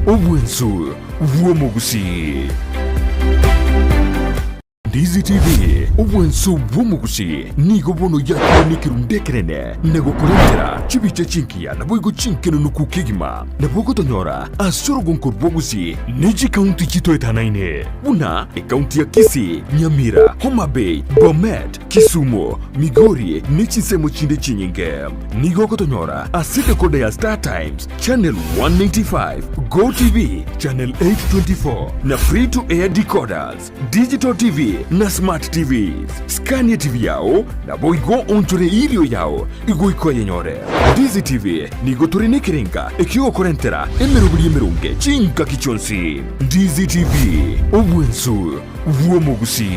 obwensu bw'omugusi. Ndizi TV obwensu bw'omugusi nigo bono yakunikira ndekerene nego kurengera chibiche chinkia na boigo chinkeno nukukigima na bogo tonyora asorogo nkorbogusi neji kaunti chito etanaine buna kaunti ya Kisii, Nyamira, Homa Bay, Bomet, Kisumu, Migori nechisemo chinde chinyinge nigo kotonyora aside koda ya Star Times Channel 195, Go TV Channel 824 na free to air decoders, Digital TV na Smart TVs. Scania TV yao na boigo onchore ilio yao igo ikoye nyore. Dizi TV nigo torine kirenga ekio korentera emerubuli emerunge chinka kichonsi. Dizi TV obwensu bw'omugusi.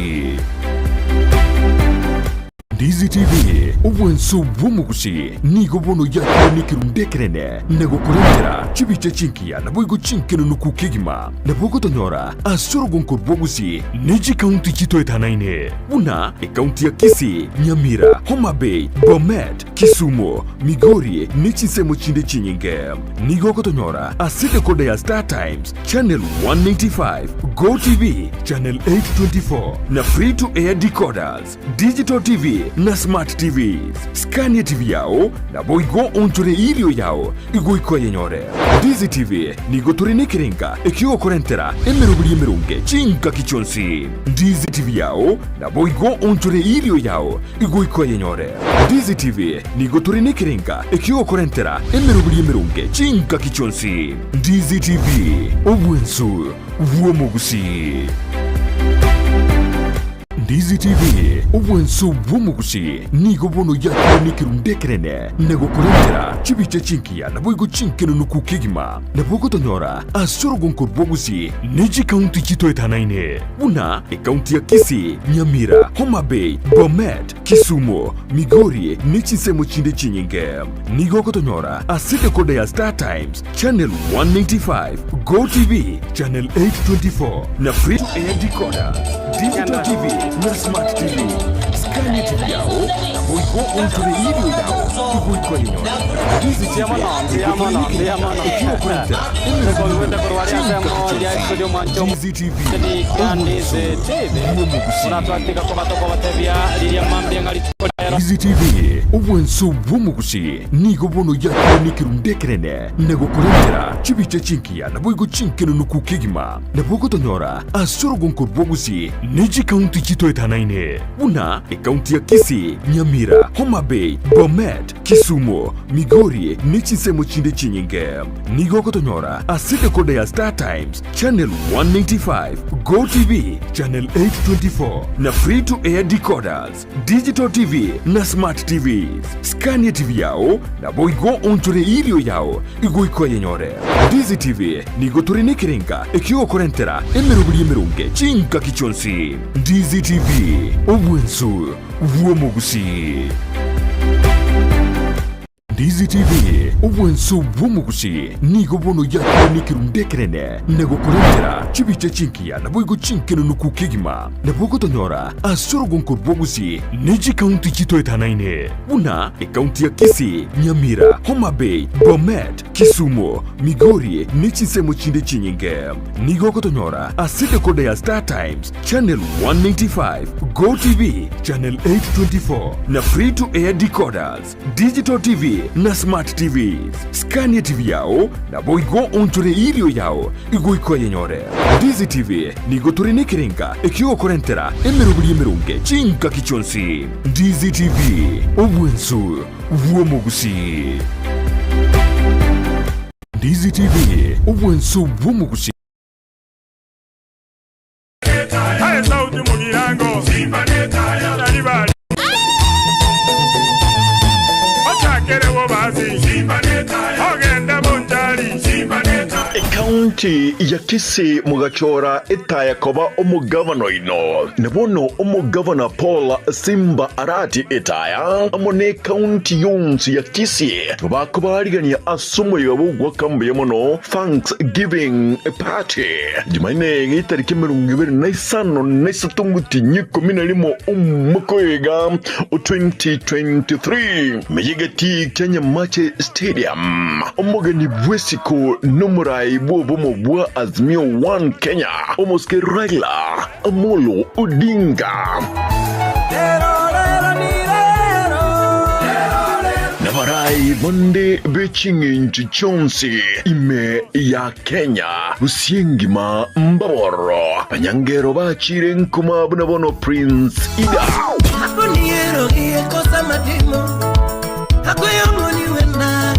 Ndizi TV obwensu bw'omugusi nigo bono yakunikira ndekerene nego kurengera chibiche chinkia na boigo chinkeno nukukigima na bogo tonyora asorogo nkorbogusi neji kaunti chito etanaine buna kaunti ya Kisii, Nyamira, Homa Bay, Bomet, Kisumu, Migori nechisemo chinde chinyinge nigo kotonyora aside koda ya Star Times Channel 195, Go TV Channel 824 na free to air decoders, Digital TV na Smart TVs. Scania TV yao na boigo onchore ilio yao igo ikoye nyore. Dizi TV nigo torine kirenga ekio korentera emerubuli emerunge chinka kichonsi. Dizi TV yao na boigo onchore ilio yao igo ikoye nyore. Dizi TV nigo torine kirenga ekio korentera emerubuli emerunge chinka kichonsi. Dizi TV obwensu bw'omugusi. Ndizi TV obwensu bw'omugusi nigo bono yakunikira ndekerene nego kurengera chibiche chinkia na boigo chinkeno nukukigima na bogo tonyora asorogo nkorbogusi neji kaunti chito etanaine buna kaunti ya Kisii, Nyamira, Homa Bay, Bomet, Kisumu, Migori nechisemo chinde chinyinge nigo kotonyora aside koda ya Star Times Channel 195, Go TV Channel 824 na free to air decoder, Digital TV na Smart TV. Scania TV yao na boigo onchore ilio yao igo ikoye nyore. Dizi TV ekio korentera emerubuli Dizi TV obwensu bw'omugusi. Dizi TV obwensu bw'omugusi nigo bono yakunikira ndekerene nego kurengera chibiche chinkia na boigo chinkeno nukukigima na bogo tonyora asorogo nkorbogusi neji kaunti chito etanaine buna kaunti ya Kisii, Nyamira, Homa Bay, Bomet, Kisumu, Migori nechisemo chinde chinyinge nigo kotonyora aside koda ya Star Times Channel 195, Go TV Channel 824 na free to air decoders, Digital TV na Smart TVs. Scania TV yao na boigo onchore ilio yao igo ikoye nyore. Dizi TV nigo torine kirenga ekio korentera emerubuli emerunge chinka kichonsi. Dizi TV obwensu bw'omugusi. Ndizi TV obwensu bw'omugusi nigo bono yakunikira ndekerene nego kurengera chibiche chinkia na boigo chinkeno nukukigima na bogo tonyora asorogo nkorbogusi neji kaunti chito etanaine buna kaunti ya Kisii, Nyamira, Homa Bay, Bomet, Kisumu, Migori nechisemo chinde chinyinge nigo kotonyora aside koda ya Star Times Channel 195, Go TV Channel 824 na free to air decoders, Digital TV na Smart TVs. Scania TV yao na boigo onchore ilio yao igo ikoye nyore. Dizi TV nigo torine kirenga ekio korentera emerubuli emerunge chinka kichonsi. Dizi TV obwensu bw'omugusi. Dizi TV obwensu bw'omugusi. Kaunti ya Kisii mugachora etaya koba omugavano ino nabono omugavana Paul Simba Arati etaya amone kaunti yonsi ya Kisii bakubaliganya asumo yabo kambe mono Thanksgiving party jimaine gitariki 25 nesatunguti nyikomina limo umukoega 2023 meyegati Kenya Mache Stadium omugani bwesiko numurai bobo bomo bwa Azimio One Kenya omoske Raila Amolo Odinga Navarai Bande Bechinginchi Chonsi ime ya Kenya Usiengima Mbaboro Panyangero Bachiren Kumabunabono Prince Ida Aponiero iye kosa madimo Akoyomoni wena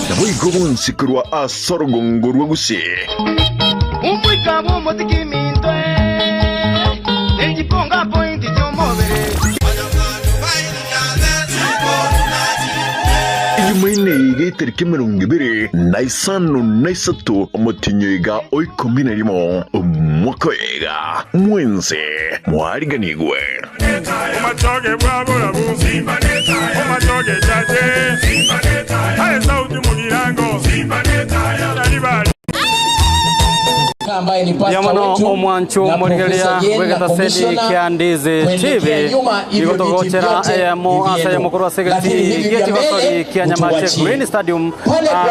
Naboigobon sikurwa asorogongorwa gusi Umwikabo motikimintwe Ejiponga pointi chomobere Ijumaine geterke merungibere naisano naisatu omotinyoiga oikominarimo mwakoega mwense mwariganigwe Umatoge bwabura buzimbaneta umatoge chaje zimbaneta haya sauti mugirango zimbaneta ya Yamano omwanchu murigelia wegata sedi kiandize TV igotogotera ayamo asaya mukuru asegati yechigosori kianyamache Green Stadium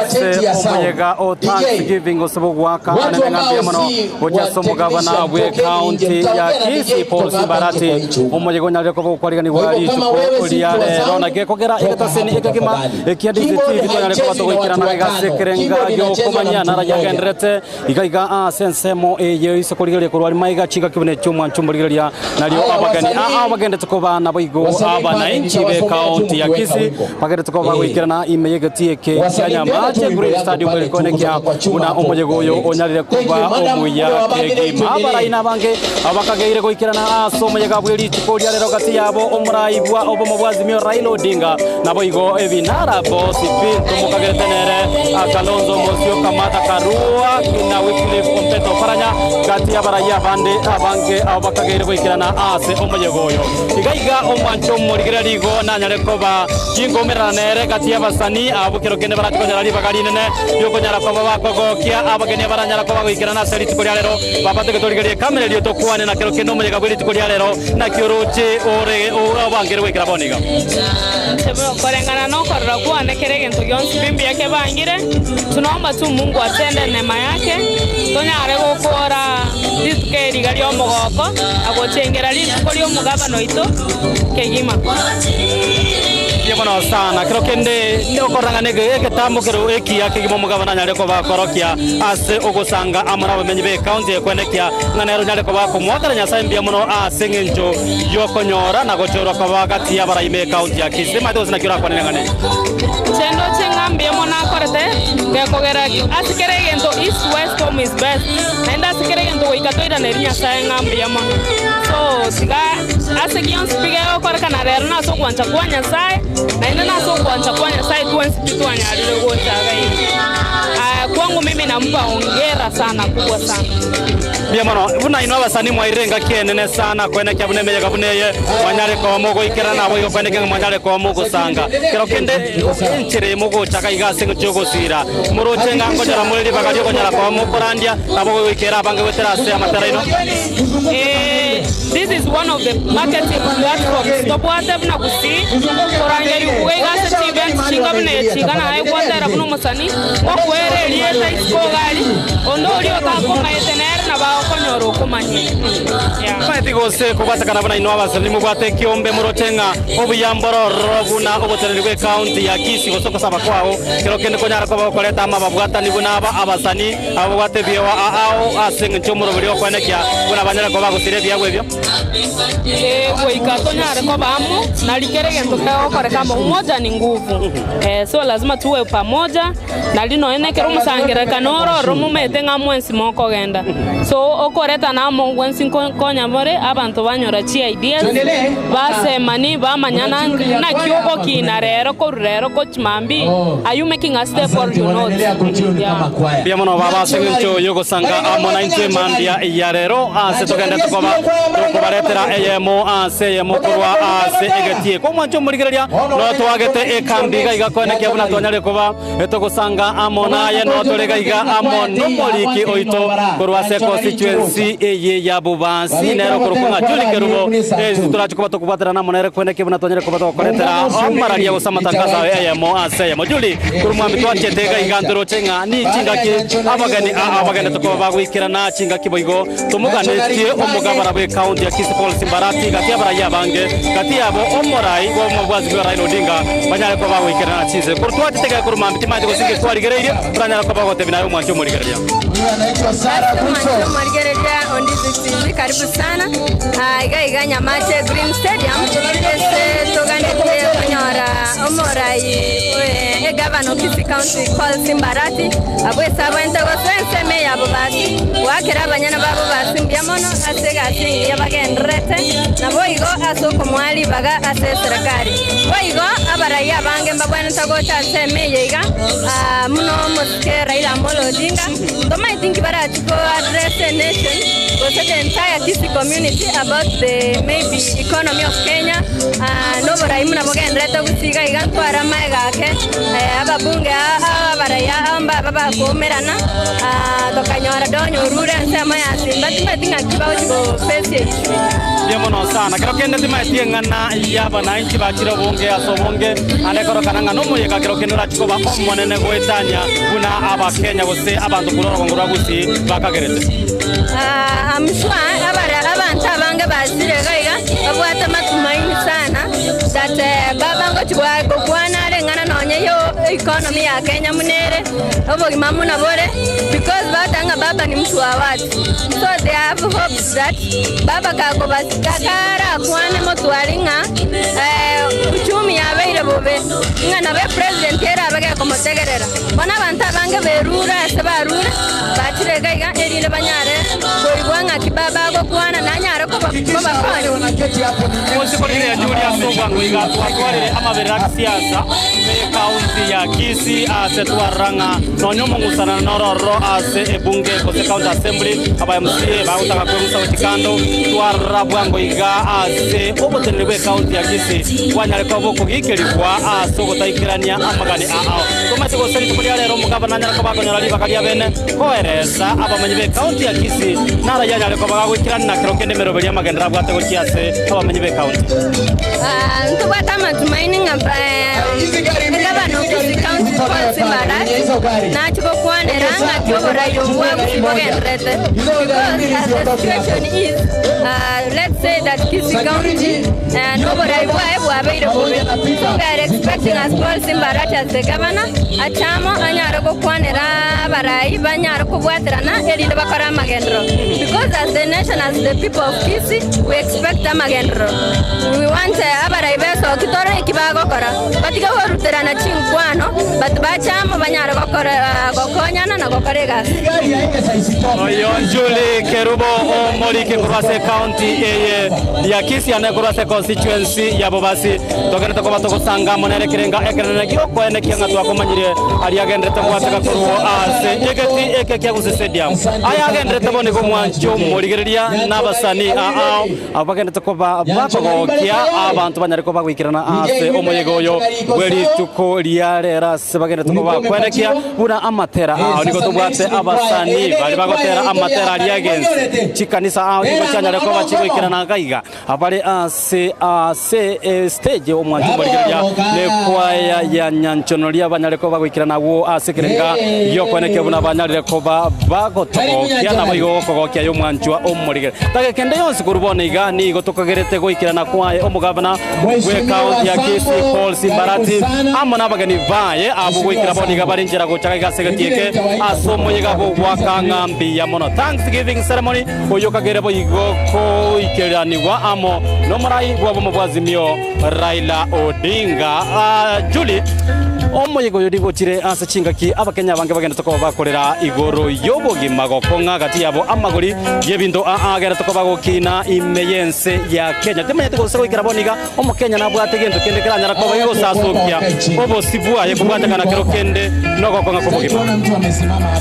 ase omuyega o Thanksgiving osubugwaka anenga yamano ojaso mugabana we county ya Kisii Paul Simbarati omuyega nyale ko kwariga ni wali tuko oliale rona gekogera igatoseni ikagima kiandize TV nyale ko batogikira na gasekerenga yo komanya nara yagendrete igaiga sensemo yeise kurigelia kurwari maiga chiga kibone chumwa chumurigelia nalio abagani abagende tukobana boigo abana inchi be county ya Kisii bagende tukoba wikirana imeyegati ke cyanyamache Green Stadium ikonekia una omuyego yo onyalire kuba omuya kegi mabara inabange abakageire goikirana asomuyega bweli tukoria rero gati yabo omuraibwa obomo bwazimio Raila Odinga naboigo ebinara boss pinto mukagere tenere akalonzo mosio kamata karua na Wycliffe Ompeto faranya gati ya baraya bande abange abakageire goikirana ase omuyegoyo igaiga omwancho murigera ligo nanyare koba jingomera nere gati ya basani abukero kene baratikonya liba galinene yokonyara koba bakogokia abageni baranyara koba goikirana seri tikoria lero babate getorigerie kamera lyo tokwane na kero keno muyega bweli tikoria lero na kioroche ore abangere goikira boniga Sebro korengana no korra kuane kerege yonsi bimbi yake bangire tunaomba tu Mungu atende neema yake tonyare gukora ditukeri gali omogoko agochengera litukori omugabano ito kegima Yemono sana kero kende ndokoranga nege egetambo kero eki yake gimo mugabana nyale ko bakorokia ase ogosanga amara bamenye be county ekwenekia nganero nyale ko bakomwakara nyasaye mbia muno ase ngenjo yokonyora na gochora ko bagati ya baraime county ya Kisii madozi na kira kwanene ngane chendo chengambia mona korete gekogera asikerege ndo east west home is best nenda asikerege ndo ikatoira nerinya saye ngambia mona so siga asekion spigeo koreka na rero na so kwancha kwanya saye na ina na so kwancha kwanya saye tuansi pitwanya alile gochaga hivi kwangu mimi nampa hongera sana kubwa sana bia mono buna ino basani mwairenga kienene sana kwene kya bune meyega buneye mwanyale ko mogo ikera na boyo kwene kya mwanyale ko mogo sanga kero kende enchire mogo chaka igase ngogo sira muroche ngango jara mulili bagali ko nyala ko mogo randia na bogo ikera bange wetera se amatara ino this is one of the marketing platforms to bwate buna kusi korangeri kuigase event chinga bune chinga na ai kwatera buno musani okwere lieta iskogali ondori otakoma etener na ba konyoro kumanye Matigose kubatakana bana ino abasani mubate kiombe murotenga obuyamboro robuna obotererwe county ya Kisii gosoko saba kwao kero kende konyara ko bakoleta amababwata nibunaba abasani abo bate byewa ao asenga chomoro buri okwanekia buna banyara ko bagusire byagwe byo we ikatonyara ko bamu na likerege ntokao kore kama umoja ni nguvu so lazima tuwe pamoja na lino enekero musangere kanoro romumetenga mwensi moko genda so okoreta na mwensi konya more abantu banyora chi ideas base mani ba manyana na kyogo kina rero ko chimambi are you making a step or you not bia mono baba sengencho yogo sanga amona inte mandia yarero ase togenda tukoba baretera eyemo ase yemo kurwa ase egetie ko mwancho murigereria no twagete ekambiga igakone kya buna tonyare kuba etogosanga amona ye no tolega iga amono moliki oito kurwa se constituency eye ya Bubasi nero kurukunga Julie Kerubo turachukuba tukubatira na monere kwene kibuna tonyere kuba tukoretera omararia gusama tangaza yemo aseyemo Julie kurumwambi twachetega igandero chenga ni chingaki abagani tukoba gwikirana chingaki boigo tumuganetie omugabara bwe county ya Kisii Paul Simbarati gati abaraya bange gati abo omorai go mubwazi bwa Raila Odinga banyale ko bagwikirana chize kurutwatega kurumwambi timaje gosinge twarigereire banyale ko bagotebina umwancho muri gereria anaitwa Sara Kuto Margereria on this karibu sana iga Nyamache Green Stadium toganete konyora omorai governor Kisii County Paul Simbarati abwe sabente go sense ya Bubasi wakera abanyana babo basimbya mono asega asingi yabagendrete nabo igo asoko mwali baga ase serikali boigo abaraya bange mbabwana tagocha semeye iga muno moske Raila Amolo Odinga I think to address the nation, also the entire Kisii community about the maybe economy of Kenya. Nobody imuna bogen reto gusiga iganto aramaga ke ababunge abaraya amba baba komerana dokanyora donyo rura nsema ya simba tinga kibao chibo face yemono sana kero kende timatie ngana yaba na inchi bakira bonge asobonge anekoro kananga no muyega kero kenura chikoba omonene gwetanya kuna aba Kenya gose abantu kuroro ngura gusi bakagerete I'm sure abantu abange bazirega iga babwata matumaini sana that baba ngo chibwa kokwana rengana nonye yo economy ya Kenya munere obogima muna bore because batanga baba ni mtu wa watu so they have hopes that baba kako basikakara kwane motwaringa uchumi yabeire bobe ngana be president era abage komotegerera bona abantu abange berura sebarura batirega iga erire banyare boibwanga kibaba go kwana nanyare ko bakwanyo Musikolire Julia Sogwa ngwiga twatwarire amaberera siasa me county ya Kisii asetwaranga nonyomo ngusana nororo ase ebunge ko county assembly aba MCA ba utaka kwemusa wetikando twarabwango iga ase obotenebe county ya Kisii wanyale ko boko gikelibwa asogo taikirania amagani tomate go seri tukulia lero mugabana nyala ko bakonyora liba kalia bene koeresa abamanyibe county ya Kisii nara yanyale ko bagwikirana na kirokende merobeli amagendera bwate go kiase abamanyibe county ntubata matumaini ngamba ngabano Kisii County Paul Simbarati na chuko kwanera ngakobora yongwa kubogendrete because the situation is let's say that Kisii County nobody wabeire bobe so we are expecting as Paul Simbarati as the governor achamo anyara ko kwanera barai banyara ko bwaterana erinde bakora amagendro because as the nation as the people of Kisii we expect amagendro we want abarai beso kitore ikibago kora batiga horuterana chingwano batbachamo banyara gokora gokonyana na gokorega oyo Julie Kerubo omorike kurwase county eye ya Kisii ane kurwase constituency ya Bubasi tokene to kobato kusanga monere kirenga ekerene gioko ene kianga twakomanyire ali agendrete kwataka kuruo ase egeti ekekya gusestadium aya agendrete bone ko mwancho morigereria nabasani abagende to koba bakogokia abantu banyare ko bagwikirana ase omoyegoyo gweri tuko liarera sebagende to koba kwerekia buna amatera niko tubwate abasani bali bagotera amatera ali agenzi chikanisa niko cyanyare ko bachigwikirana gaiga abali ase stage omwancho morigereria ne kwaya ya nyanchonoria banyare ko bagwikirana wo ase kirenga yokweneke buna banyare ko bagotogokia na boyo kogokia yo mwancho omorigere tage kende yonse kurubone iga ni gotokagerete goikirana kwaye omugabana we county ya Kisii Paul Simbarati amona bagani baye abo goikira boniga barinjira gochaka gasegetieke asomo yiga go wakangambi ya mono Thanksgiving ceremony oyokagere boigo ko ikiraniwa amo no marai gwabo mubwazimio Raila Odinga Julie omoyigo yodi gochire asa chingaki abakenya bange bagenda toko bakorera igoro yobogima gokonga gati yabo amagori yebindo agera toko bagokina imeyense ya Kenya temanyete go sero ikiraboniga omukenya nabwate gendo kende kiranyara ko bayigo sasukia obo sibua ye kubwata kana kero kende no gokonga kubogima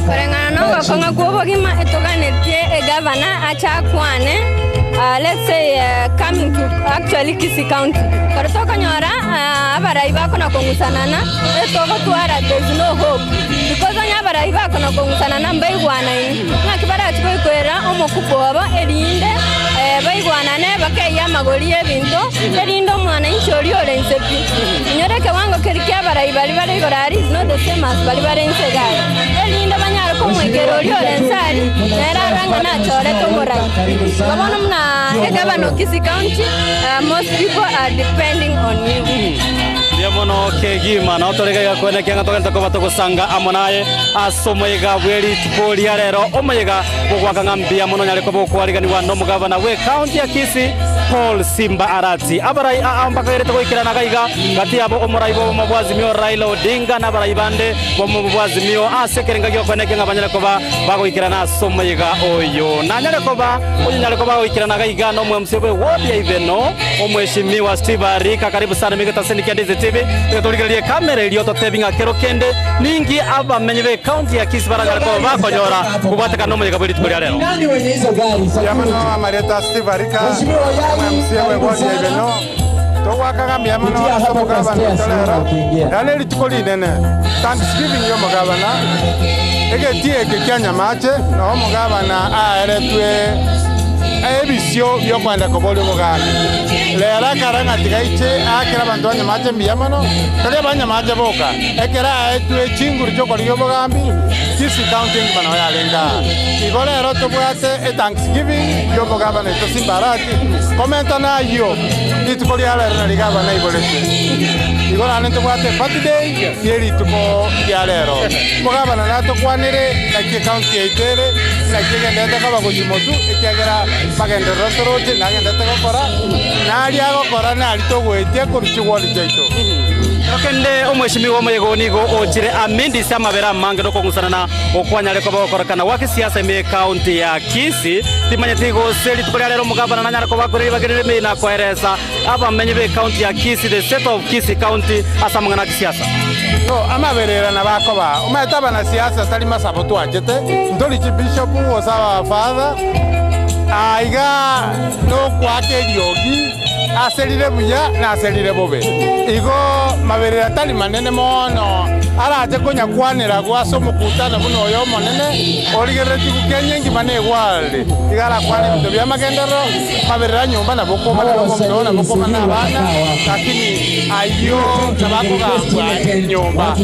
korengana no gokonga kubogima etoganetie governor achakwane let's say coming to actually Kisii County karatoka nyora abarai bako na kongusanana etoko twara there's no hope because anya abarai bako na kongusanana mbaigwana ini nakibara chiko ikwera omukubwa aba erinde baigwanane bakaiya amagori y'ebinto erinde omwananchi oli orense pi inyoreke wango kerike abarai bari igorari is not the same as bari barense gari erinde banyara kumwegero oli orense ari nera ranga nachore tomorai babona mna egabano Kisii County most people are depending on you. Mono kegima na otorega kwene kyanga togenta ko batoko sanga amonaye asomoyega bweri tukolia rero omoyega bogwaka ngambia mono nyale ko bokwaliga ni wano mugavana we county ya Kisii Paul Simba Arati abarai ambaka rete ko ikirana gaiga gati abo omorai bo mabwazimio Raila Odinga na barai bande bo mabwazimio asekerenga gyo kwene kyanga banyale ko bago ikirana asomoyega oyo na nyale ko ba nyale ko bago ikirana gaiga no mwemsebe wodi ya iveno omweshimiwa Steve Arika karibu sana migeta sendi Ndize TV tuligalie kamera iliyo totebinga kero kende ningi aba menyebe county ya Kisii baranga ko bakonyora kubata no muyega bwiri tukuri rero nani wenye hizo gari yamano amareta Steve Arika msiwe wodi ya iveno togwakaga miamano asomugabana tolero yani litukuri nene Thanksgiving yo mugabana egetie kekyanya mache no mugabana aeretwe ebisyo byo kwanda kobole mugana lera karanga tigaiche akira bantu banyamaje mbiyamano kale banyamaje boka ekera etwe chinguru cyo koriyo bogambi Kisii County bana yalenga igolero tobwate Thanksgiving yo bogabana to Simba Arati komenta na yo itukoli ala na ligaba na igolete igolane tobwate birthday yeri tuko yalero bogabana na to kwanire na Kisii County itere na kigende ndaka bagojimotu ekyagera bagende rosoroje nagende tekokora nali agokora nali togwetie kuruchigwali jaito okende omweshimiwa omuyegoni go ochire amindi samabera mange no kongusana na okwanyale ko bakorakana wake siasa me county ya Kisii timanye tigo seli tukole lero mugabana na nyara ko bakorera bagere me na kwaeresa aba menye be county ya Kisii the state of Kisii County asamangana kisiasa no amaberera na bakoba umetaba na siasa tali masabo twajete ndoli bishop osaba father aiga no kwake lyogi aselire buya na aselire bobe igo maberera tali manene mono araje konya kwanira gwaso mukutana buno yo monene origereti kukenyengi mane gwale igara kwane bindo bya magendero maberera nyumba na boko na boko na bana lakini ayo nabakugamba nyumba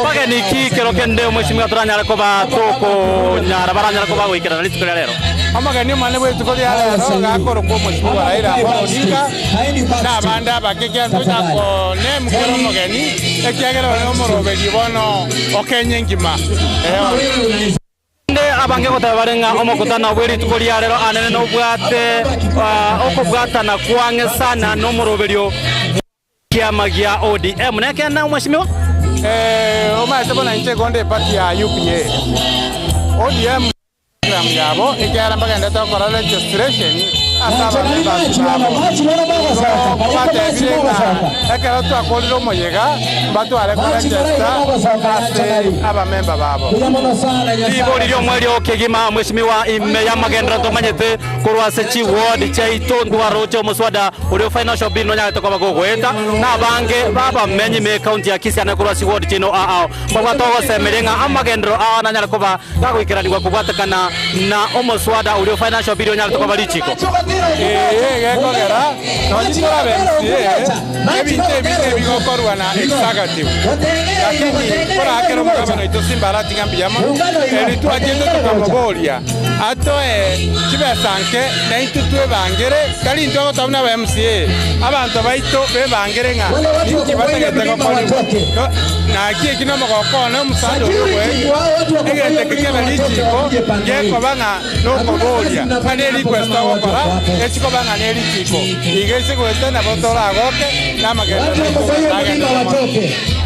page niki kero kende mweshimiwa turanyara ko batoko nyara baranyara ko bagwikira litiko lero amagani mane bwe tukoli ala ngakoro ko mweshimiwa Raila Odinga na banda bakekya tutako ne mukero mogeni ekyagera no morobeli bono okenyengima nde abange kota barenga omokutana bweri tukoli lero anene no bwate okobwatana kwange sana no morobelio kiama gya ODM neke na mweshimiwa omaze bona nche gonde party ya UPA ODM program yabo ikyara mbagenda tokora registration asaba members babo ekero twakolero moyega batware ku register aba member babo iboliro mweli okegima mweshimiwa imeya magendra tomanyete kurwase chi ward chaito ndwaro cho muswada uri financial bill nonya tokoba gogweta na bange baba menyi me county ya Kisii na kurwase ward chino baba togo semerenga amagendro na nyala koba gagwikiraniwa kubwatakana na omuswada uri financial bill nonya tokoba lichiko gekogera nonyikora bensi ebinte bigokorwa na executive lakini kora akero mugabano ito Simba Arati ngambiyamo eritu agende tukamubolia atoe kibesanke na intutwe bangere kali ntoko tabuna ba MCA abantu baito bebangere nga kibategete gokora na kie kino mogokona musando rwe egete kekebe lichiko geko banga no kobolia kandi request gokora echiko banga ne lichiko igese kwetana botora goke na magenda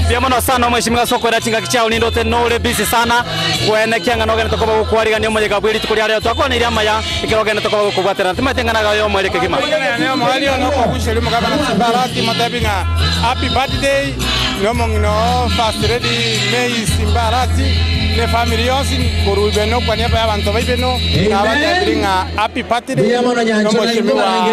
Biamono sana mweshimiwa soko ya chinga kichao nindo tenole busy sana kwene kyanga no gene tokoba kukwariga ni omuyega bwiri tukuri ari twako ni ryamaya ikiro gene tokoba kubatera timatengana ga yo mwele kegima ne mwali no ko kushiri mugabana Simba Arati matabinga happy birthday no mongno fast ready May Simba Arati ne family yonsi korubeno kwa niaba y'abantu baibeno nabatenga happy birthday no moshimi wa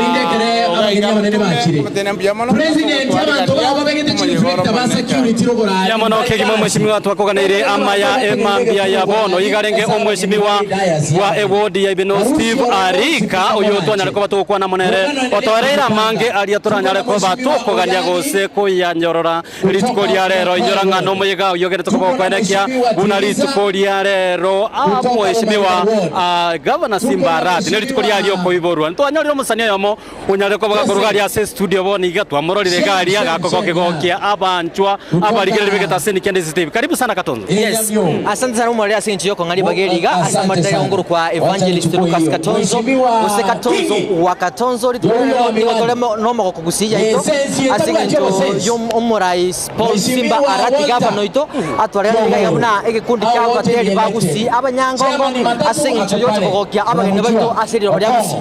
president y'abantu babo begete chifita ba security rogora yamono kegimo mweshimiwa twakoganire amaya emambia yabono igarenge omweshimiwa wa award ya ibeno Steve Arika uyu twanyale ko batukwa na monere otoreira mange aria turanyale ko batukogania gose ko yanyorora litikoria rero inyoranga no muyiga uyogere tukobokwenekia una litikoria rero amweshimiwa governor Simbarati ne litikoria alio ko iborwa twanyaliro musania yomo unyale ko bagakorugaria ase studio boni igatwa mororire gari agakokoke gokia abanchwa abarigere begeta seni kende Steve karibu sana Katonzo. Yes, asante sana umwalea sinchi yoko ngari bageriga asamatari onguru kwa Evangelist Lucas Katonzo use Katonzo wa Katonzo litole no moko kugusiya ito asincho yom omurai Paul Simba Arati gavana ito atware ngabuna egikundi cya bateri bagusi abanyangongo asincho yo tukokia abagene baito asiriro bya gusi.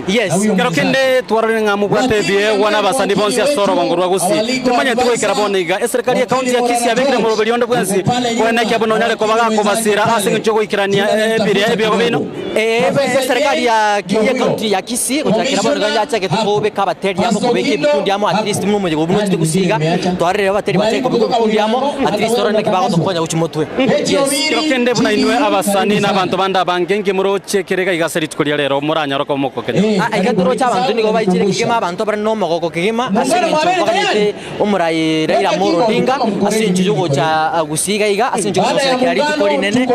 Yes, kero kende twarare ngamu bwatebie wana basandi bonsi asoro bangurwa gusi tumanya twekera boniga eserikali ya county ya Kisii abegire mu rubiriondo bwensi kwene kya bono nyale ko bagako basira asincho goikirania ebire ebyo bino serikali ya county ya Kisii kutakira bono ganja chake tukobe kabateri yamo kubeke bikundi yamo at least mu mugo buno tugusiga twarere bateri bateko bikundi yamo at least orane kibago tokonya uchimotwe. Yes, kero kende buna inwe abasani n'abantu banda bangenge muri chekerega igaseri tukoria rero muranya roko moko kene agatoro cy'abantu nigo bayikire kigema abantu bara no moko kigema asincho bakanete umurai Raila Amolo Odinga asincho yugo cha gusiga iga asincho gusiga litikori nene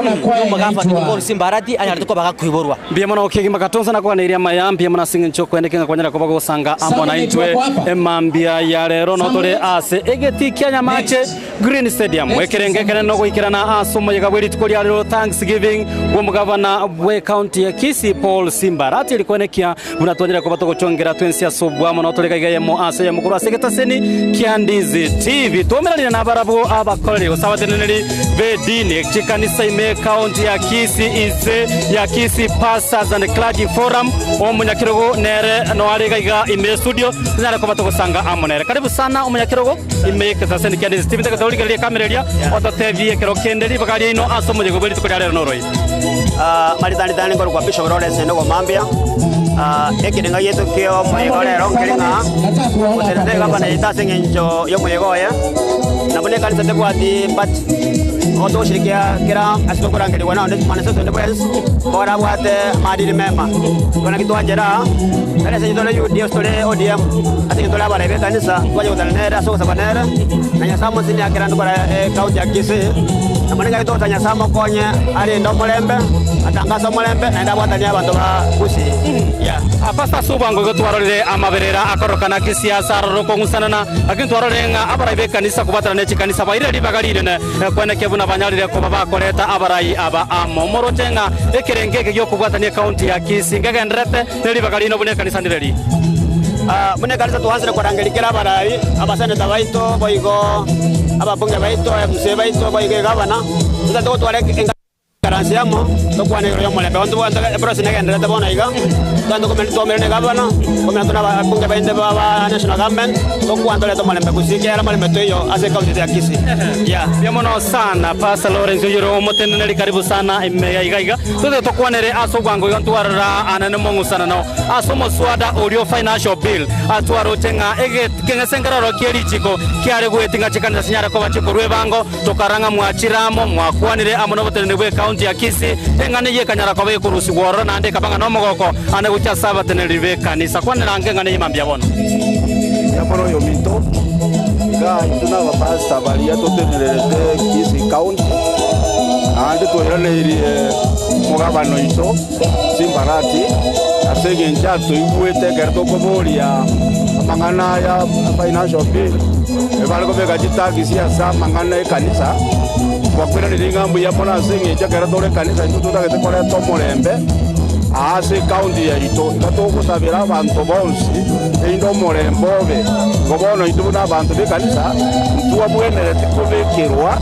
umugamba ni Paul Simba Arati anyarito ko bagakuiborwa biemona okegima Katonzo nakuganiria mayambi mona singincho kwendekenga kwanyara ko bagosanga amona intwe emambia ya rero no tole ase egeti kyanya mache Green Stadium wekerenge kene no goikirana asumo yegabwiri tikori rero Thanksgiving umugavana we county ya Kisii Paul Simba Arati likonekia unatonyera ko batogochongera twensi asobwa mona tole kagayemo ase ya mukuru asegeta seni Kiandizi TV tomerali na barabo abakorere usawateneri bedini chikanisa ime county ya Kisii ize ya Kisii Pastors and Clergy Forum omunyakirogo nere no alega ime studio nara ko batogosanga amonere karibu sana omunyakirogo ime kasaseni Kiandizi TV takatolika ile kamera lia otatevie kero kendeli bakali ino asomo jego beli tukoria rero noroi maritani tani ngoro kwa Bishop Lawrence ndo mambia ekirenga yetu kio mwegorero ngiringa uterete gabana itasenye njo yo mwegoya nabone kanisa tekwati but oto shirikia kira asitokora ngeli wana onde mana soto ndebo yes bora bwate madiri mema kona kitu ajera kale senye tole UDF tole ODM asenye tole abara be kanisa kwaje utanera soko sabanera nanya samo sini akira ndokora county ya Kisii nabone kaito tanya samo konye ali ndo molembe atangaza molembe naenda bwatania abantu ba Kisii ya apasta subango gotwarore amaberera akorokana kisiasa roko ngusanana akintwarorenga abara be kanisa kubatana ne kanisa baire libagalire ne kwene kebuna banyalire ko babakoreta abarai aba amomoro tenga ekerengeke gyo kubwatania county ya Kisii ngegendrete neli bagalino bune kanisa ndireli mune kanisa tuhanzire kwarangelikira abarai abasane tabaito boigo ababunge baito MC baito boigo gavana tutatoka tware karansi yamo tokwane yo molembe onto wanda process ngendera tabona iga tando ko mento merne gavana ko mento na bunge bainde baba national government tokwando le to molembe kusike era molembe toyo ase county ya Kisii ya biamono sana Pastor Lawrence yoro moteneli karibu sana imeya iga tuze tokwanere aso gwango yontwarara anane mongusana no aso moswada audio financial bill atwaro tenga ege kenga sengararo kieri chiko kiare gwetinga chikanda sinyara ko bachiko rwebango tokaranga mwachiramo mwakwanire amono botenene bwe ya Kisii engane ye kanyara kwa kurusi woro na ndeka banga no mogoko ane gucha saba tenerive kanisa kwane range ngane yimambia bono ya bono yo mito ga tuna ba pasta balia to tenerete Kisii county ande to yale mugabano ito Simba Arati asege njato iwete gerto ko bolia mangana ya financial bill e vale ko bega jitagi siasa mangana e kanisa kwa kwenda nilingambo ya mona singe chakera tole kanisa ito tutagete kore to molembe ase county ya ito gatoko sabira abantu bonsi endo molembobe gobono ito na abantu be kanisa tuwa mwenere tikobekerwa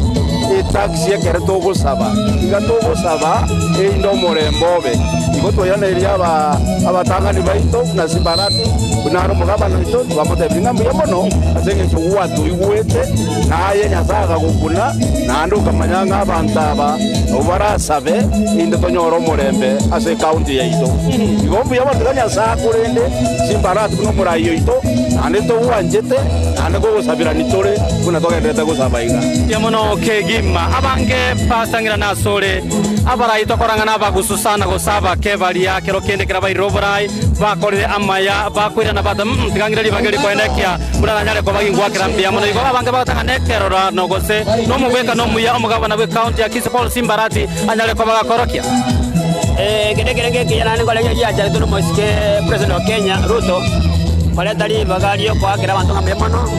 taxi ekere togosaba iga togosaba eindo morembobe igo twayaneria abatangani baito na Simbarati kunaro mugabana ito twamotebinga muya mono asenge chuwatu igwete naye nyasaga gukuna nando kamanyanga abantaba obarasabe inde tonyoro morembe ase county yaito igombu yabatanya sakurende Simbarati kuno murayo ito ande to wanjete ande go sabira nitore kuna togendete gusabaiga yamono kegima abange pasangira nasore abaraito korangana bagususana gusaba kevalia kero kende kera bairoborai bakorire amaya bakwira na bata tigangira libageri koenekia murana nyale ko bagingwa kirambia mono igo abange batanga nekerora nogose no mubeka no muya omugabana we county ya Kisii Paul Simbarati anyale ko bagakorokia kende kijana ni kole ya jale tuno moske president wa Kenya Ruto pale tali bagario kwa kira bantu ngambe mono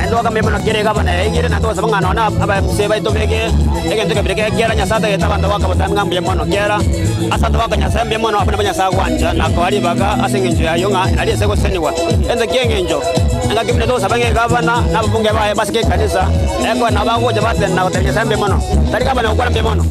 endo ngambe mono kire gabana ingire na to sabanga nona aba seba ito bege egento kebireke kira nyasata eta bantu waka batanga ngambe mono kira asanta waka nyasa mbe mono apana banya sagwanja na kwali baga asengenjo yayonga ali seko seniwa enze kengenjo nga kibine to sabange gabana na bunge bae basike kanisa eko na bango jabate na hotel nyasa mbe mono tali gabana ukwana mbe mono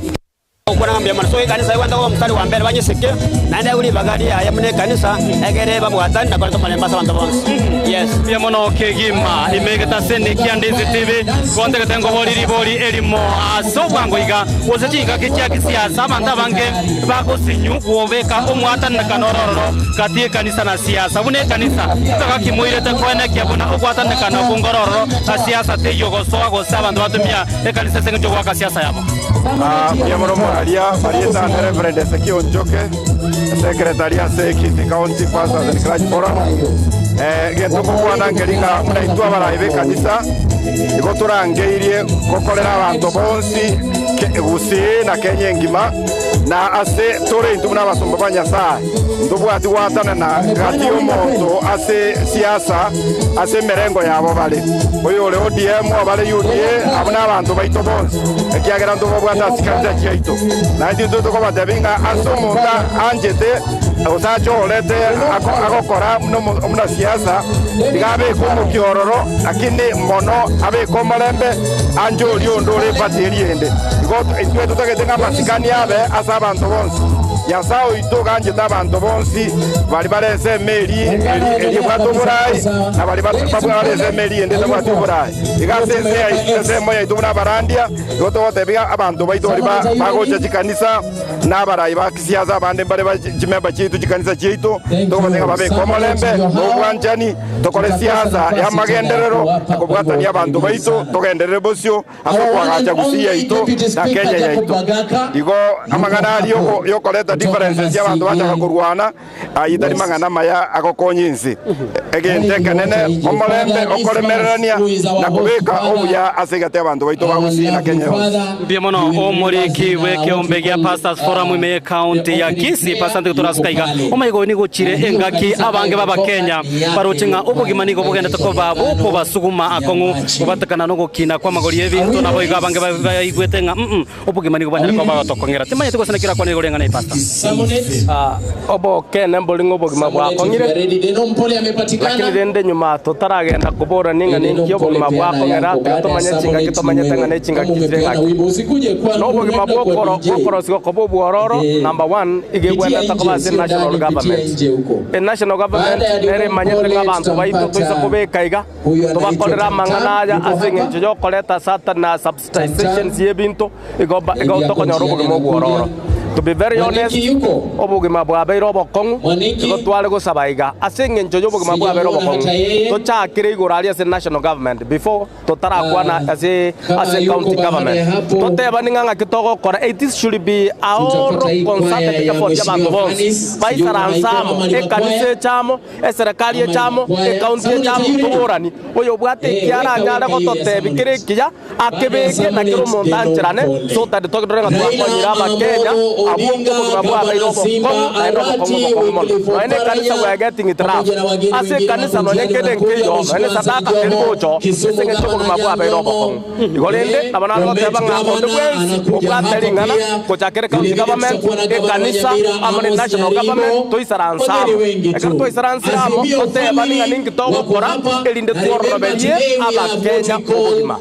ukwana mbe mono so kanisa iwanda ko mstari wa mbele banyisike na nda uli bagari ya mne kanisa egere babwatani na kwa pale mbasa bantu bonse yes pia mono kegima imegeta sene Kiandizi TV konde ketengo boli elimo asobwango iga osetinga kicha kisiasa banda bange bagosinyu kuobeka omwatani na kanororo katie kanisa na siasa bune kanisa taka kimuire te kwene kiabuna okwatani kana kungororo na siasa te yogosoa gosaba ndo batumia kanisa sengo kwa siasa yabo pia mono alia Marieta Reverend Ezekiel Njoke Secretaria Kisii County Pastors and Christ Forum gento kwana ngeringa mnaitwa baraibe kanisa igo turangeirie kokorera abantu bonsi Gusii na Kenya ngima na ase tore ntumuna basomba banyasa ndubwati watana na gati omonto ase siasa ase merengo yabo bale oyo le ODM abale UDA abana abantu baito bonsi ekiagera ndo bwata sikanja chiito na ndi ndo ko badabinga asomonda anjete osacho olete akokora muna siasa digabe ko mukiororo akinde mono abe ko malembe anjoli ondore patiriende itwe tutagetenga masikani abe asa abantu bonsi yasao itoganje tabantu bonsi bali balese meri eli bwato burai na bali balese meri ende bwato burai igase moya itubuna barandia goto wote biga abantu baitori bagocha chikanisa na barai bakisiaza bande bale bajimeba chitu chikanisa chitu tokotenga babe komolembe obwanjani tokole siasa ya magenderero akobwatania abantu baito togenderere bosio asokwagacha Gusii yaito na Kenya yaito igo amagana ali yokoleta differences y'abantu bashaka kurwana ayitari mangana maya akokonyinzi egente kanene omolembe okolemererania na kubeka obuya asigate abantu baito ba Gusii na Kenya bia mono omoriki weke ombegia Pastors Forum ime county ya Kisii pasante turaskaiga omaigo ni guchire engaki abange baba Kenya baruchinga ubugimani go bugenda tokoba buko basuguma akongu ubatakana no gukina kwa magori ebintu nabo iga abange baigwetenga ubugimani go banyana kwa batokongera timanye tukosana kira kwa ni gorenga na pasta obo kene mbolingo bogima bwako ngire lakini dende nyuma totaragenda kubora ninga ninkyo bogima bwako ngera tumanye chinga kitomanye tanga ne chinga kirenga no bogima bwoko okoro siko kobo bwororo number 1 igegwenda takobase national government the national government ere manyete ngabantu baito tuisa kubeka iga tubakorera manganaja asinge jo koleta sata na substations yebinto igoba tokonyoro bogima bwororo. To be very honest, obugima bwa beiro bokongu go twale go sabaiga asinge njojo bugima bwa beiro bokongu to cha kire igorali as national government before to tarakwana as county government to teba ninga kitogo kora it should be our consulted effort ya bantu bonse baisara nsamo e kanise chamo e serikali chamo e county chamo tuburani oyo bwate kiara nyara go to tebi kire kiya akebeke na kiro montanchirane so that to dorenga twakonyira ba Kenya Odinga, Gavana Simba Arati, ene kanisa wa getting it rap ase kanisa no ne kede nkiyo ene sadaka kelbocho senge to ko mabwa ba robo igolende tabana no teba ngamo de kwensi ko plateli ngana ko chakere county government ke kanisa amane national government to isaransa to isaransa mo to te bani ngani to kora elinde torno belie aba Kenya kodima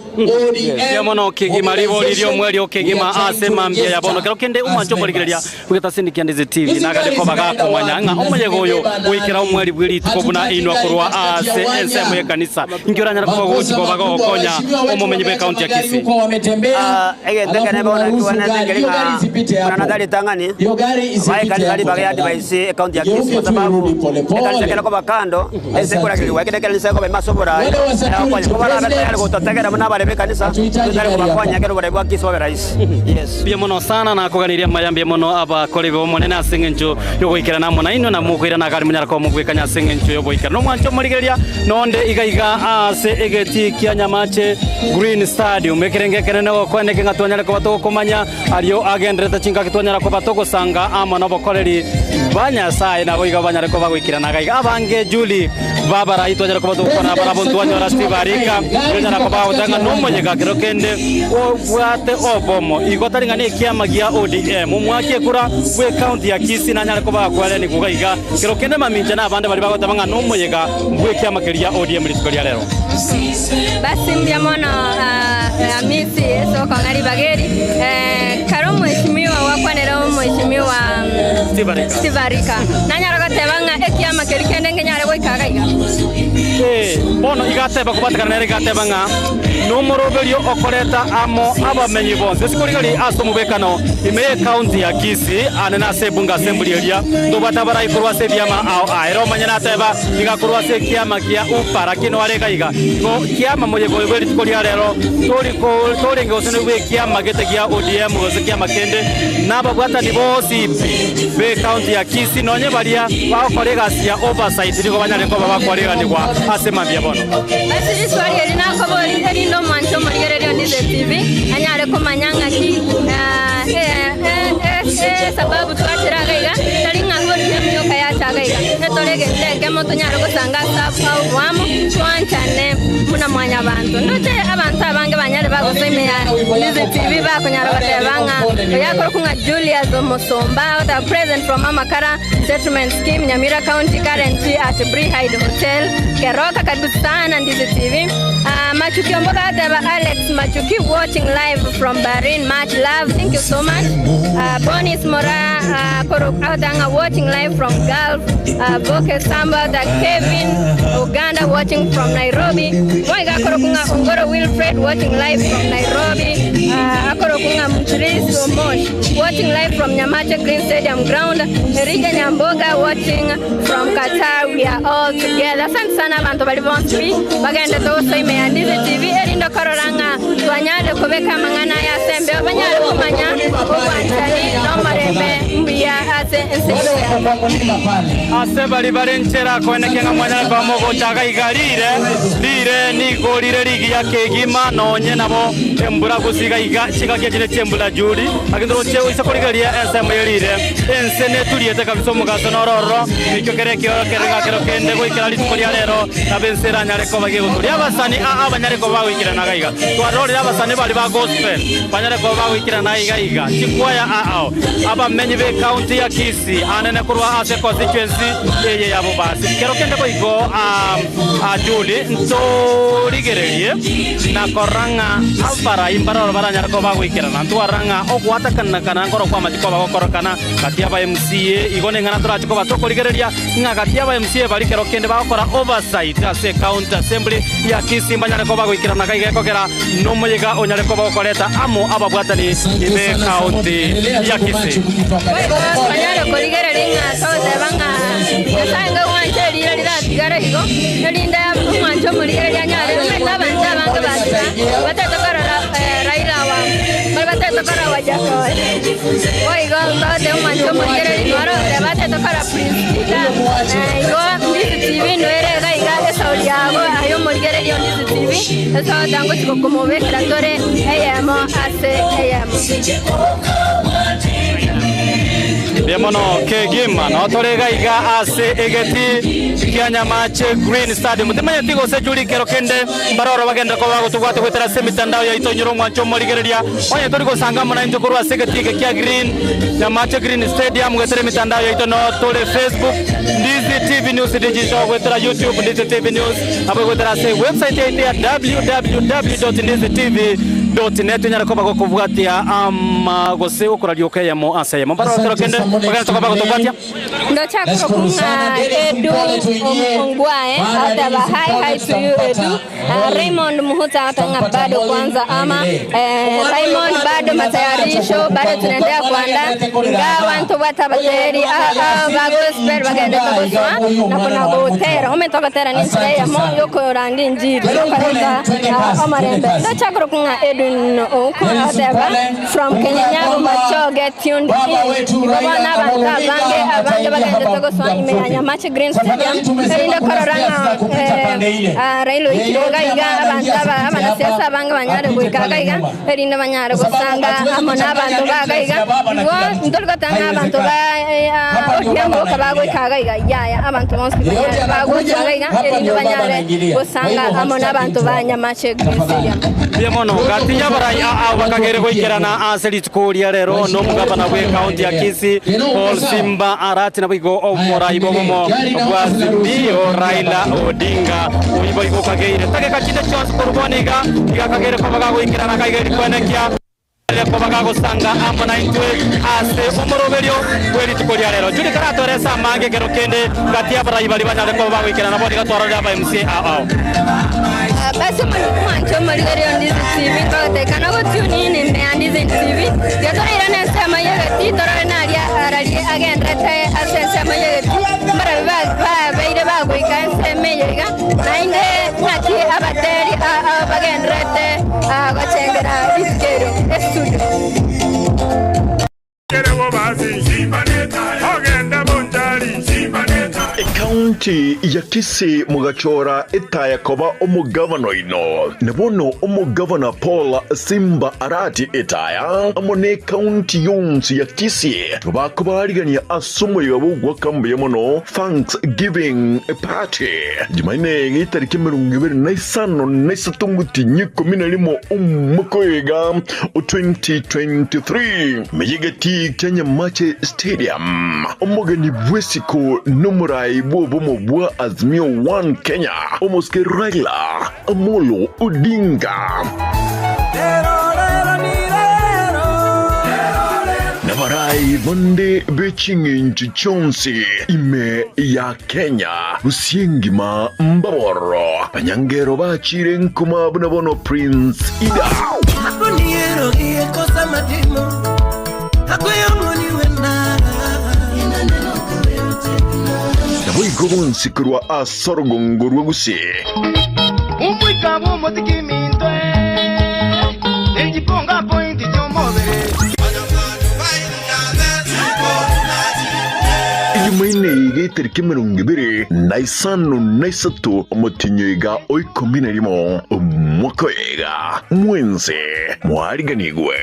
yamono kigima rivolilio mweli okigima ase mambia yabono kero kende umancho boligeria ugeta sindikia ndize TV naga de kobaga ko manyanga omuyegoyo wikira umweli bwili tukobuna inwa kurwa ase ensemo ye kanisa ingioranya ko gochi kobaga okonya omumenyi be county ya Kisii ege ndengene bona kiwana ndengelika na dali tangani vai kali baga ya device county ya Kisii kwa sababu kanisa kile kwa kando ese kula kile wake kile seko be masobora kwa kwa bala bala ko totegera mna bale be kanisa tutari kwa konya kero bale kwa Kisii wa rais yes bia mono sana na koganiria mayambia mono aba kolebe monene asengencho yogoikira na mona ino na mukwira na kali munyara ko mugwikanya asengencho yogoikira no mwancho murigeria nonde igaiga ase egeti kia nyamache Green Stadium ekerengekere no kweneke ngatonyara ko batoko komanya ariyo agendreta chinga kitonyara ko batoko sanga ama no bokoreri banya sai na boiga banyara ko bagwikira na gaiga abange Juli babara itonyara ko batoko na bara bontu wanyora stibarika yonyara ko bawutanga no monyega kero kende o bwate obomo igotari ngani kia magia ODM umwakie kura we county ya Kisii na nyara ko bakwale ni kugaiga kero kende maminja na abande bali bagotabanga no monyega we kia mageria ODM litikolia lero basi mbiamono amisi so kwa ngari bageri karo mheshimiwa wakwanera mheshimiwa Stibarika nanyara gatebanga ekiama kerikende ngenyare goikagaiga bono igateba kubatakana nere gatebanga no moroberio okoreta amo abamenyi bonse sikurigari aso mubekano ime county ya Kisii anena sebunga assembly area ndo batabara ikurwa se biama ao aero manyana teba igakurwa se kiama kia upara kino arega iga no kiama moye goibeli tikolia lero tori ngosene we kiama gete kia ODM gose kiama kende naba gwata ni bosi be county ya Kisii nonye baria bao kolega sia oversight ndiko banyale ko baba kolega ni kwa asema bia bono basi swali elina ko boli elindo mancho morigererio ndize TV anyale ko manyanga ki sababu tukatira gaiga taringa ngori myoka ya chagaiga netorege ndege moto nyaro gusanga safu au wamo twanchane muna mwanya abantu ndote abantu abange banyale bagoseme ya ndize TV bakonyaro batebanga yakoro kunga Julius Musomba the president from Amakara settlement scheme Nyamira County currently at Brihide Hotel Keroka karibu sana ndize TV Machuki Omboga Deba Alex Machuki watching live from Bahrain. Much love, thank you so much. Bonis Mora Korokadanga watching live from Gulf. Boke Samba the Kevin Uganda watching from Nairobi. Waiga Korokunga Ungoro Wilfred watching live from Nairobi. Akorokunga Mutris Mosh watching live from Nyamache Green Stadium ground. Erika Nyamboga watching from Qatar. We are all together. Asante sana bantu bali bonsi bagende toso imeandize TV erindo kororanga twanyale kubeka mangana ya sembe abanyale kumanya obwanjali no marebe mbiya ase bali barenchera konekenga mwanya ba mogo chaga igarire lire ni golire ligi ya kegima nonye nabo embura gusiga iga chika kye chembula juri agindro che isakorigaria SM yelire ensene tuliete kabisa mugaso nororo icyo kereke kerenga kero kende go ikirali tukolia lero abensera nyale ko bage guturi abasani abanyale ko bawikira nagaiga twarori abasani bali ba gospel banyale ko bawikira nagaiga chikwaya abamenyi be county ya Kisii anene kurwa ase constituency yeye yabo basi kero kende ko igo Juli nto ligererie na koranga alpara imbara baranya ko bawikira na twaranga okwata kana ngoro kwa matiko bagokorokana katia ba MCA igone ngana turachi ko batoko ligereria ngakatia ba MCA bali kero kende bakora oversight ase county assembly ya Kisii banyale ko bagwikira na kaiga kokera no moyega onyale ko bakoreta amo ababwatani ibe county ya Kisii banyale ko ligereria sote banga yasanga wanche lira tigara higo elinda mwancho muligereria nyale banga basa batatokara Raila wa batatokara wajako oigo sote mwancho muligereria waro batatokara prince igo TV no era gaiga sauli yabo ayo muligereria ndizi TV eso dango chiko komobe kratore ayamo ase ayamo Biamono kegima no torega iga ase egeti kianya mache Green Stadium temanya tigo se juri kero kende baroro bagenda ko bago tugwate kwetera semitandao ya itonyiro mwancho moligereria onye tori ko sanga mona into kurwa segeti ke kia Green ya mache Green Stadium gwetere mitandao ya itono tole Facebook Ndizi TV News digital kwetera YouTube Ndizi TV News abo kwetera se website ya www.ndizitv.net nyarakoba ko kuvugatia gose ukuradio kayamo asaya mambaro kero kende bagenda ko bago tugwatia ndo chako kunga Edu Ongwae ataba hi to you Edu Raymond Muhuta atanga bado kwanza ama Raymond bado matayarisho bado tunaendelea kuandaa ingawa watu watabateri bago spell bagenda tokoswa na kuna gotera umetoka tera ni chaya moyo ko rangi njiri yokareta omarembe ndo chako kunga Edu Ongwae ataba from Kenya nyago macho get tuned bana bange bagenda tokoswa imenya match Green Stadium erinda kororanga Railo ikiroga iga abantaba amanasiasa banga banyare guikaga iga erinda banyare gusanga amona abantu baga iga ngo ndolgo tanga abantu ba otiambo kabago ikaga iga ya abantu bonse bago iga erinda banyare gusanga amona abantu banya match Green Stadium biamono gatinya baraya abakagere goikerana aselit kuria rero no mugabana we county ya Kisii Paul Simba arati na bigo omorai bomo Wazimio Raila Odinga uibo iko kageire take kachinde chance korboniga ikakagere kwa bagago ikirana kaigere kwenekia kwa bagago sanga amona intwe ase umoroberio kweli tukolia rero juri karato resa mange kero kende gatia barai bali bana kwa bagago ikirana bodi gatwara ya MCA basi mwancho maligerio Ndizi TV tote kana go tune in me Ndizi TV yato irane sema yegeti torare naria arali agendrete asensema yegeti mara ba beire ba go ikanse meyega nainde nati abateri agendrete agachengera iskero studio kerebo bazi simbaneta ogenda bonjali simbaneta County ya Kisii mugachora etaya koba omugavano ino nebono omugavana Paul Simba arati etaya amone county yonsi ya Kisii bakubarigania asumuye bugwa kambe mono Thanksgiving party jimaine itariki 25 umukoega 2023 meyegati Kenya Mache Stadium omugani bwesiko numurai bobo mobwa Azimio 1 Kenya Omoske Raila Amolo Odinga Navarai Vande Bechinginchi Chonsi ime ya Kenya Usiengima Mbaboro Panyangero bachire nkuma bunabono Prince Ida Akuniero iye kosa matimo Akoyomoni wenda Naboigobon sikurwa asorogongorwa gusi Umwika mumotiki mindwe Ejiponga pointi jomobere Ijumaine igetariki 23 omotinyoiga oikominarimo omwakoega mwenze mwariganigwe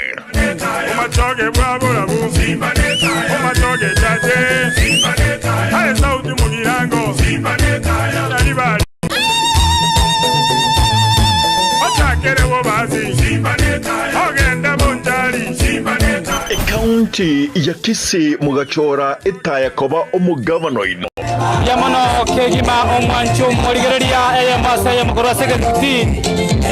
Umatoge bwabura simbaneta umatoge jaje simbaneta hai sauti mugirango simbaneta yari bari Atakere wo bazi simbaneta ogenda bonjali simbaneta County ya Kisii mugachora etaya koba omugavano ino Yamono kegima omwancho moligereria eyamasa ya mukuru segeti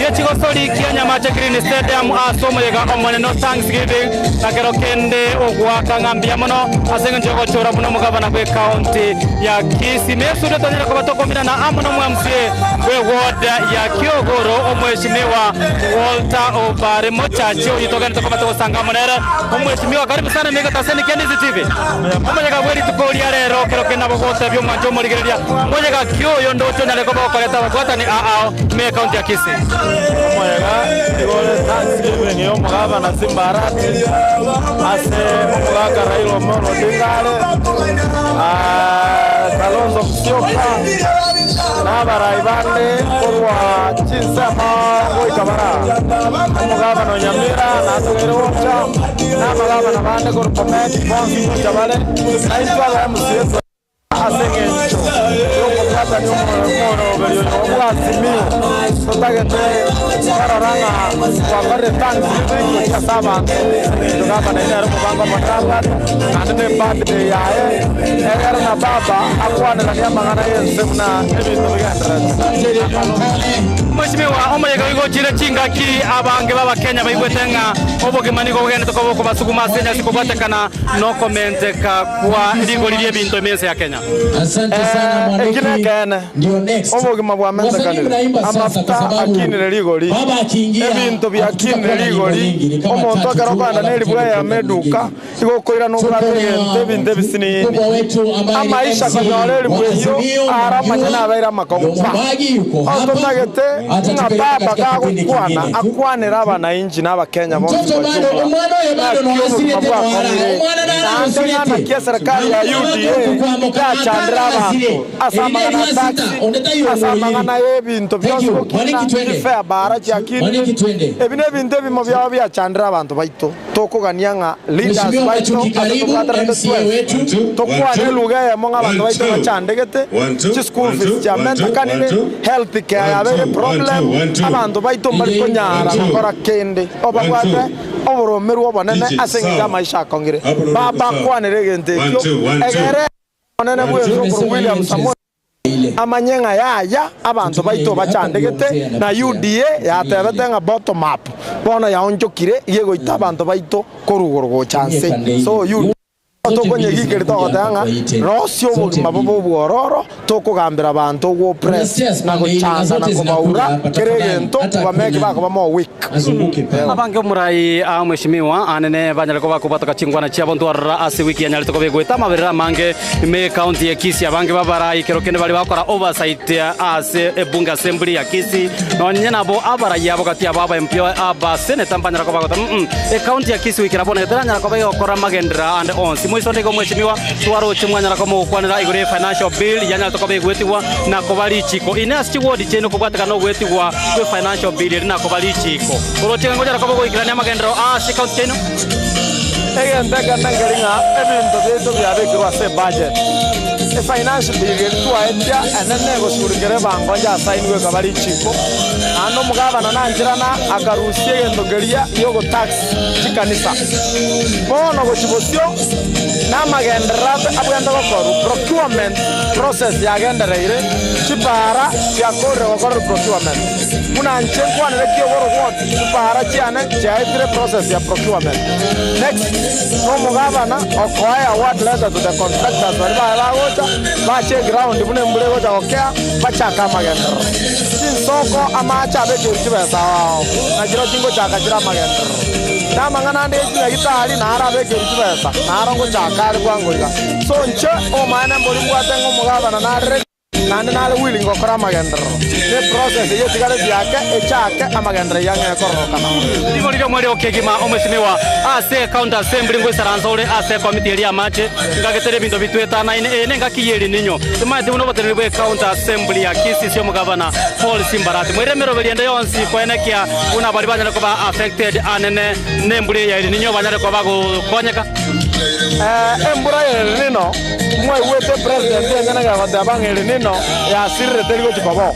yechigo sori kianya mache Green Stadium asomoyega omone no Thanksgiving nakero kende ogwaka ngambia mono asenga njogo chora buno mugavana kwe county ya Kisii mesude tonyera ko batokomina na amono mwamsie we ward ya Kiogoro omweshimiwa Walter Obare mochachi uyitogana to kobato sanga monera omweshimiwa karibu sana mega taseni Ndizi TV omonyega bweri tukolia rero kero kenda bogote byo mwanjo moligereria omonyega kyoyo ndo tonyale ko bakoleta bagwata ni me county ya Kisii omonyega igole Thanksgiving yo mugavana Simba arati ase omugaka Raila Odinga Kalonzo Musyoka n'abarai bande korwa Chinsema Goitabara umugabano Nyamira natugere wonca n'amagabano bande korwa Bomet Bonsi Jabale naitwa bamusiyeza asengencho yokupata ni umono belyo obwazimio totagete bararanga wabare Thanksgiving kasaba tugabana ina rubango mataba anene birthday yae egara na baba akwana na yamangana yense muna ebintu bigandra Mheshimiwa omayega igo chire chingaki abange baba Kenya baigwetenga obogimani go gene tokoboko basuguma senya sikobwatekana no comment ka kwa ligo lilie bintu emese ya Kenya. Asante sana mwaniki. Ndio next. Obogima bwa menza kanile. Amafuta akinire ligoli. Baba akingia. Ebintu bya kinire ligoli. Omonto akarokana neli bwa ya meduka. Igo koira no bratege ebintu bisini. Amaisha kanyoleli bweyo aramanya abaira makompa. Ototagete na baba gakwana akwanira abana inji n'abakenya bonse. Umwana no yasire te mwana. Umwana na kia serikali ya UDA chandra abantu asamangana taxi asamangana ebintu byose kukina fair bara cyakini ebine bintu bimo byaba bya chandra abantu baito tokugania nga leaders baito tokwane luga ya monga abantu baito bachandegete chi school fees chamenta kanine health care yabe problem abantu baito bali konyara bakora kende obagwate oboromeru obonene asenga maisha kongire baba kwanere gente egere onene bwezo William Samoei amanyenga yaya abantu baito bachandegete na UDA yatebete nga bottom up bona yaonjokire yego itabantu baito korugorgo chance so UDA tokonye gikirito otanga rosio bugima bobo bwororo tokugambira abantu go press na guchanga na kubaura keregento bameke bako bamo week abange murai mheshimiwa anene banyale ko bako bataka chingwana chia bonto ara ase wiki ya nyalito ko begweta mabera mange me county ya Kisii abange babarai kero kene bali bakora oversight ase ebunga assembly ya Kisii no nyena bo abara yabo kati ababa MP aba senator banyale ko bako e county ya Kisii wiki rabona teranya ko bakora magendra and on mwisonde ko mheshimiwa twaro chimwanya ko kwanira igure financial bill yanya to ko begwetiwa na ko bali chiko inas chiwodi cheno ko bataka no gwetiwa we financial bill na ko bali chiko urotenga ngoja ko go ikirania magendro account cheno ndaga nangaringa ebintu beto byabe kwa se budget e financial bill twaetia anene go surigere bango ja sign we ko bali chiko ano mugabana nanjirana akarusie endogeria yogo tax chikanisa bono go chibosio na magendera abuganda bakoru procurement process ya gendereire chipara ya kore bakora procurement munanje kwanere kiyogoro kwoti chipara cyane cyaitre process ya procurement next no mugabana okoya award letter to the contractors bari bagota bache ground bune mbure goja okea bachaka magendera soko amacha beke uribesa wao na jiro jingo chaka jira magendera na mangana ndi gitari na arabe ke uribesa na arongo chaka kwangurika so nche o mana mbori bwatengo mugabana na re nane nale willing okora magendera ne process ye tigare byake echake amagendera yange kororoka ndiko lilo mwele okegima omwesimiwa ase county assembly ngo saranzole ase committee ya mache ngagetere bintu bitweta na ine ngakiyeli ninyo tumate buno botere bwe county assembly ya Kisii sio mugabana Paul Simbarati mwiremero beliende yonsi kwenekia una bali banyale ko ba affected anene nembule ya ninyo banyale ko bago konyeka embura ya nino mwe wete president yangana ga badabangele nino ya sirre terigo chipabo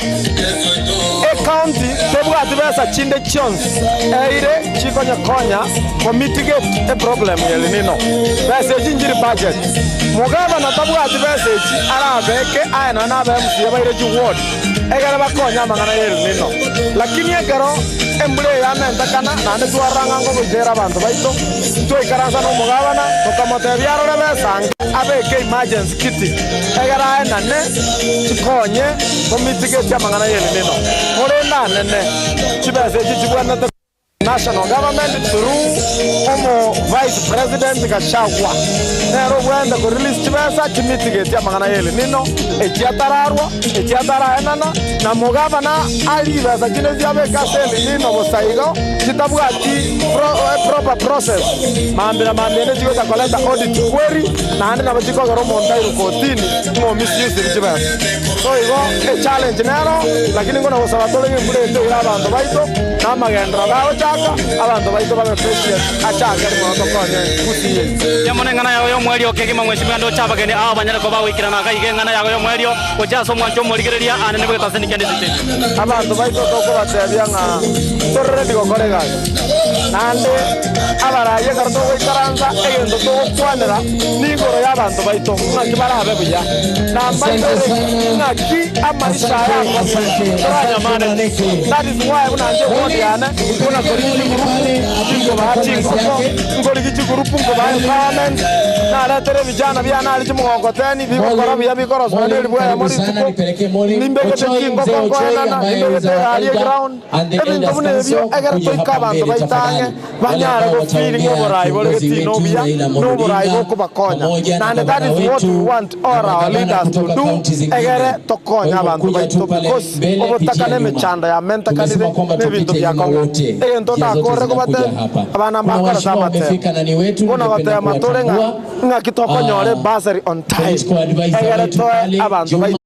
county tebwati besa chinde chons eire chikonya konya ko mitigate a problem yele nino besa jinjiri budget mugaba na tabwati besa chi arabeke ayana na ba msiye baire ji ward egara bakonya mangana yele nino lakini egaro embule ya menta kana na ndu aranga ngo gutera bantu baito to ikaranza no mugaba na to kamote byaro le besa abeke emergency kit egara na ne chikonye ko mitigate mangana yele nino nene chibase chibwana national government through vice president Gachagua nero wenda ko release chibesa chimitigate amagana yele nino echiataraenana na mugavana ali besa chinezi abekaseli nino bosaigo chitabwati proper process mambira mambene chigo cha collect audit query na hande na batiko garo mondai rukotini mo misuse chibesa so igo a challenge nero lakini ngona bosabatole ngibulete abantu baito na magendra bawo chaka abantu baito babe precious achaka ari moto konye kusiye yamonengana yago yo mweli okegima mweshimya ndo chapa kene aba banyana ko bawikira na kaige ngana yago yo mweli ojaso mwancho moligereria anene bwe taseni kende site abantu baito toko batebya nga torre digo kolega nande abaraye karto wikaranza egendo to kwanera ningoro y'abantu baito nakibara habe buya na baito ngaki amaisha yako toranya mane that is why unanje wodiana kuna koriji ngo bahati ngo ligi gurupu ngo ba empowerment na la televisiona bya na ali mugongoteni bikora bya bikora soneli bwa muri nimbeke tingo ko na nimbeke ali ground ebintu bunebyo egera to ikabantu baitange banyara go feeling oborai bolgeti no bya no borai go kubakonya and that is what we want all our leaders to do egere to konya abantu baito because obotakane mechanda ya menta kanide nebintu bya kongo egento ta korre ko bate abana mbakora sabate bona bate amatore nga kitoko nyore basari on time egere to abantu baito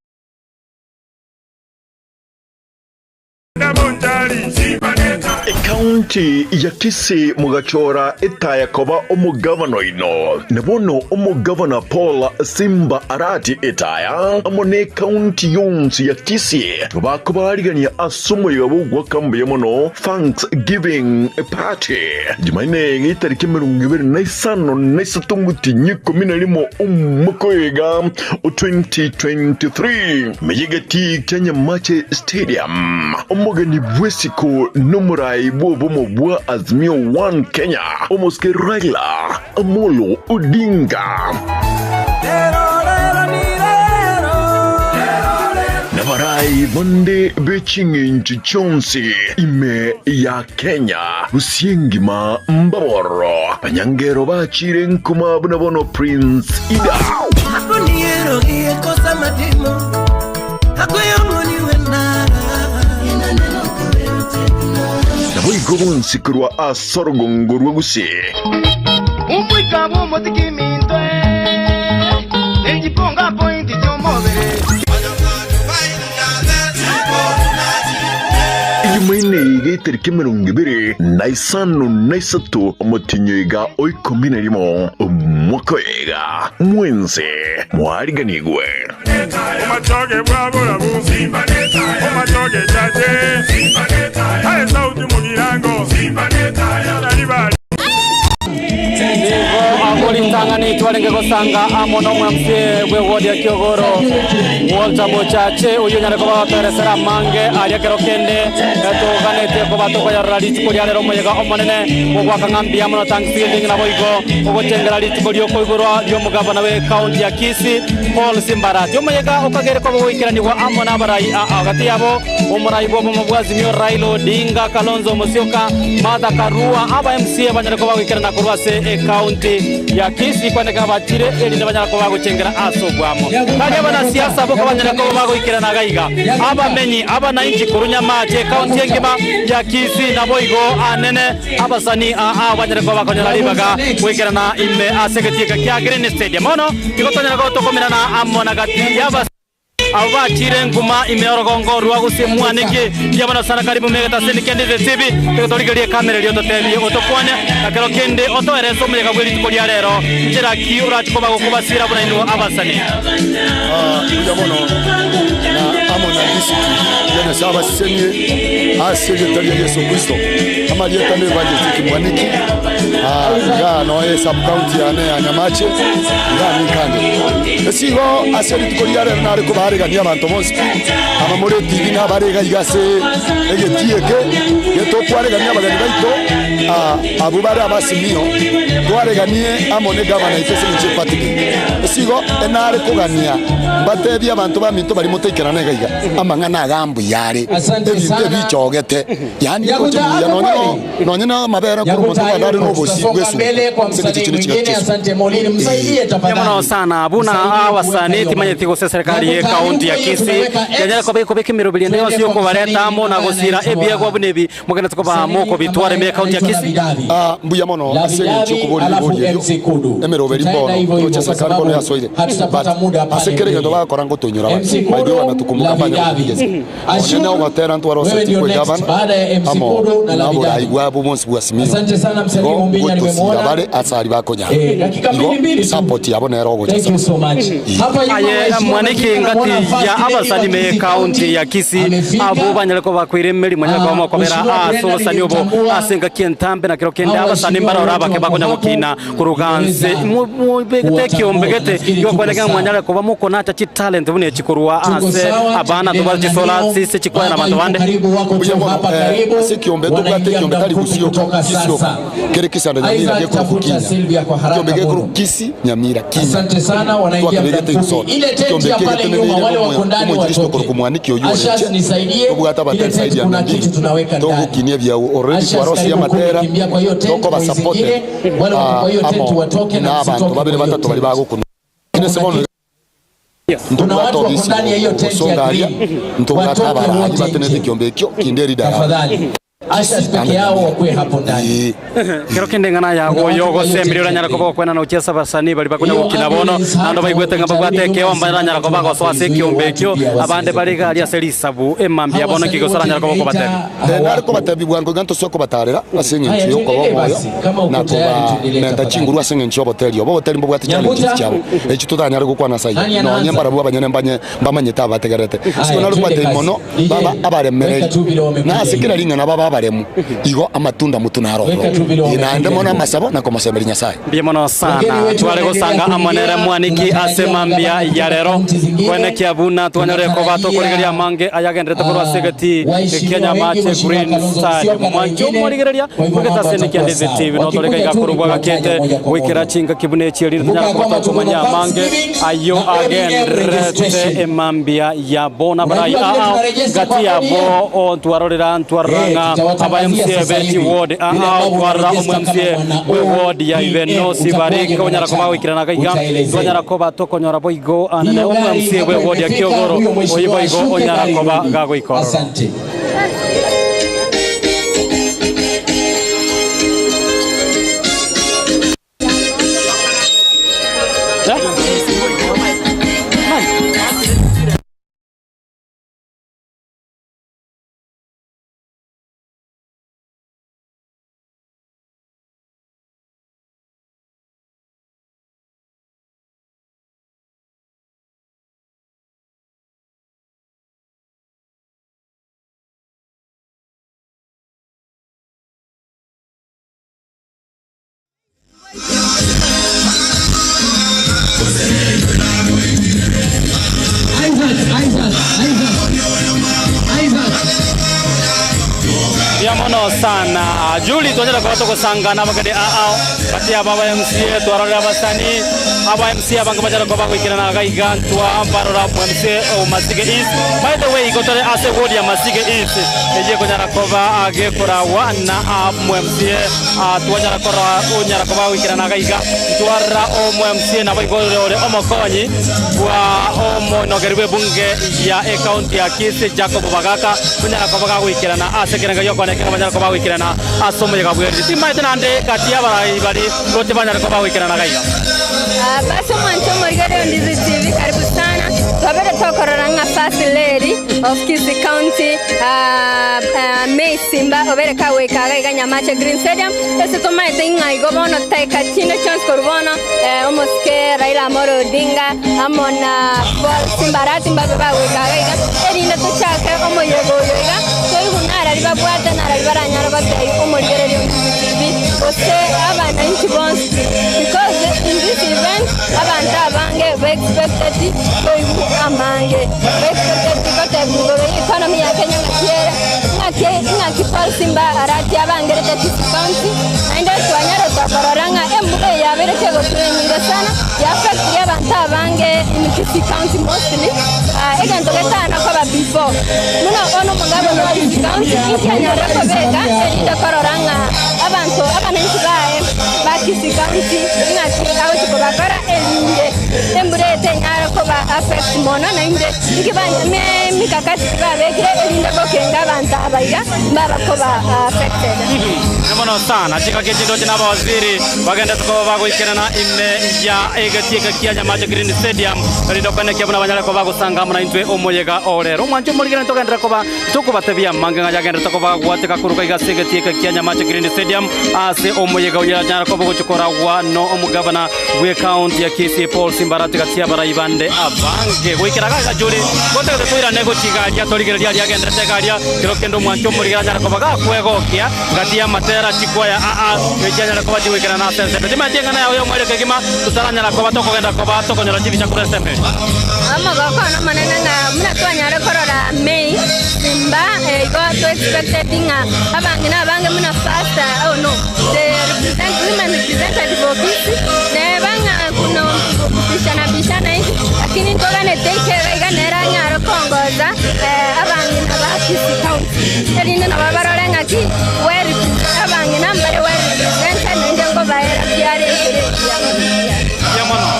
County ya Kisii mugachora etaya koba omugavano ino nabono omugavana Paul Simba Arati etaya amone county yonsi ya Kisii bakubaliganya asumo yabo kambe mono Thanksgiving party jimaine gitariki 25 nesatumuti nyiko minalimo umukoega 2023 meyegati Kenya Mache Stadium omogani bwesiko numurai bobo mobwa Azimio 1 Kenya omoske Raila Amolo Odinga Navarai Bonde Bechingi Chonsi ime ya Kenya Usiengima Mbaboro Panyangero Bachire Nkuma Bunabono Prince Ida Hakuniero kosa matimo Hakoyomoni wena Naboigobon sikurwa asorogongorwa gusi Umwika bumo tikiminto Ejiponga pointi chomobere Ijumaine gitariki 20 naisano naisatu omotinyoiga oikominarimo omwakoega mwenze mwariganigwe Umachoge bwabura bu Simba neta umachoge chache Simba neta hai sauti mugirango Simba neta dalibali Agoli tangani twarenge gosanga amono mwamsie gwe wodi ya Kiogoro Walter Bochache uyu nyare ko bateresera mange aria kerokende eto ganete ko bato ko yarali ko yare romoyega omonene ko gwaka ngambi amono Thanksgiving na boigo ko tengera litiko lyo ko igoro lyo mugabana we county ya Kisii Paul Simba Arati omoyega okagere ko boikirani wa amona barai agati yabo omorai bo mubwazi myo Raila Odinga Kalonzo Musyoka Martha Karua aba MC abanyare ko boikirana kurwase county ya Kisii kwaneka batire eli ndabanyara ko bagucengera asogwamo kandi abana siasa boko banyara ko baguikirana gaiga abamenyi abana inji kurunyamache county engima ya Kisii na boigo anene abasani abanyara ko bakonyara libaga kuikirana ime asegetika kya Green Stadium ono ikotonyara ko tokomera na amona gati yaba abachire nguma imeorogongo rwagusimwa niki yabana sana karibu megata seni kendeze TV tekotoligerie kamera lyo totebi otokwane akero kende otoereso muyega bweli tukolia rero njira ki urachiko bagokubasira buna inu abasani uyabono na amona district yana saba senye secretary Yesu Kristo kama lieta ne bajeti kimwaniki ga no sub county ane anyamache ga nikande esigo aseri tukolia rero na ko barega abantu bose amamore TV na barega igase egetieke yeto kwarega nyabagani baito abubare abasimio twareganie amone gavana itese nche patiki esigo enare kugania batebya abantu baminto bari mutekerana gaiga iga amangana gambu yare ebichogete yani kuchiya nonyina mabera kurumuntu bandari no bosigwesu asante Molini msaidie tafadhali mno sana abuna awasani timanyeti gose serikali ye kaunti ya Kisii yanyala ko beke mirobili ne osio ko bareta mo na gosira ebie ko bunebi mugenda ko ba moko bitware me kaunti ya Kisii mbuya mono asenye chukubori emirobeli bono no chesa karbono ya soile asekere ndo ba korango tonyura ba ndio wanatukumbuka banya kugeze ashina watera ntwaro seti ko gavana amo nabo aigwa bo monsi bwasimi asante sana msanii Mumbinya nimemuona bale asali bakonya dakika mbili support yabona rogo thank you so much hapa aye mwaniki ngati ya abasani me kaunti ya Kisii abo banyale ko bakwiremeri mwanya ko makobera so sani obo asenga kientambe na kirokende abasani mbarora bake bakonya gukina kuruganze mu begete kiombegete yo kweleka mwanyale ko bamuko na cha talent bune chikurwa ase abana tuba chisola sisi chikwa na bantu bande kiombe to kwate kiombe kali kusio kere kisanda nyamira ke kufukinya kiombe ke Kisii nyamira kinya asante sana wanaingia ile tenti ya pale nyuma wale wako ndani wa kumwaniki oyo Asha nisaidie ubwata batari side ya kitu tunaweka ndani to kinie vya already kwa rosi ya matera toko ba support wale wako kwa hiyo tenti watoke na abantu babiri batatu bali bagukuna kuna watu wako ndani ya hiyo tenti ya green ntokataba batenete kiombe kyo kinderi dara tafadhali Asha peke yao wakwe hapo ndani kero kendengana yago yogo sembiri uranyara ko kwena no chesa basani bali bakunya gukina bono ando baigwete ngamba gwateke wamba nyara ko bago swase kiombe kyo abande bali gali aselisabu emambia bono kigosara nyara ko batebe nari ko batabi bwango ganto soko batarera asenye nchiyo ko bomoyo na ko menda chinguru asenye nchiyo boteli obo boteli mbo bwati challenge cyabo echi tutanyara gukwana sai no nyambara bwa banyene mbanye tabategerete siko nari ko bateli mono baba abaremere na asikira linga na baba baremu igo amatunda mutunaro inaende mona masabo na komasemberi nyasaye biemono sana tware gusanga amanere mwaniki asemambia yarero kwene kiabuna twanyore ko bato kurigeria mange ayagendrete kurwa segati Kenya match green side mwanjo murigeria kugeta sene kia TV no toreka igakurugwa gakete wikira chinga kibune chiri nyara ko bato kumanya mange ayo agendrete emambia ya bona brai gati ya bo on twarorera ntwaranga abayamsie beti ward wara omwamsie we ward ya Iveno Sibarika onyara ko bawikirana kaiga onyara ko batokonyora boigo anene omwamsie we ward ya Kiogoro oyiboigo onyara ko bagago ikoro asante Yamono sana Juli tuonyesha kwa watu kusangana bagade kati ya baba MCA twarora basani aba MCA banga majara kwa bakikira na gaiga twa ambarora MCA o Masige East by the way gotore ase wodi ya Masige East eje kunyara kwa agekora wana MCA tuonyesha kwa onyara kwa bakikira na gaiga twara o MCA na baigore omokonyi wa omo nogeriwe bunge ya county ya Kisii Jacob Bagaka kunyara kwa bakikira na ase kiranga yoko banyara ko bawikirana asomo yagabweri timaite nande kati yabarai bari rote banyara ko bawikirana gaiga baso mancho morigere ndizi TV karibu sana twabere tokorora nga first lady of Kisii County May Simba obere kawe kagaiga Nyamache Green Stadium ese tomaite ngai gobono taika chinde chance korbono omoske Raila Amolo Odinga amona Simbarati mbabe bawe kagaiga erinda tuchake omoyego yoiga toyunara libabwata nara libaranyara batei omorigere TV ose abana inchibons because in this event abantu abange expected toyu amange expected kote bugo economy ya Kenya ngaki Simba arati abangerete Kisii County ande twanyara twakororanga embuga ya bereke go training sana ya factory abantu abange in Kisii County mostly egento getana kwa before. Muna ono mugabano county ikianyara ko bega erinda kororanga abantu abanenzi bae bakisi county ngati awuti ko bakora elinde emburete nyara ko ba affect mono na inde ikibanya me mikakati babekire elinda ko kenga abantu abaiga baba ko ba affected. Namono sana chika kijindo china waziri bagenda ko bagoikerana ime ya egatika kianya macho Green Stadium rindo kwene kyabuna banyala ko bagusanga muna intwe omoyega orero mwanjo murigana to gendera ko ba tuko batebia manganga yagenda to ko bagwateka kuruka igasegatika kianya macho Green Stadium ase omoyega uya jana ko bagochukora wa no omugabana we county ya KC Paul Simbarati gatia barayibande abange goikeraga juri kote twira nego chigalia torigeria yagenda tegalia kirokendo mwanjo murigana ko baga kwegokia gatia matera chikwaya yajana ko batiwekera na sense ndima jenga na yo mwere kegima tutaranya na ko batoko genda ko batoko nyora chibi cha kuresembe amaga kana manene na muna twanyare korora May Simba go to expecting abangina abange muna fast no the representative office ne banga kuno bishana lakini ngoga ne take iganera nyaro kongoza abangina bakisi county elinde na babarolenga ki where abangina mbere where representative ndengo baera byare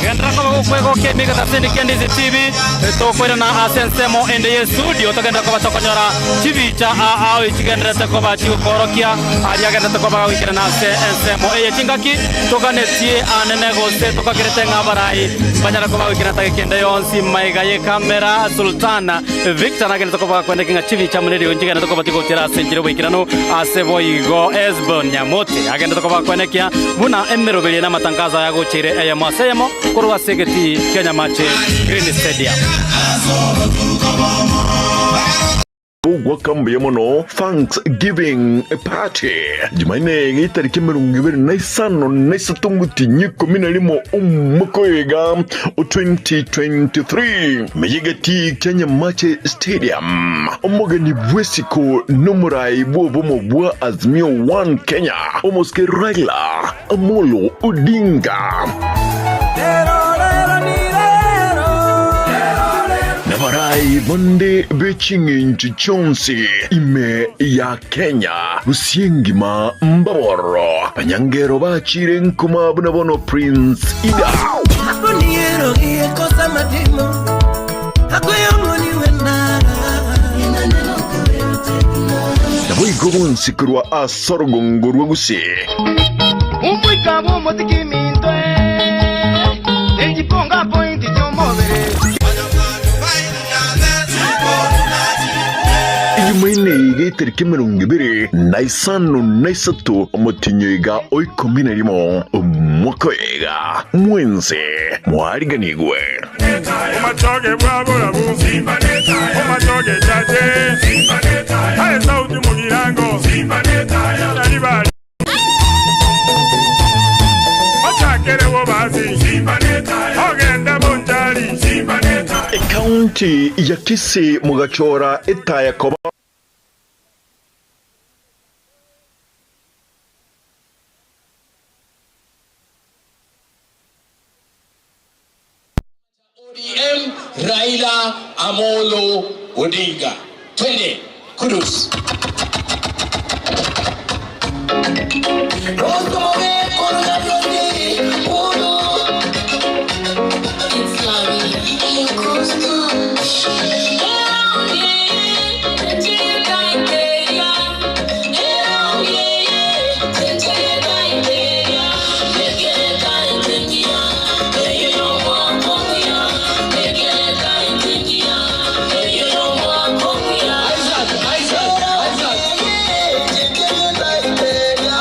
gendra ko kwego kemiga tasindi kendizi TV to kwera na asensemo ende ye studio to gendra ko batokonyora TV cha ao ichigendra ko ba chi korokia aria gendra ko ba wikira na asensemo eye chingaki to kanetie anenego se to kakirete ngabarai banyara ko ba wikira ta kende yonsi maiga ye kamera Sultana Victor na gendra ko ba kwenda kinga TV cha muneri onjigendra ko batiko tira senjiro wikira no asebo igo Esbon Nyamote agenda ko ba kwenekia buna emero bele na matangazo ya gochire eye masemo kuruwa segeti Kenya Mache Green Stadium. Welcome yamono Thanksgiving party. Jumaine itariki 25 naisatumuti nyiko minalimo umukoega 2023 meyegeti Kenya Mache Stadium. Omogani bwesiko nomurai bobo bwa Azimio 1 Kenya. Omoske Raila Amolo Odinga. Navarai Vande Bechinginchi Chonsi ime ya Kenya Usiengima Mbaboro Panyangero Bachire Nkuma Bunabono Prince Ida Hakuniero iye kosa matimo Hakuyomo ni wenara Nabuigo Sikurwa Asorogongorwa Gusi Umwika mumotiki mintwe Ejiponga pointi jomobere Jumaine itariki 20 naisano naisatu omotinyoiga oikomina limo omokoega mwenze mwariganigwe Omachoge bwabura bu Simba netaya Omachoge chache Simba netaya Hai sauti mugirango Simba netaya Naribari Ochakere wobazi Simba netaya Ogenda bunjari Simba netaya County ya Kisii mugachora etaya koba ODM Raila Amolo Odinga. Twende kudos.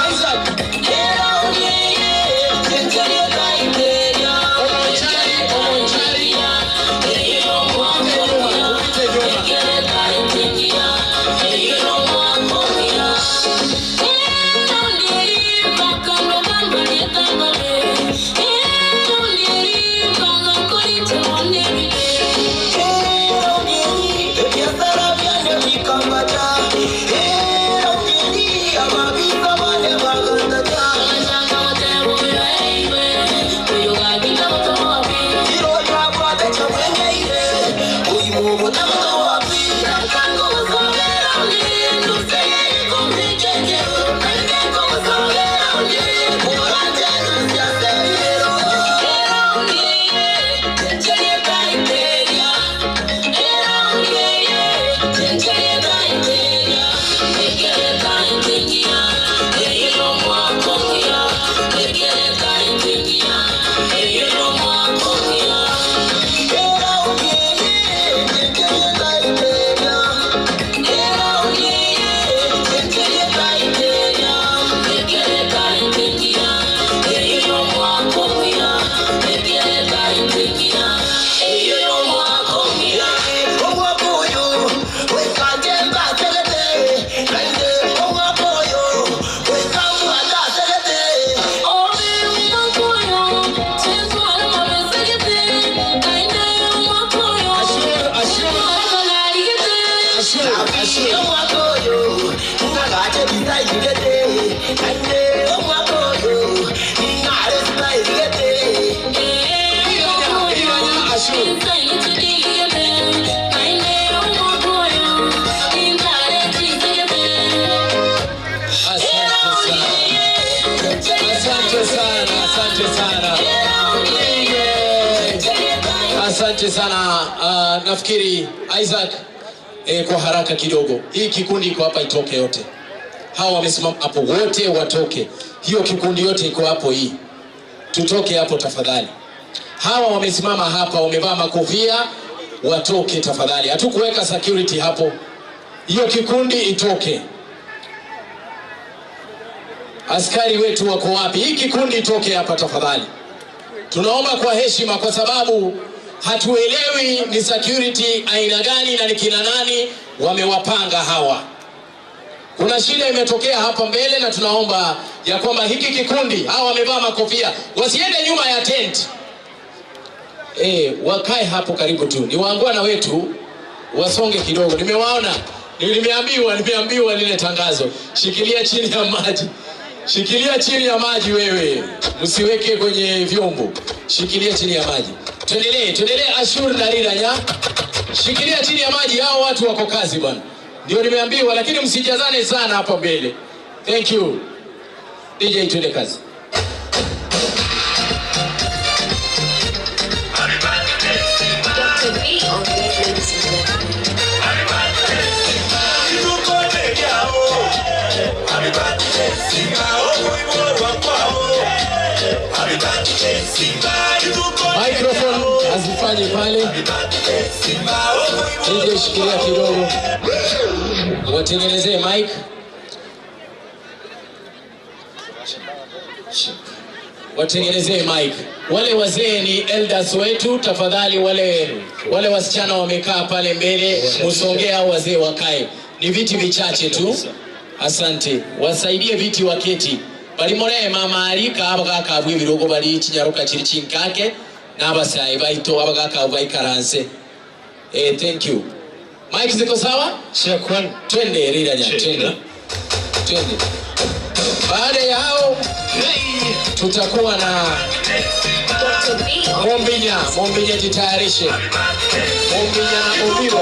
Isaac Asante sana. Nafikiri Isaac, kwa haraka kidogo. Hii kikundi iko hapa, itoke yote. Hawa wamesimama hapo wote watoke. Hiyo kikundi yote iko hapo hii. Tutoke hapo tafadhali. Hawa wamesimama hapa wamevaa makofia, watoke tafadhali. Hatukuweka security hapo. Hiyo kikundi itoke. Askari wetu wako wapi? Hii kikundi itoke hapa tafadhali. Tunaomba kwa heshima, kwa sababu hatuelewi ni security aina gani na ni kina nani wamewapanga hawa. Kuna shida imetokea hapa mbele, na tunaomba ya kwamba hiki kikundi hawa wamevaa makofia wasiende nyuma ya tent. Wakae hapo karibu tu. Ni waangwana wetu wasonge kidogo. Nimewaona. Nimeambiwa lile tangazo. Shikilia chini ya maji. Shikilia chini ya maji wewe. Msiweke kwenye vyombo. Shikilia chini ya maji. Tuendelee Ashur na Riranya. Shikilia chini ya maji, hao watu wako kazi bwana. Ndio nimeambiwa, lakini msijazane sana hapa mbele. Thank you. DJ tuende kazi. Microphone azifanye pale. DJ shikilia kidogo. Watengenezee mic. Watengenezee mic. Wale wazee ni elders wetu, tafadhali wale wasichana wamekaa pale mbele, musongea wazee wakae. Ni viti vichache tu. Asante. Wasaidie viti waketi. Balimore mama alika abagaka bw'ibirogo bali kinyaruka kiri kinkake n'abasayi baito abagaka bayikaranse. Thank you. Mike ziko sawa? Shukran. Twende Riranya, twende. Baada ya hao tutakuwa na Mombinya jitayarishe. Mombinya na Obiro.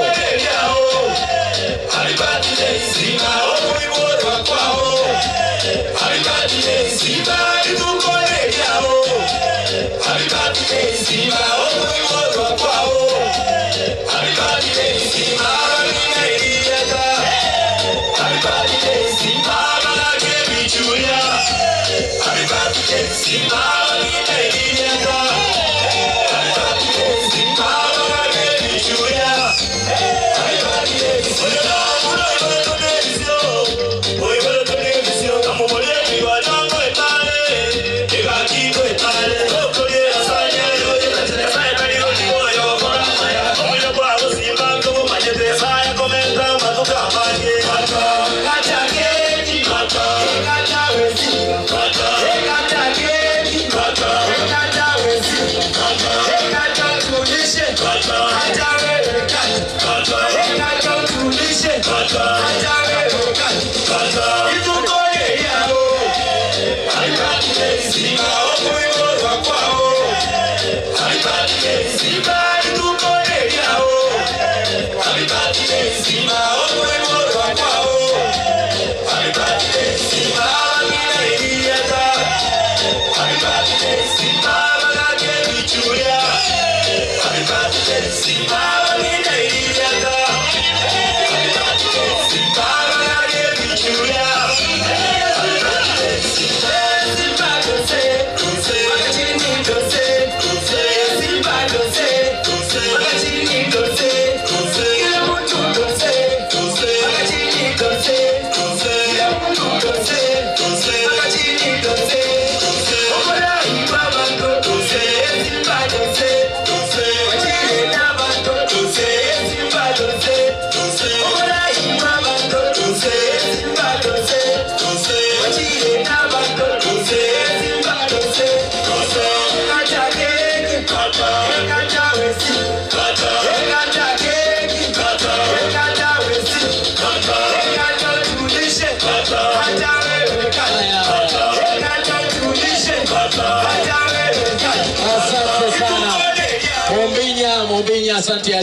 Mombinya, asante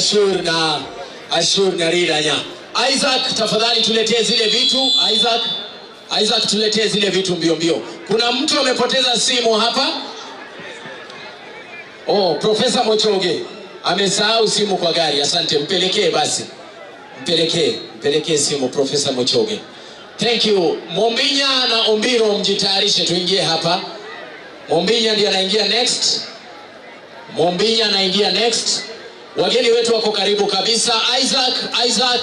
Ashur na Riranya. Isaac, tafadhali tuletee zile vitu. Isaac tuletee zile vitu mbio. Kuna mtu amepoteza simu hapa. Profesa Mochoge. Amesahau simu kwa gari. Asante, mpelekee basi. Mpelekee simu Profesa Muchoge. Thank you. Mombinya na Ombiro mjitayarishe tuingie hapa. Mombinya ndiye anaingia next. Wageni wetu wako karibu kabisa. Isaac,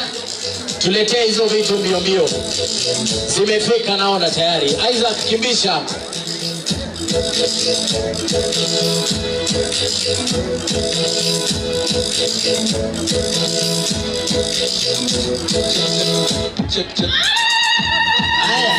tuletee hizo vitu mbio. Zimefika naona tayari. Isaac, kimbisha. Check. Haya.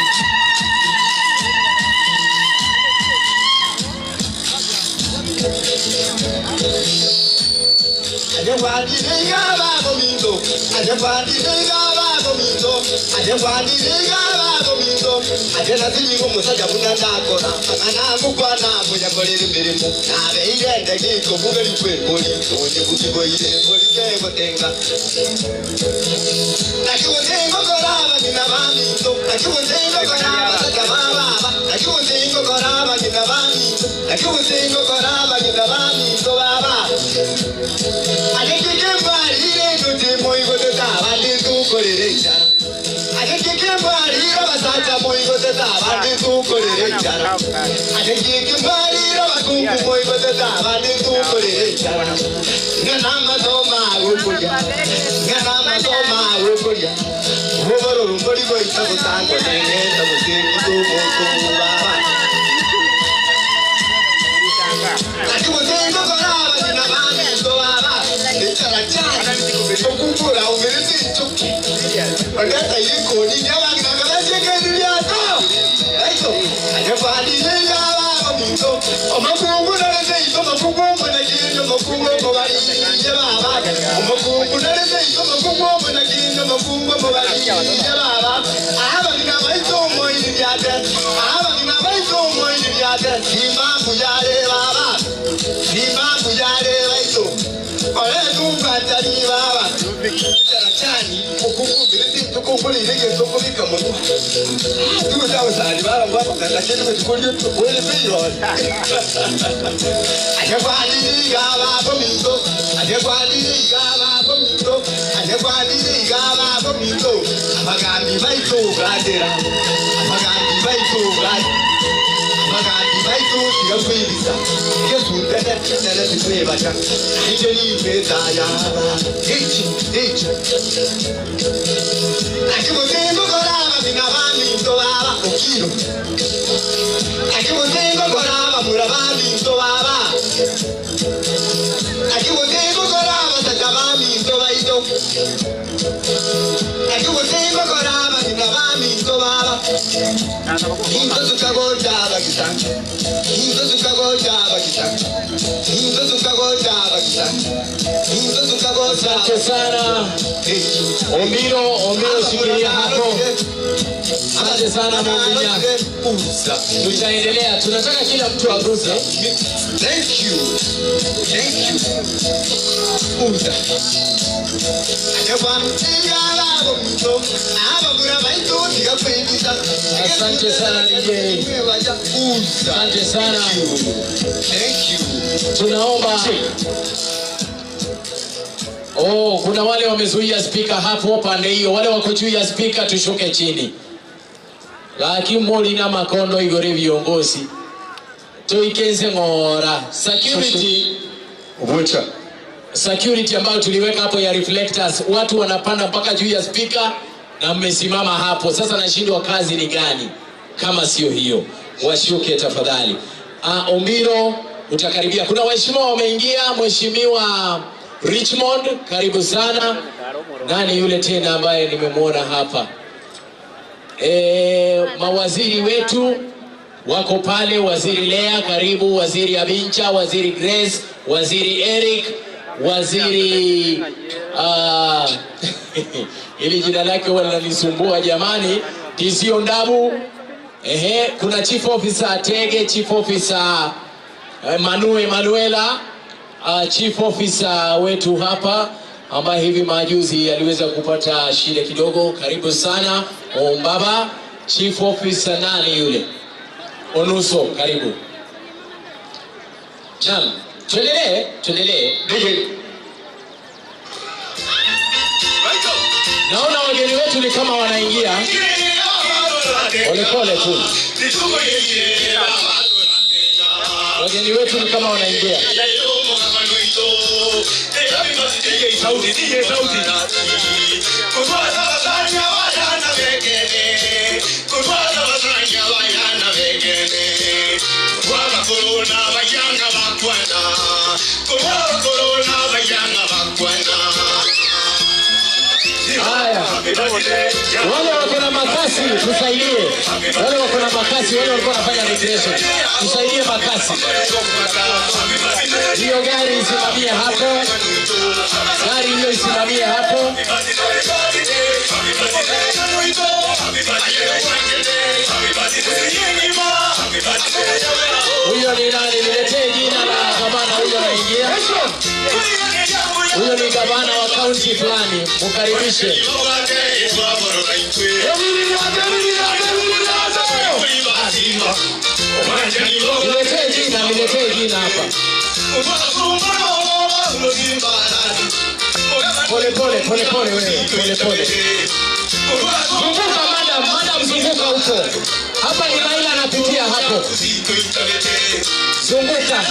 Asante sana. Ombiro shikilia hapo. Asante sana Mombinya. Tutaendelea. Tunataka kila mtu aguse. Thank you. Asante sana DJ. Asante sana. Thank you. Tunaomba. Kuna wale wamezuia speaker hapo pande hiyo. Wale wako juu ya speaker tushuke chini. Lakini moli na makondo igore viongozi. Tuikenze ngora. Security ambayo tuliweka hapo ya reflectors. Watu wanapanda mpaka juu ya speaker na mmesimama hapo. Sasa nashindwa kazi ni gani kama sio hiyo. Washuke tafadhali. Ombiro utakaribia. Kuna waheshimiwa wameingia. Mheshimiwa Richmond, karibu sana. Nani yule tena ambaye nimemwona hapa? Mawaziri wetu wako pale. Waziri Lea, karibu. Waziri Abincha, Waziri Grace, Waziri Eric, Waziri ili jina lake wananisumbua jamani. Tizio Ndabu. Kuna Chief Officer Tege, Chief Officer Manuela, Chief Officer wetu hapa ambaye hivi majuzi aliweza kupata shida kidogo. Karibu sana Ombaba. Chief Officer nani yule? Onuso, karibu. Tuendelee. wetu ni kama wanaingia. Pole tu. Wageni wetu ni kama wanaingia. Haya, wale wako na makasi tusaidie. Wale wako na makasi, wale walikuwa wanafanya recreation, tusaidie makasi. Hiyo gari isimamie hapo. Gari hiyo isimamie hapo. Huyo ni nani? Niletee jina la gavana huyo anaingia. Huyo ni gavana wa kaunti fulani. Mkaribishe. Niletee jina hapa. Pole wewe. Zunguka madam zunguka huko. Hapa ni Raila anapitia hapo. Zunguka.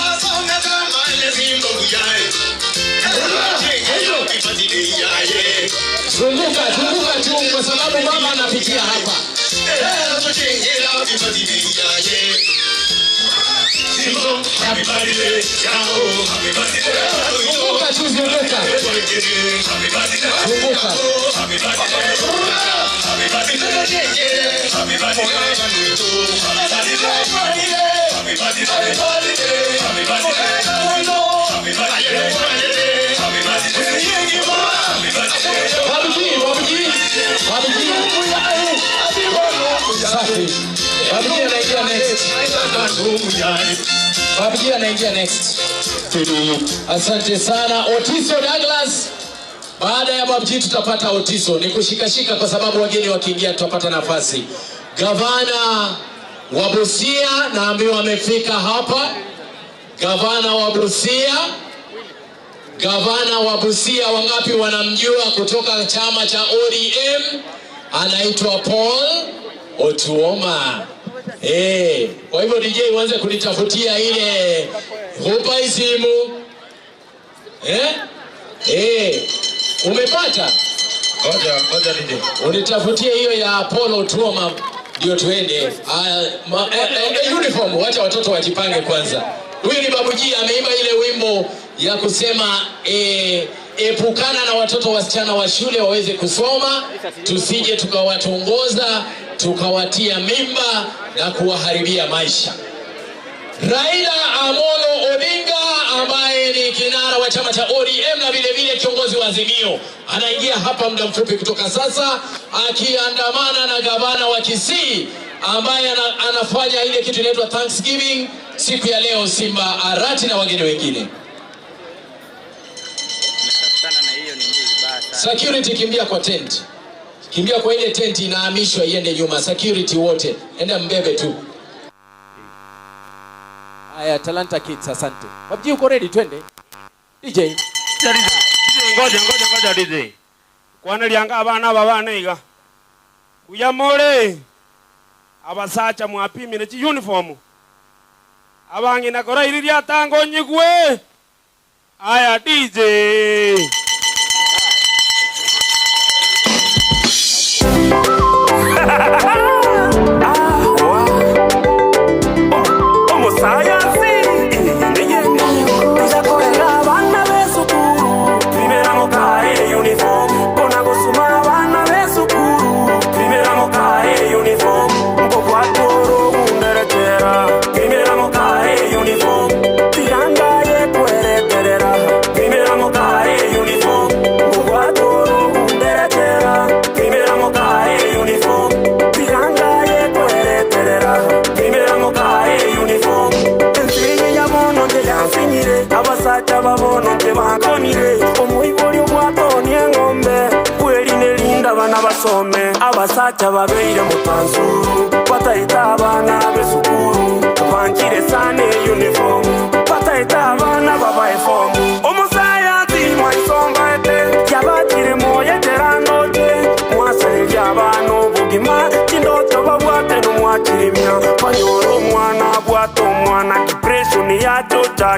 Zunguka tu kwa sababu mama anapitia hapa. Babu anaingia next. Asante sana Otiso Douglas. Baada ya Babu tutapata Otiso. Ni kushikashika kwa sababu wageni wakiingia tutapata nafasi. Gavana wa Busia naambiwa amefika hapa. Gavana wa Busia wangapi wanamjua kutoka chama cha ODM? Anaitwa Paul Otuoma. Kwa hivyo DJ uanze kunitafutia ile hopa isimu. Umepata? Ngoja DJ. Unitafutie hiyo ya Apollo Tuoma ndio tuende. Uniform, wacha watoto wajipange kwanza. Huyu ni Babu G ameimba ile wimbo ya kusema epukana na watoto wasichana wa shule waweze kusoma, tusije tukawatongoza, tukawatia mimba na kuwaharibia maisha. Raila Amolo Odinga ambaye ni kinara wa chama cha ODM na vile vile kiongozi wa Azimio anaingia hapa muda mfupi kutoka sasa akiandamana na gavana wa Kisii ambaye anafanya ile kitu inaitwa Thanksgiving siku ya leo Simba Arati na wageni wengine. Security kimbia kwa tent. Kimbia kwa ile tent inahamishwa iende nyuma. Security wote enda mbebe tu. Haya Talanta Kids asante. Babu uko ready twende? DJ. Ngoja DJ. Kwana lianga abana babana iga. Kuyamore. Abasacha mwapimire chi uniform. Abangi nakora iri atango nyigwe. Aya DJ. Babono te bakonire omuyiboli obwatonie ngombe kweli nelinda bana basome abasacha babeire mutanzuru bataita abana besukuru bankire sane uniform bataita abana babaye form omusaya ti mwaisomba ete yabatire moye teranote mwasereja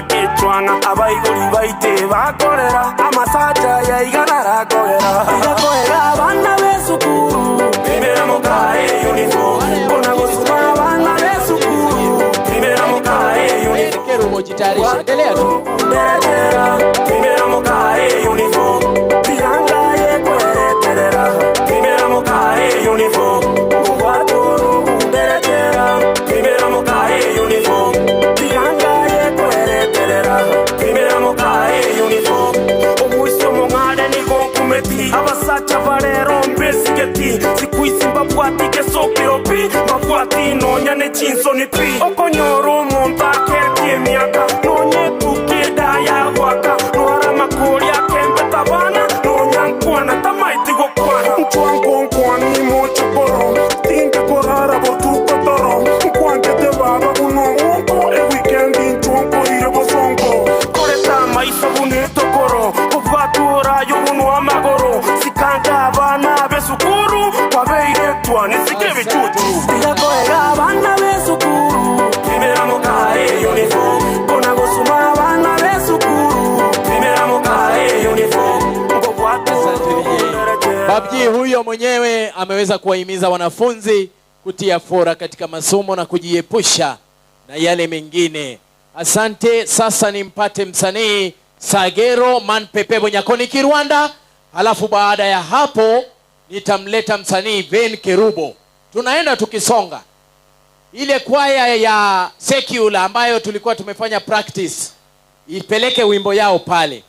bakechwana abaiguri baite bakorera amasaja ya igana rakogera igakoera abana besukuru primera mukae uniform kuna gusuma abana besukuru primera mukae uniform kero mojitayarisha endelea tu primera mukae uniform tiranga ye kweretera primera mukae uniform kuwaturu kunderetera primera mukae uniform tiranga ye kweretera primera mukae uniform omwisyo mongade ni konkumeti abasacha barero mbesigeti sikuisi mbabwati kesopiropi mbabwati nonya ne chinsoni pi okonyoro monta kertie miaka nonye tukida ya waka noara makori akembe tabana nonya nkwana tamaiti gokwana nchwango nkwani mochoporo tinke korara botuko toro nkwanke te baba buno unko e weekendi nchwango ire bosonko koreta maisa buneto koro kuvatura yubuno amagoro sikanga abana besukuru kwabeire twane sikebe chuchu yakoera abana besukuru primera mukae uniform kona gosuma abana besukuru primera mukae uniform Babji huyo mwenyewe ameweza kuwahimiza wanafunzi kutia fora katika masomo na kujiepusha na yale mengine. Asante. Sasa nimpate msanii Sagero Manpepe Bonyakoni Kirwanda, halafu baada ya hapo nitamleta msanii Ben Kerubo. Tunaenda tukisonga. Ile kwaya ya secular ambayo tulikuwa tumefanya practice ipeleke wimbo yao pale.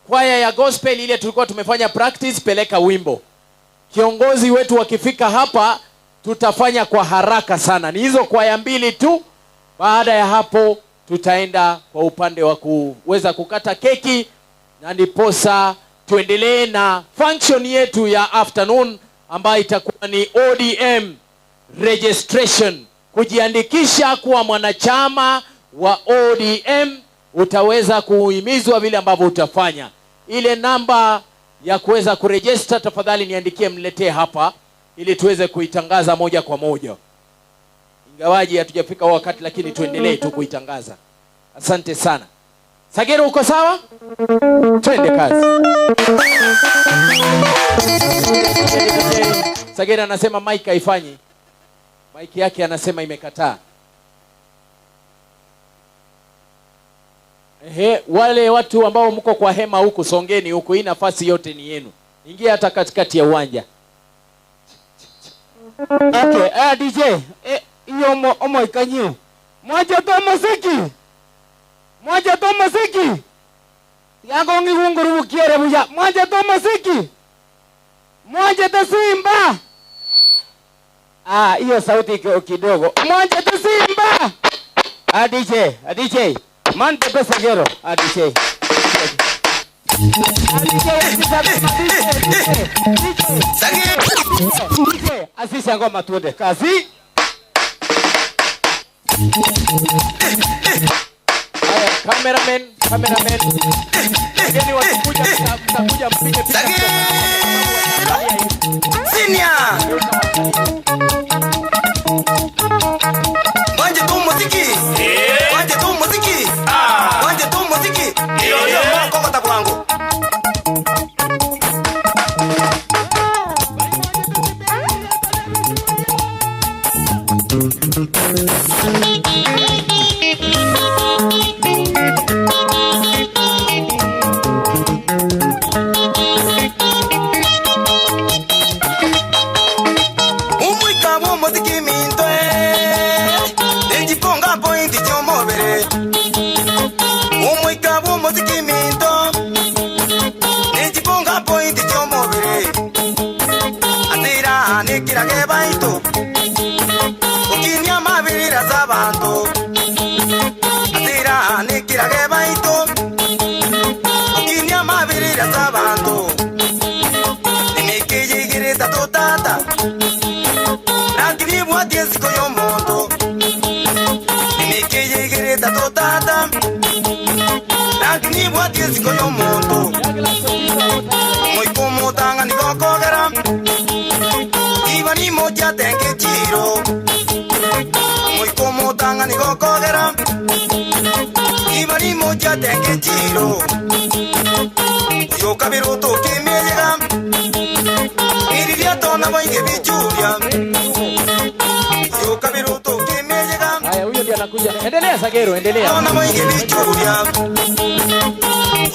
Kwaya ya gospel ile tulikuwa tumefanya practice, peleka wimbo. Kiongozi wetu wakifika hapa tutafanya kwa haraka sana. Ni hizo kwaya mbili tu. Baada ya hapo tutaenda kwa upande wa kuweza kukata keki na ndiposa tuendelee na function yetu ya afternoon ambayo itakuwa ni ODM registration. Kujiandikisha kuwa mwanachama wa ODM, utaweza kuhimizwa vile ambavyo utafanya. Ile namba ya kuweza kuregister tafadhali niandikie, mletee hapa ili tuweze kuitangaza moja kwa moja. Ingawaji hatujafika wakati, lakini tuendelee tu kuitangaza. Asante sana. Sagero, uko sawa? Twende kazi. Sagero anasema mic haifanyi. Mic yake anasema imekataa. Wale watu ambao mko kwa hema huku, songeni huku, hii nafasi yote ni yenu. Ingia hata katikati ya uwanja. Okay, DJ, hiyo omo ikanyu. Moja to muziki. Moja to muziki. Yango ngihunguru kiere buya. Moja to muziki. Moja to simba. Hiyo sauti kidogo. Moja to simba. DJ. Manpepe Sagero. DJ. Asisi ngoma tuende kazi. Cameraman. Wageni wakikuja mtakuja mpige picha. Senior. Wanje tu muziki. Wanje tu muziki. Wanje tu muziki. Yo, kokota kwangu. Muy como Manga ni kokogera Ibari moja tenge jiro Yo kabiruto kimejega Iriria tona baige bichuria Yo kabiruto kimejega Haya, huyo ndiye anakuja. Endelea Sagero, endelea. Tona baige bichuria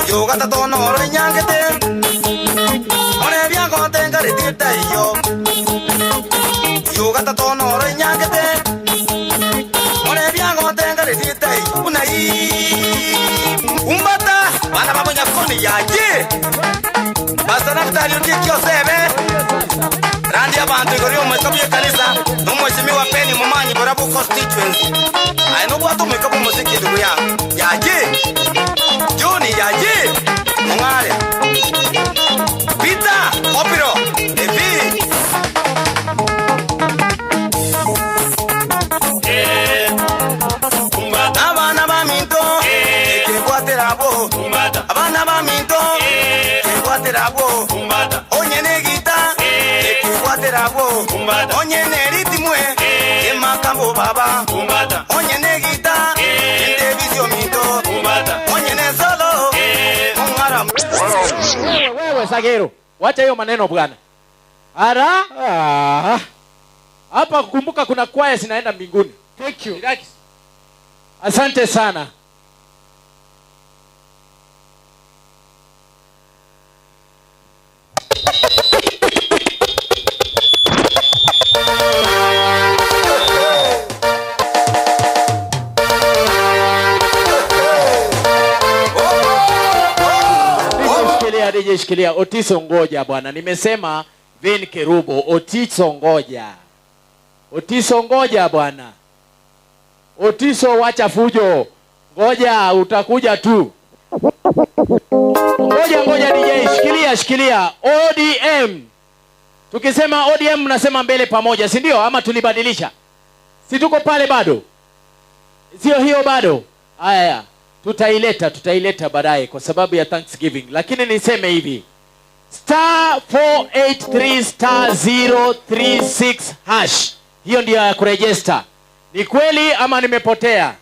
Yo gata tona ora nyangete Ore bia kontenga retita yo Yo gata tona ora nyangete Ore bia kontenga retita unai Umbata bana babonya koni yaje Basta naftali ndikyo sebe Randi abantu igori umekabuye kanisa Numweshimiwa Penny Mumanyi Borabu constituency Aino bwatu umekabu muziki ndugu yangu Yaje Juni yaje Mungare Pizza Opiro Evi Abana baminto Ekekwaterabo Abana baminto Ekekwaterabo Onyene gita Ekekwaterabo Onyene ritmwe Emakambo baba Onyene gita Televisio minto Onyene solo Mungara Wewe Sagero, wacha hiyo maneno bwana. Ara hapa kumbuka kuna kwaya zinaenda mbinguni. Thank you. Relax. Asante sana. DJ shikilia Otiso ngoja bwana. Nimesema Vin Kerubo, Otiso ngoja. Otiso ngoja bwana. Otiso wacha fujo. Ngoja utakuja tu. Ngoja DJ shikilia ODM. Tukisema ODM mnasema mbele pamoja, si ndio? Ama tulibadilisha? Si tuko pale bado? Sio hiyo bado? Haya. Tutaileta baadaye kwa sababu ya Thanksgiving. Lakini niseme hivi. *483*036#. Hiyo ndio ya kuregister. Ni kweli ama nimepotea?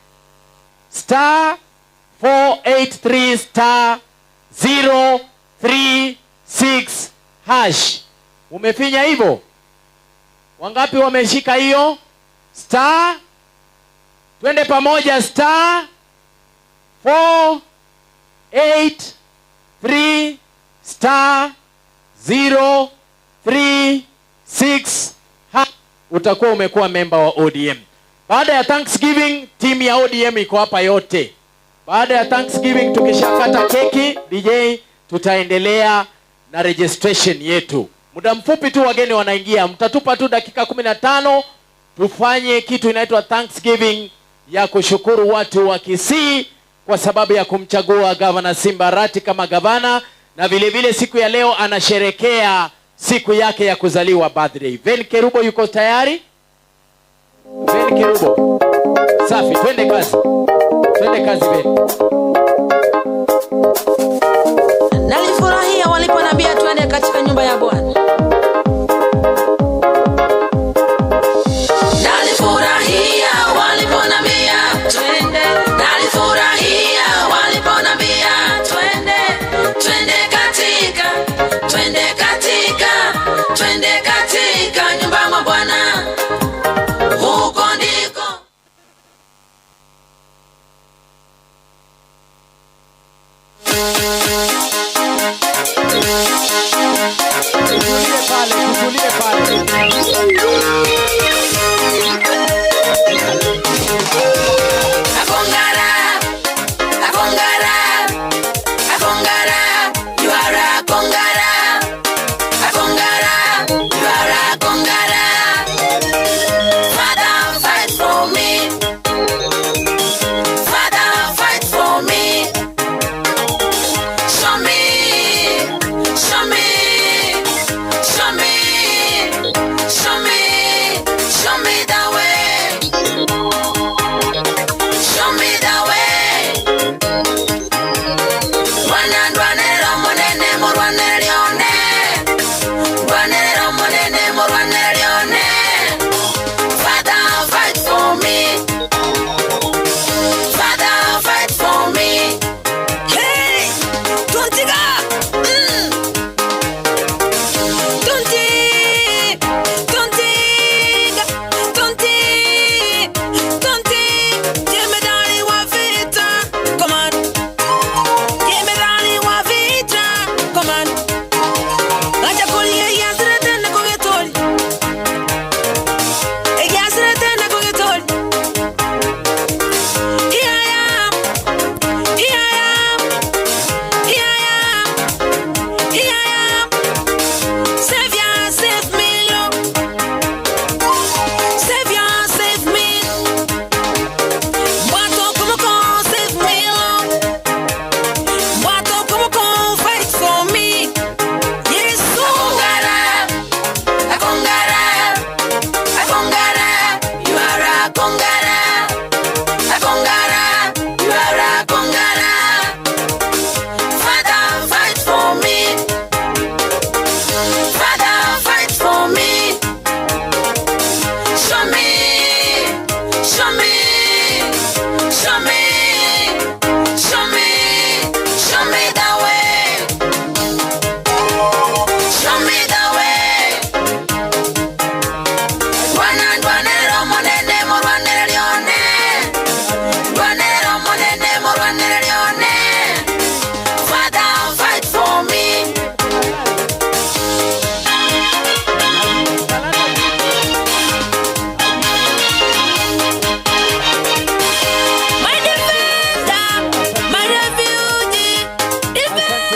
*483*036#. Umefinya hivyo? Wangapi wameshika hiyo? Twende pamoja 483*036#. Utakuwa umekuwa member wa ODM. Baada ya Thanksgiving, timu ya ODM iko hapa yote. Baada ya Thanksgiving tukishakata keki, DJ tutaendelea na registration yetu. Muda mfupi tu wageni wanaingia. Mtatupa tu dakika 15 tufanye kitu inaitwa Thanksgiving ya kushukuru watu wa Kisii kwa sababu ya kumchagua Governor Simba Arati kama gavana, na vile vile siku ya leo anasherekea siku yake ya kuzaliwa, birthday. Ven Kerubo yuko tayari? Ven Kerubo. Safi, twende kazi. Twende kazi Ven. Nalifurahia waliponambia twende katika nyumba ya Bwana. Nalifurahia waliponambia twende. Nalifurahia waliponambia twende. Twende katika nyumba ya Bwana. Huko ndiko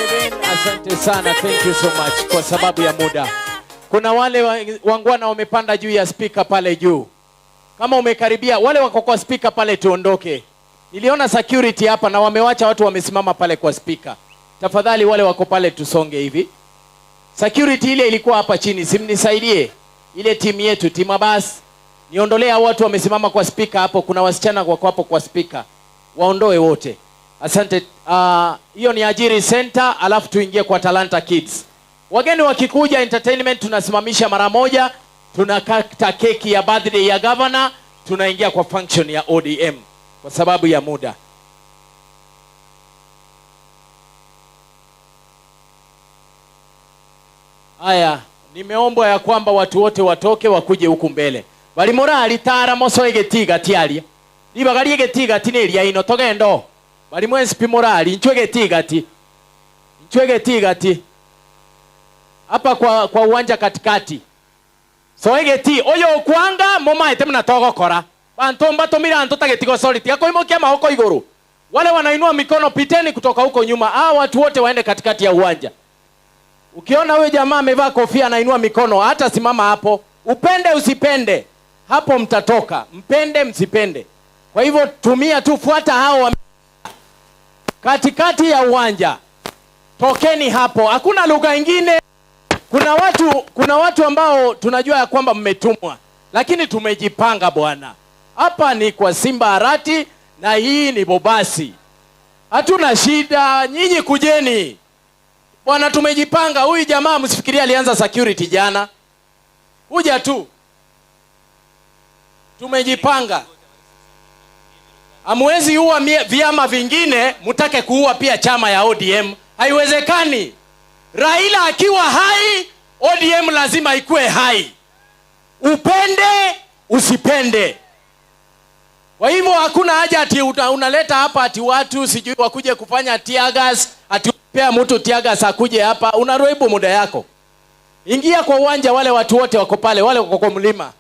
Asante sana, thank you so much. Kwa sababu ya muda, kuna wale wangwana wamepanda juu ya speaker pale juu. Kama umekaribia, wale wako kwa speaker pale tuondoke. Niliona security hapa na wamewacha watu wamesimama pale kwa speaker. Tafadhali wale wako pale tusonge hivi. Security ile ilikuwa hapa chini, simnisaidie. Ile timu yetu, timu basi. Niondolea watu wamesimama kwa speaker hapo, kuna wasichana wako hapo kwa speaker. Waondoe wote. Asante. Hiyo ni Ajiri Center, alafu tuingie kwa Talanta Kids. Wageni wakikuja entertainment tunasimamisha mara moja, tunakata keki ya birthday ya governor, tunaingia kwa function ya ODM kwa sababu ya muda. Haya, nimeombwa ya kwamba watu wote watoke wakuje huku mbele. Bali morali tara moso egetiga tialia. Libagari egetiga tinelia ino togendo. Bali mwensi morali nchwege tigati. Hapa kwa uwanja katikati. So egeti oyo kwanga moma ete mnatogo kora. Bantomba tomira antota getigo soliti. Yako imokia mahoko iguru. Wale wanainua mikono piteni kutoka huko nyuma. Watu wote waende katikati ya uwanja. Ukiona huyo jamaa amevaa kofia anainua mikono, hata simama hapo. Upende usipende, hapo mtatoka. Mpende msipende. Kwa hivyo tumia tu, fuata hao katikati ya uwanja. Tokeni hapo. Hakuna lugha nyingine. Kuna watu ambao tunajua ya kwamba mmetumwa, lakini tumejipanga bwana. Hapa ni kwa Simba Arati na hii ni Bobasi. Hatuna shida, nyinyi kujeni. Bwana tumejipanga. Huyu jamaa msifikiria alianza security jana. Kuja tu. Tumejipanga. Hamwezi huwa vyama vingine mutake kuua pia chama ya ODM. Haiwezekani. Raila akiwa hai, ODM lazima ikue hai. Upende usipende. Kwa hivyo hakuna haja ati unaleta hapa ati watu sijui wakuje kufanya tear gas, ati pea mtu tear gas akuje hapa, unaroibu muda yako. Ingia kwa uwanja, wale watu wote wako pale, wale wako kwa mlima.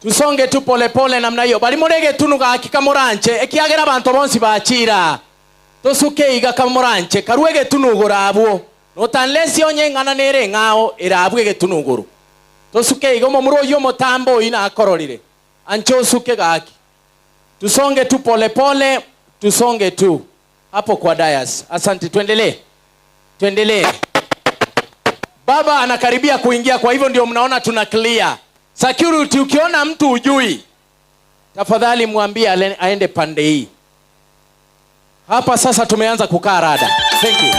Tusonge tu pole pole namna hiyo. Bali murege tunuga hakika moranche ekiagera abantu bonsi bachira. Tosuke iga kamoranche karuege tunugura abo. Notanlesi onye ngana nere ngao irabwege tunuguru. Tosuke iga mo muroyo motambo ina akororire. Ancho suke gaki. Tusonge tu pole pole, tusonge tu hapo kwa dayas. Asante, tuendelee. Baba anakaribia kuingia, kwa hivyo ndio mnaona tuna clear. Security, ukiona mtu ujui, tafadhali mwambie aende pande hii. Hapa sasa tumeanza kukaa rada. Thank you.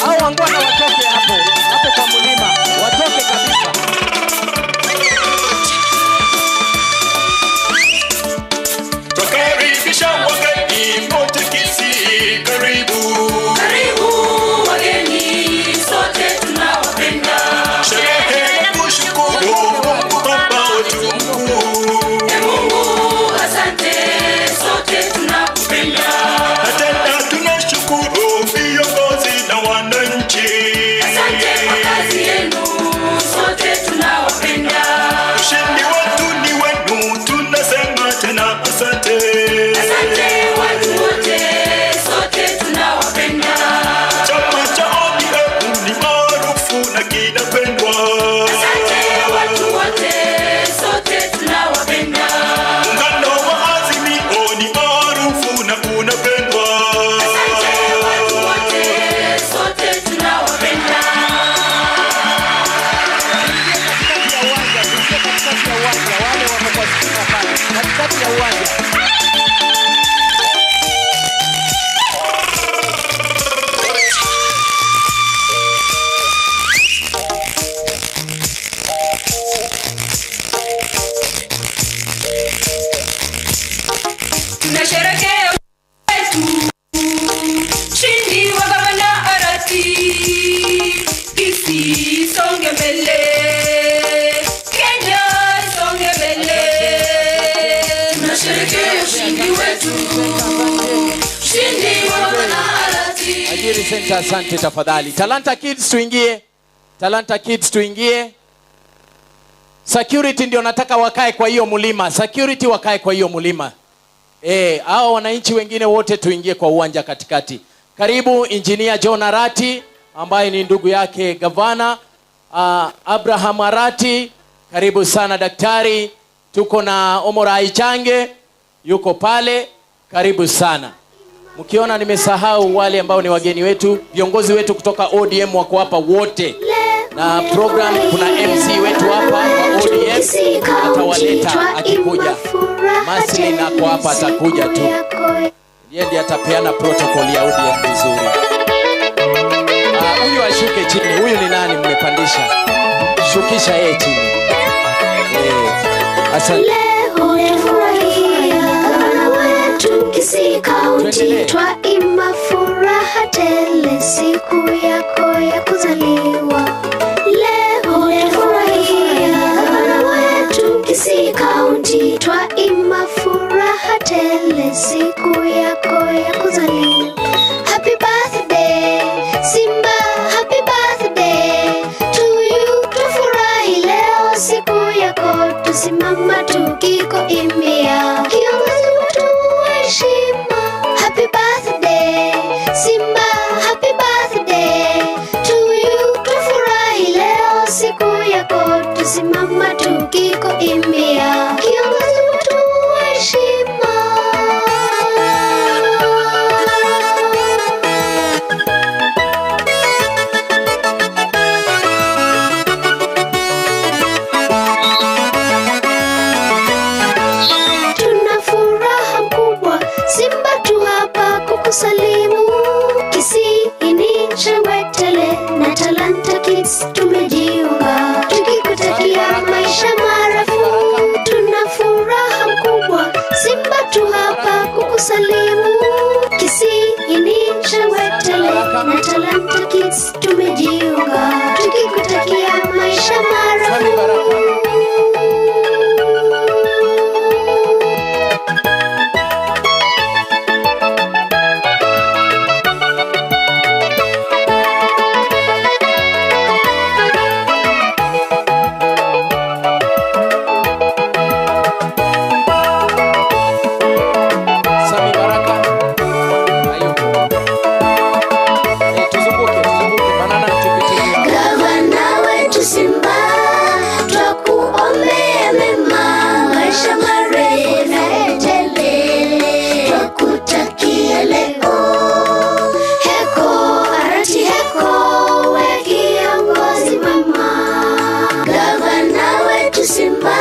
Hao wangwana watoke hapo kwa mlima. Watoke kabisa. Tukaribisha wageni wote Kisii, karibu. Ajiri Center, asante tafadhali. Talanta Kids tuingie. security ndio nataka wakae kwa hiyo mlima. Security wakae kwa hiyo mlima. Hao wananchi wengine wote tuingie kwa uwanja katikati. Karibu Engineer John Arati ambaye ni ndugu yake gavana. Abraham Arati, karibu sana daktari. Tuko na Omorai Change yuko pale, karibu sana. Mkiona nimesahau wale ambao ni wageni wetu, viongozi wetu kutoka ODM wako hapa wote. Na program kuna MC wetu hapa wa ODM atawaleta akikuja. Maslin ako hapa atakuja tu. Yeye ndiye atapeana protocol ya ODM vizuri. Huyu ashuke chini. Huyu ni nani mmepandisha? Shukisha yeye chini. Asante. Twaimba furaha tele siku yako ya kuzaliwa. Leo tufurahia gavana wetu Kisii County. Twaimba furaha tele siku yako ya kuzaliwa. Happy birthday Simba, happy birthday to you. Tufurahi leo siku yako, tusimama tukikuimbia. Kiongozi wetu heshima. Happy birthday Simba, happy birthday to you. Tufurahi leo siku yako, tusimama tukikuimbia. Kiongozi wetu heshima. Tuna furaha mkubwa Simba tu hapa kukusalimu. Kisii ni shangwe tele na Talanta Kids tumejiunga, tukikutakia maisha marefu. Tuna furaha mkubwa Simba tu hapa kukusalimu. Kisii ni shangwe tele na Talanta Kids tumejiunga, tukikutakia maisha marefu. Gavana wetu Simba, twakuombea mema, maisha marefu tele, twakutakia leo. Heko Arati, heko we kiongozi mama. Gavana wetu Simba,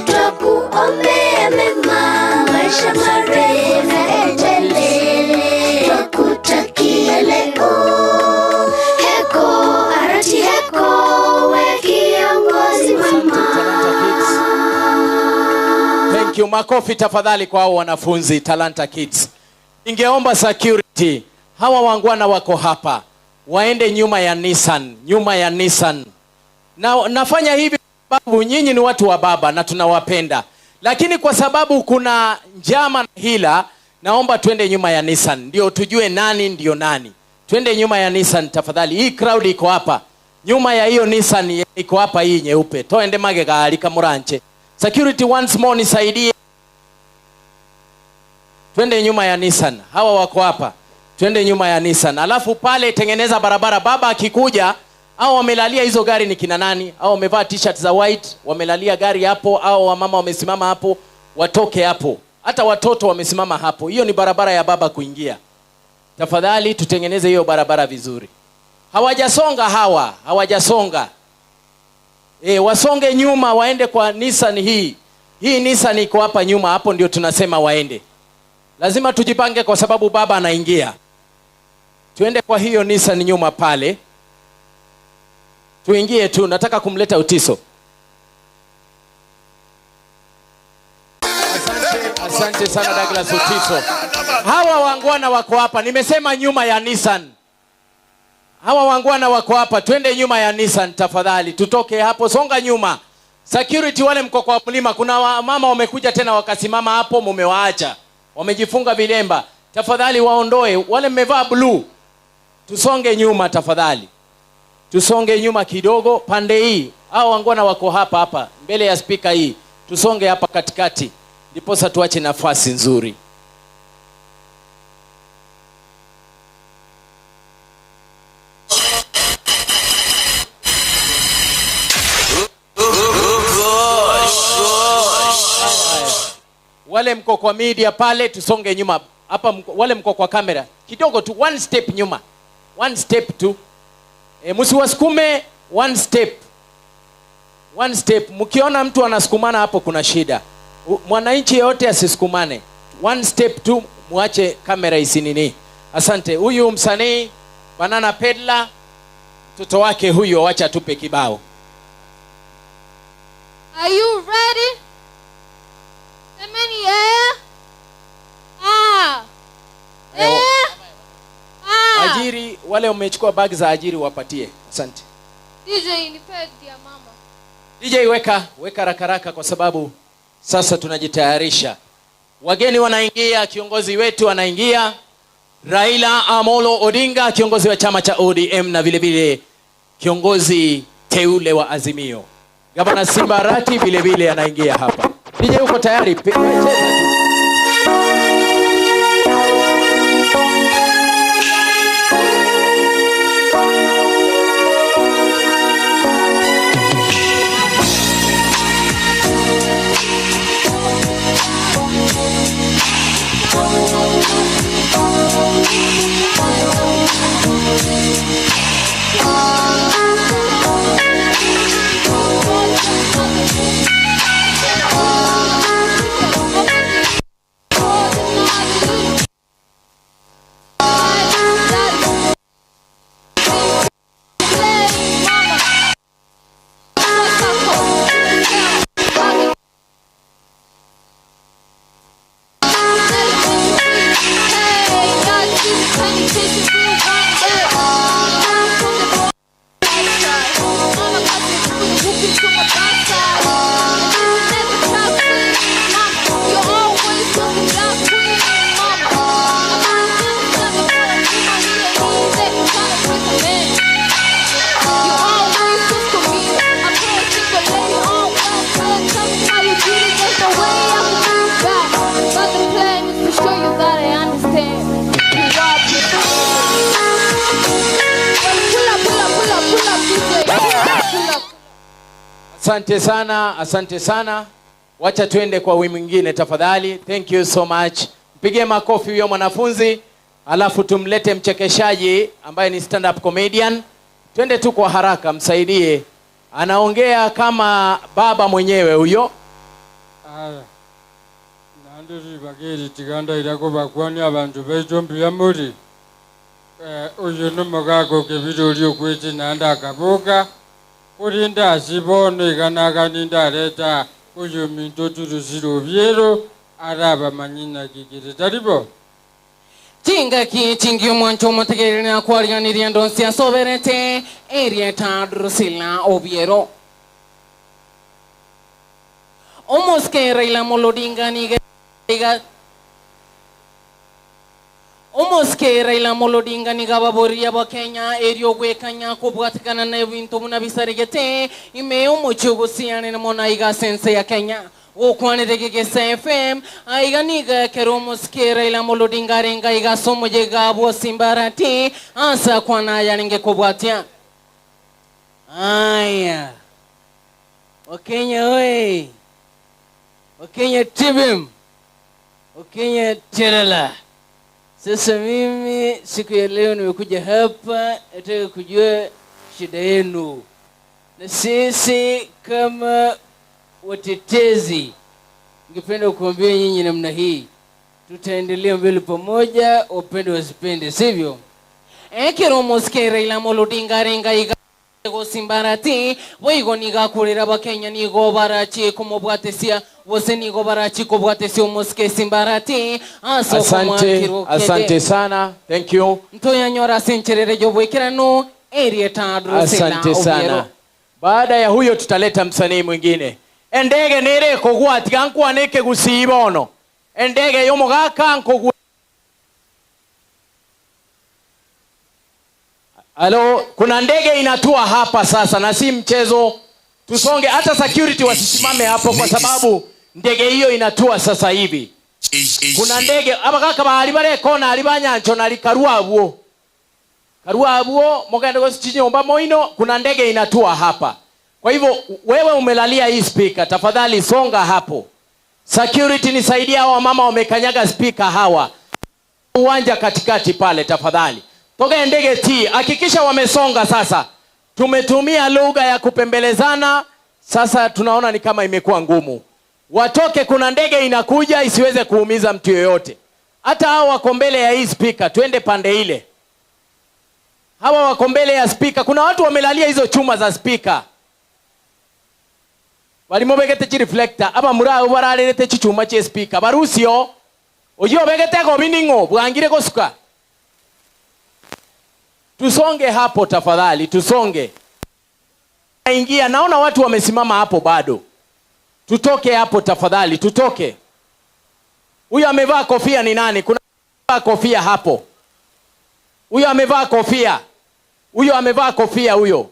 twakuombea mema, maisha marefu tele, twakutakia leo. Heko Arati, heko we kiongozi mama. Thank you. Makofi tafadhali kwa hao wanafunzi Talanta Kids. Ningeomba security, hawa wangwana wako hapa, waende nyuma ya Nissan, nyuma ya Nissan. Na nafanya hivi sababu nyinyi ni watu wa baba na tunawapenda. Lakini kwa sababu kuna njama na hila, naomba twende nyuma ya Nissan ndio tujue nani ndio nani. Twende nyuma ya Nissan tafadhali. Hii crowd iko hapa. Nyuma ya hiyo Nissan iko hapa hii nyeupe. Toende mage gari kamuranche. Security once more nisaidie. Twende nyuma ya Nissan. Hawa wako hapa. Twende nyuma ya Nissan. Alafu pale tengeneza barabara. Baba akikuja, au wamelalia hizo gari ni kina nani? Au wamevaa t-shirt za white, wamelalia gari hapo, au wamama wamesimama hapo, watoke hapo. Hata watoto wamesimama hapo. Hiyo ni barabara ya baba kuingia. Tafadhali tutengeneze hiyo barabara vizuri. Hawajasonga hawa, hawajasonga. Wasonge nyuma waende kwa Nissan hii. Hii Nissan iko hapa nyuma, hapo ndio tunasema waende. Lazima tujipange kwa sababu baba anaingia. Tuende kwa hiyo Nissan nyuma pale. Tuingie tu, nataka kumleta Utiso. Asante sana Douglas Utiso. Hawa wangwana wako hapa. Nimesema nyuma ya Nissan. Hawa wangwana wako hapa. Twende nyuma ya Nissan tafadhali. Tutoke hapo, songa nyuma. Security wale mko kwa mlima. Kuna mama wamekuja tena wakasimama hapo, mumewaacha. Wamejifunga vilemba. Tafadhali waondoe. Wale mmevaa blue, tusonge nyuma tafadhali. tusonge nyuma kidogo pande hii. Hao wangwana wako hapa mbele ya spika hii. Tusonge hapa katikati. Ndiposa tuache nafasi nzuri. Wale mko kwa media pale tusonge nyuma. Hapa wale mko kwa kamera kidogo tu, one step nyuma. One step tu. Msiwasukume, one step. One step. Mkiona mtu anasukumana hapo kuna shida. Mwananchi yote asisukumane. One step tu, muache kamera isinini. Asante. Huyu msanii Banana Pedla, mtoto wake huyo, acha tupe kibao. Are you ready? Semeni yeah. Ajiri, wale umechukua bag za ajiri wapatie. Asante. DJ nipe ya mama. DJ weka rakaraka kwa sababu sasa tunajitayarisha. Wageni wanaingia, kiongozi wetu anaingia. Raila Amolo Odinga, kiongozi wa chama cha ODM na vile vile kiongozi teule wa Azimio. Gavana Simba Arati vile vile anaingia hapa. DJ uko tayari? Asante sana. Wacha tuende kwa wimbo mwingine tafadhali. Thank you so much. Mpige makofi huyo mwanafunzi. Alafu tumlete mchekeshaji ambaye ni stand up comedian. Twende tu kwa haraka, msaidie. Anaongea kama baba mwenyewe huyo. Aya. Nandiri bageri tiganda irako bakwani abantu bejombi ya muri. Uyu numugago kebirori kwete nanda akaboga. Kurinda sibone kanaka ninda leta uyu minto turusiro biero araba manyina kikire taribo. Tinga ki tingi mwancho motegere na kwaria niriendo sia soberete erieta drusila obiero. Omoske Raila Molodinga niga Omoske Raila Molodinga niga baboria ba Kenya erio gwekanya kubwatikana na bintu muna bisaregete ime omuchugo siane na mona iga sense ya Kenya okwane dege FM aiga niga keromoske Raila Molodinga renga iga somoje gabo Simbarati asa kwana yalinge kubwatia aya Okenya oi Okenya tibim Okenya tirala. Sasa mimi siku ya leo nimekuja hapa nataka kujua shida yenu. Na sisi kama watetezi ningependa kuambia nyinyi namna hii. Tutaendelea mbele pamoja, wapende wasipende, sivyo? Keromoske Raila Molodinga renga iga go Simbarati boigo niga kurira ba Kenya nigo barachi kumobwatesia wose nigo barachi kubwatesia Moske Simbarati asante sana, thank you. Ntoya nyora sencherere jobwekirano area tadro asante sana. Baada ya huyo tutaleta msanii mwingine. Endege nere kogwati kankwaneke gusibono endege yomogaka nkogwa Halo, kuna ndege inatua hapa sasa na si mchezo. Tusonge, hata security wasisimame hapo kwa sababu ndege hiyo inatua sasa hivi. Kuna ndege abakaka bali bare kona alibanyancho na likaruabuo. Karuabuo mogenda gosichinyomba moino, kuna ndege inatua hapa. Kwa hivyo wewe umelalia hii speaker, tafadhali songa hapo. Security nisaidia hawa mama wamekanyaga speaker hawa. Uwanja katikati pale tafadhali. Toka ndege T, hakikisha wamesonga sasa. Tumetumia lugha ya kupembelezana, sasa tunaona ni kama imekuwa ngumu. Watoke, kuna ndege inakuja isiweze kuumiza mtu yoyote. Hata hawa wako mbele ya hii speaker, twende pande ile. Hawa wako mbele ya speaker, kuna watu wamelalia hizo chuma za speaker. Walimobegete chi reflector, aba murao bararete chi chuma chi speaker. Barusio, oyo begete ko biningo, bwangire kosuka. Tusonge hapo tafadhali, tusonge. Ingia, naona watu wamesimama hapo bado. Tutoke hapo tafadhali, tutoke. Huyu amevaa kofia ni nani? Kuna kofia hapo. Huyu amevaa kofia. Huyu amevaa kofia huyo.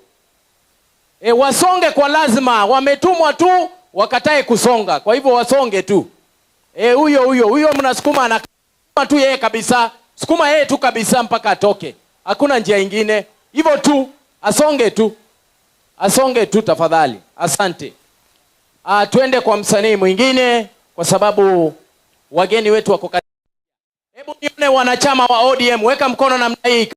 Wasonge kwa lazima, wametumwa tu wakatae kusonga. Kwa hivyo wasonge tu. Huyo mnasukuma anasukuma tu yeye kabisa. Sukuma yeye tu kabisa mpaka atoke. Hakuna njia ingine. Hivyo tu, asonge tu. Asonge tu tafadhali. Asante. Twende kwa msanii mwingine kwa sababu wageni wetu wako karibu. Hebu nione wanachama wa ODM, weka mkono namna hii.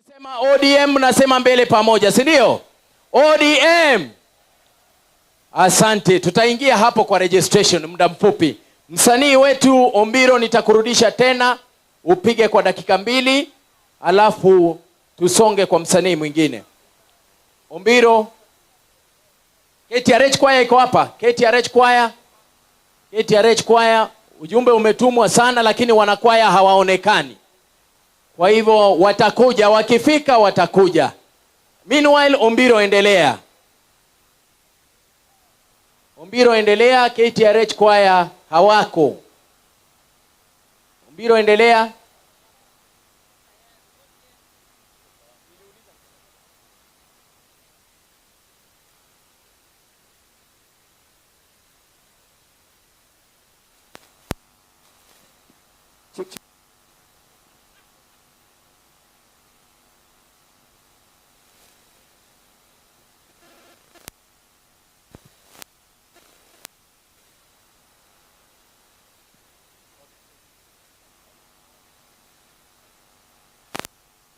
Sema ODM, nasema mbele pamoja, si ndio? ODM. Asante, tutaingia hapo kwa registration muda mfupi. Msanii wetu Ombiro, nitakurudisha tena upige kwa dakika 2, alafu tusonge kwa msanii mwingine. Ombiro. KTRH Choir iko hapa. KTRH Choir. KTRH Choir, ujumbe umetumwa sana lakini wanakwaya hawaonekani. Kwa hivyo watakuja, wakifika watakuja. Meanwhile, Ombiro endelea. Ombiro endelea, KTRH Choir hawako. Ombiro endelea.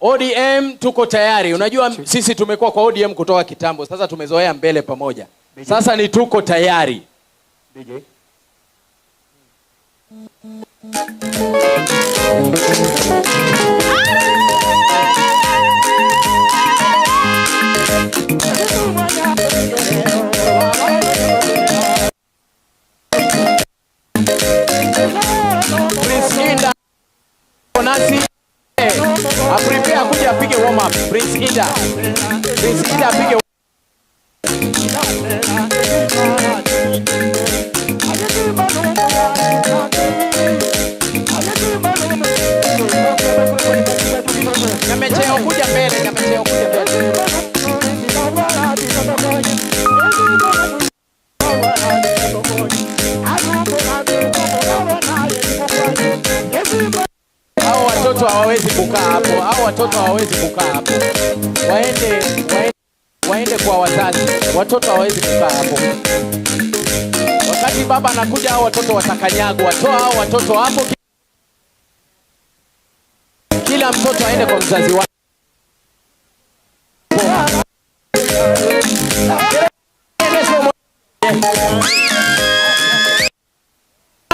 ODM tuko tayari. Unajua sisi tumekuwa kwa ODM kutoka kitambo. Sasa tumezoea mbele pamoja. Sasa ni tuko tayari. DJ. Priscilla Onasi prepare kuja apige warm up. Prince Ida apige. Nyamecheo kuja mbele, Nyamecheo kuja mbele. Hao watoto hawawezi kukaa hapo. Hao watoto hawawezi kukaa hapo. Waende kwa wazazi. Watoto hawawezi kukaa hapo. Wakati baba anakuja hao watoto watakanyagwa. Toa hao watoto hapo. Kila mtoto aende kwa mzazi wake.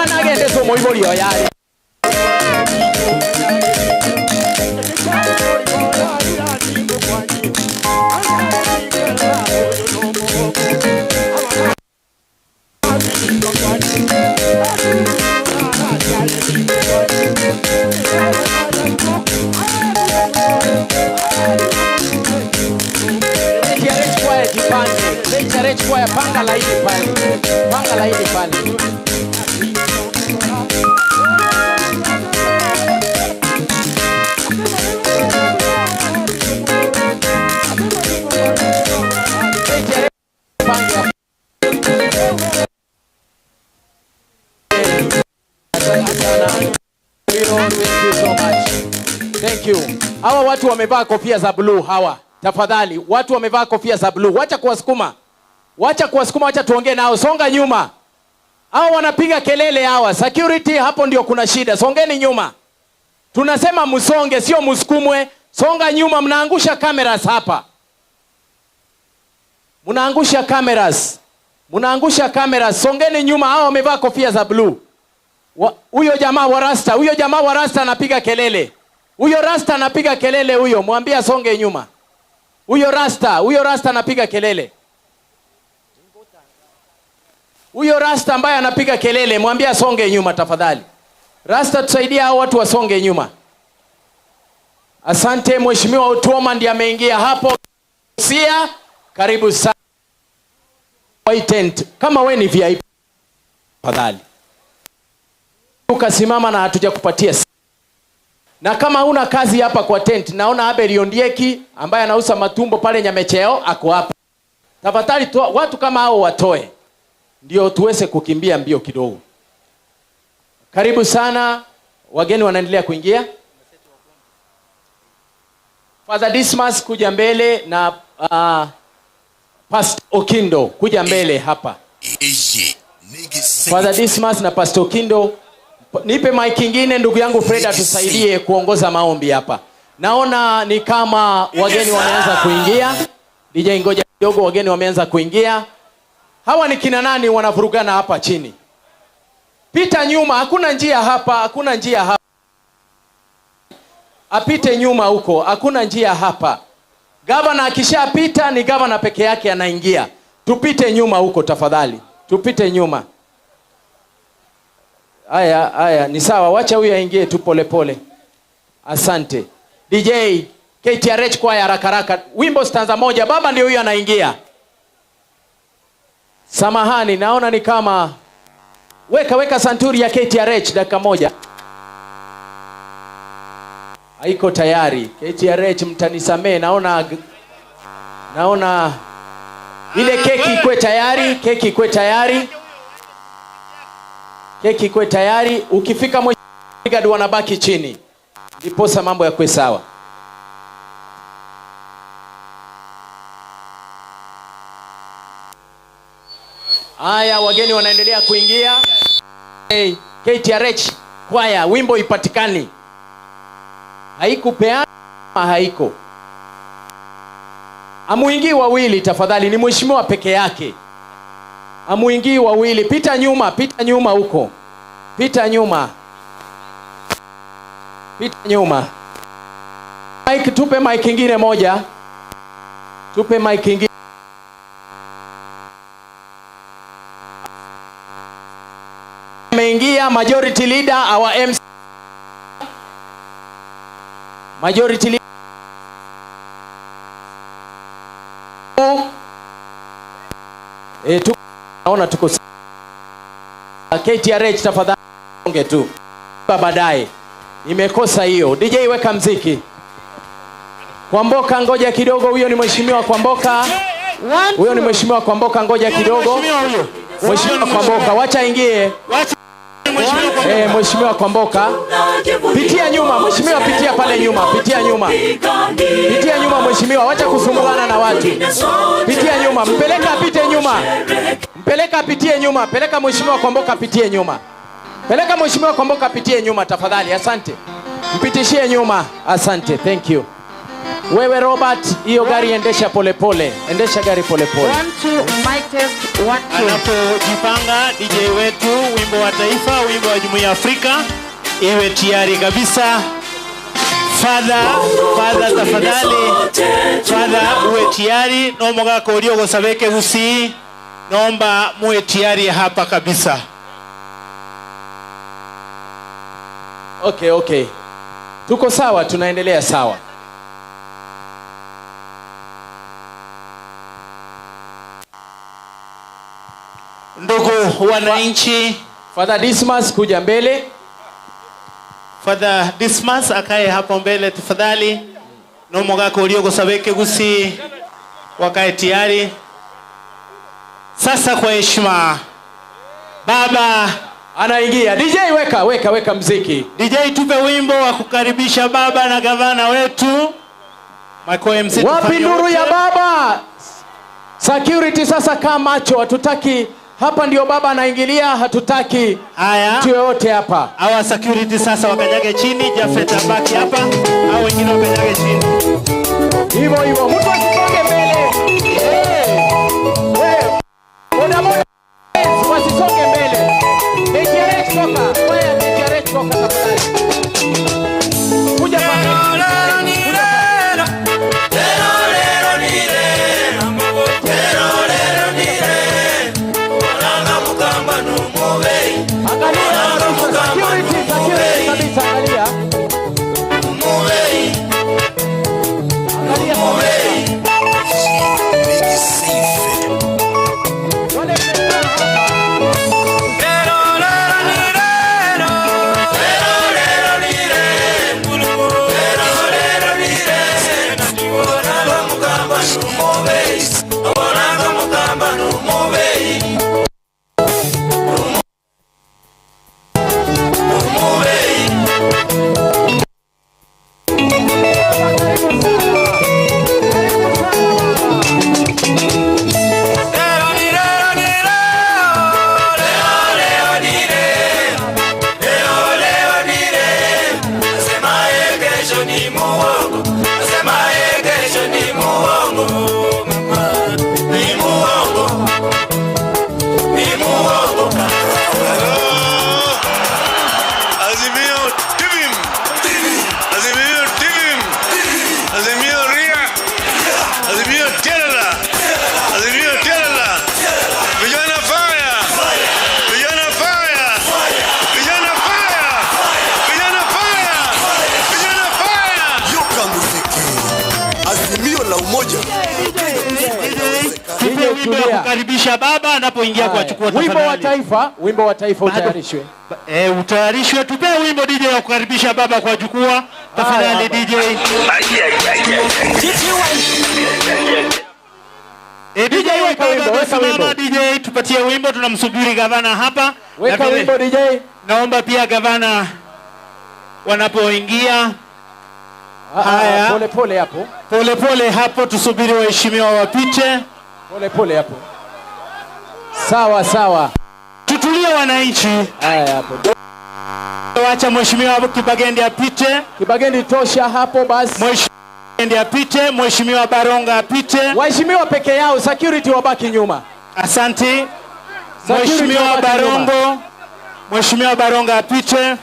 Nagende somo iboli oyali. Kwa panga laini pale. Panga laini pale. Thank you. Hawa watu wamevaa kofia za blue hawa. Tafadhali, watu wamevaa kofia za blue. Wacha kuwasukuma. Wacha kuwasukuma, wacha tuongee nao. Songa nyuma. Hawa wanapiga kelele hawa. Security hapo ndio kuna shida. Songeni nyuma. Tunasema musonge, sio musukumwe. Songa nyuma, mnaangusha cameras hapa. Mnaangusha cameras. Mnaangusha cameras. Songeni nyuma, hawa wamevaa kofia za blue. Huyo jamaa wa rasta anapiga kelele. Huyo rasta anapiga kelele huyo. Mwambie songe nyuma. Huyo rasta anapiga kelele. Huyo rasta ambaye anapiga kelele, mwambie asonge nyuma tafadhali. Rasta tusaidia hao watu wasonge nyuma. Asante. Mheshimiwa Otuoma ndiye ameingia hapo. Sia, karibu sana. White tent. Kama we ni VIP tafadhali. Ukasimama na hatuja kupatia. Na kama huna kazi hapa kwa tent, naona Abel Ondieki ambaye anauza matumbo pale Nyamecheo ako hapa. Tafadhali watu kama hao watoe. Ndio tuweze kukimbia mbio kidogo. Karibu sana. Wageni wanaendelea kuingia. Father Dismas kuja mbele na Pastor Okindo kuja mbele hapa. Father Dismas na Pastor Okindo, nipe mic nyingine ndugu yangu Fred atusaidie kuongoza maombi hapa. Naona ni kama wageni wameanza kuingia. DJ ngoja kidogo, wageni wameanza kuingia. Hawa ni kina nani wanavurugana hapa chini? Pita nyuma, hakuna njia hapa, hakuna njia hapa. Apite nyuma huko, hakuna njia hapa. Gavana akishapita ni gavana peke yake anaingia. Tupite nyuma huko tafadhali. Tupite nyuma. Haya, ni sawa, wacha huyu aingie tu pole pole. Asante. DJ KTRH kwa haraka haraka. Wimbo stanza moja, baba ndio huyu anaingia. Samahani, naona ni kama weka santuri ya KTRH dakika moja. Haiko tayari. KTRH mtanisamee, naona ile keki ikwe tayari, Keki ikwe tayari. Ukifika mwisho wanabaki chini. Ndiposa mambo yakwe sawa. Haya, wageni wanaendelea kuingia. KTRH kwaya, wimbo ipatikani. Haikupeana, haiko. Amuingii wawili tafadhali, ni mheshimiwa peke yake. Amuingii wawili, pita nyuma huko. Pita nyuma. Mike, tupe mic nyingine moja. Tupe mic nyingine. Ameingia majority leader, our MC. Majority leader. Naona tuko KTRH tafadhali onge tu. Baadaye. Nimekosa hiyo. DJ weka mziki. Kwamboka ngoja kidogo, huyo ni mheshimiwa Kwamboka. Huyo ni mheshimiwa Kwamboka, ngoja kidogo. Mheshimiwa Kwamboka, wacha ingie. Mheshimiwa Kwamboka. Pitia nyuma, mheshimiwa, pitia pale nyuma, pitia nyuma. Pitia nyuma mheshimiwa, wacha kusumbuana na watu. Pitia nyuma, mpeleka apite nyuma. Mpeleka apitie nyuma, peleka mheshimiwa Kwamboka apitie nyuma. Peleka mheshimiwa Kwamboka apitie nyuma tafadhali, asante. Mpitishie nyuma, asante, thank you. Wewe Robert, hiyo gari endesha polepole. Endesha gari polepole. 1 2 mic test 1 2. Anapojipanga DJ wetu wimbo wa taifa, wimbo wa Jumuiya ya Afrika iwe tayari kabisa. Father tafadhali. Father uwe tayari, nomba gako ulio gosabeke gusi. Naomba muwe tayari hapa kabisa. Okay. Tuko sawa, tunaendelea sawa. Ndugu wananchi, Father Dismas kuja mbele. Father Dismas akae hapo mbele tafadhali. Nomo gako ulio gosabeke gusi wakae tayari. Sasa kwa heshima baba anaingia. DJ weka mziki. DJ tupe wimbo wa kukaribisha baba na gavana wetu. Michael MC. Wapi nuru ya baba? Security sasa kama macho, hatutaki hapa ndio baba anaingilia, hatutaki mtu yote hapa. Hawa security sasa wakanyage chini, Jafet abaki hapa, hao wengine wakanyage chini. Hivyo, mtu asisonge mbele. Bodaboda wasisonge mbele. Dejarech toka tafadhali. Kuja pale. Kukaribisha baba anapoingia kuchukua tafadhali. Wimbo wa taifa utayarishwe. Utayarishwe, tupe wimbo DJ wa kukaribisha baba kwa jukwaa. Tafadhali DJ. DJ weka wimbo. DJ tupatie wimbo, tunamsubiri gavana hapa. Weka wimbo DJ. Naomba pia gavana wanapoingia. Haya, pole hapo. Pole hapo, tusubiri waheshimiwa wapite. Pole hapo. Sawa. Tutulie wananchi. Haya hapo. Wacha mheshimiwa Kibagendi apite. Kibagendi tosha hapo basi. Mheshimiwa apite, mheshimiwa Baronga apite. Waheshimiwa peke yao, security wabaki nyuma. Asante. Mheshimiwa Baronga apite.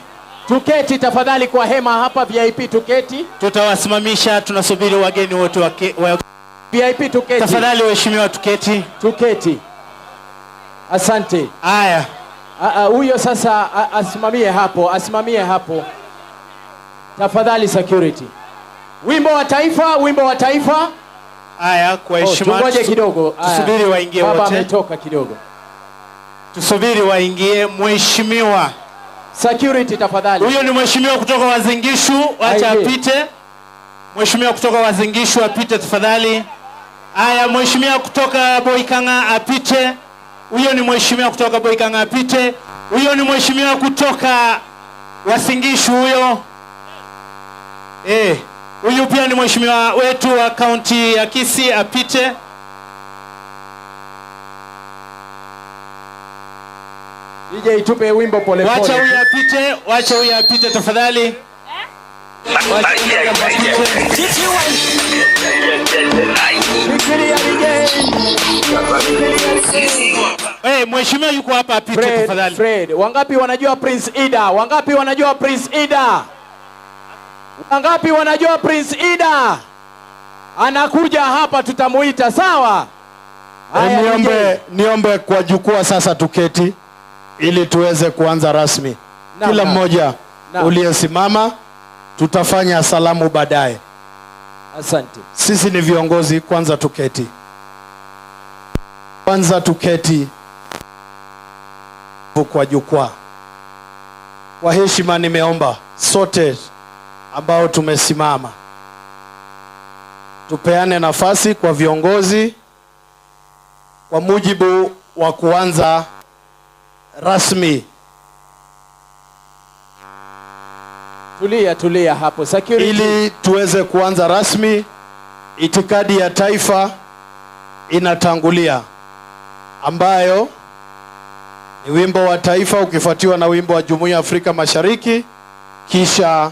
Tuketi tafadhali kwa hema hapa VIP tuketi. Tutawasimamisha, tunasubiri wageni wote wa VIP tuketi. Tafadhali waheshimiwa tuketi. Asante. Haya. Huyo sasa asimamie hapo. Tafadhali security. Wimbo wa taifa. Haya, kwa heshima. Tungoje kidogo. Tusubiri waingie wote. Baba ametoka kidogo. Tusubiri waingie. Mheshimiwa security tafadhali. Huyo ni mheshimiwa kutoka Wazingishu, acha apite. Mheshimiwa kutoka Wazingishu apite tafadhali. Haya, mheshimiwa kutoka Boikanga apite. Huyo ni mheshimiwa kutoka Boikanga apite. Huyo ni mheshimiwa kutoka Wazingishu huyo. Huyu pia ni mheshimiwa wetu wa kaunti ya Kisii apite. DJ tupe wimbo pole. Wacha huyu apite tafadhali. Mheshimiwa yuko hapa apite tafadhali. Fred, wangapi wanajua Prince Ida? Wangapi wanajua Prince Ida? Wangapi wanajua Prince Ida? Anakuja hapa, tutamuita, sawa? Niombe kwa jukwaa sasa tuketi ili tuweze kuanza rasmi. Kila mmoja uliyesimama tutafanya salamu baadaye. Asante. Sisi ni viongozi, kwanza tuketi. Kwanza tuketi kwa jukwaa. Kwa heshima nimeomba sote ambao tumesimama tupeane nafasi kwa viongozi kwa mujibu wa kuanza rasmi. Tulia hapo security. Ili tuweze kuanza rasmi, itikadi ya taifa inatangulia, ambayo ni wimbo wa taifa ukifuatiwa na wimbo wa Jumuiya ya Afrika Mashariki, kisha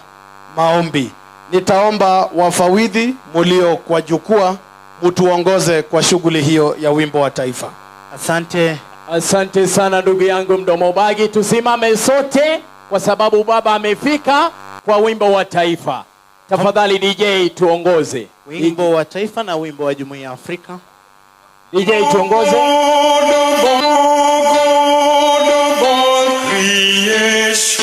maombi. Nitaomba wafawidhi mulio kwa jukwaa mtuongoze kwa shughuli hiyo ya wimbo wa taifa. Asante. Asante sana ndugu yangu Mdomo Bagi. Tusimame sote kwa sababu baba amefika kwa wimbo wa taifa. Tafadhali DJ tuongoze. Wimbo wa taifa na wimbo wa Jumuiya ya Afrika. DJ tuongoze. Creation.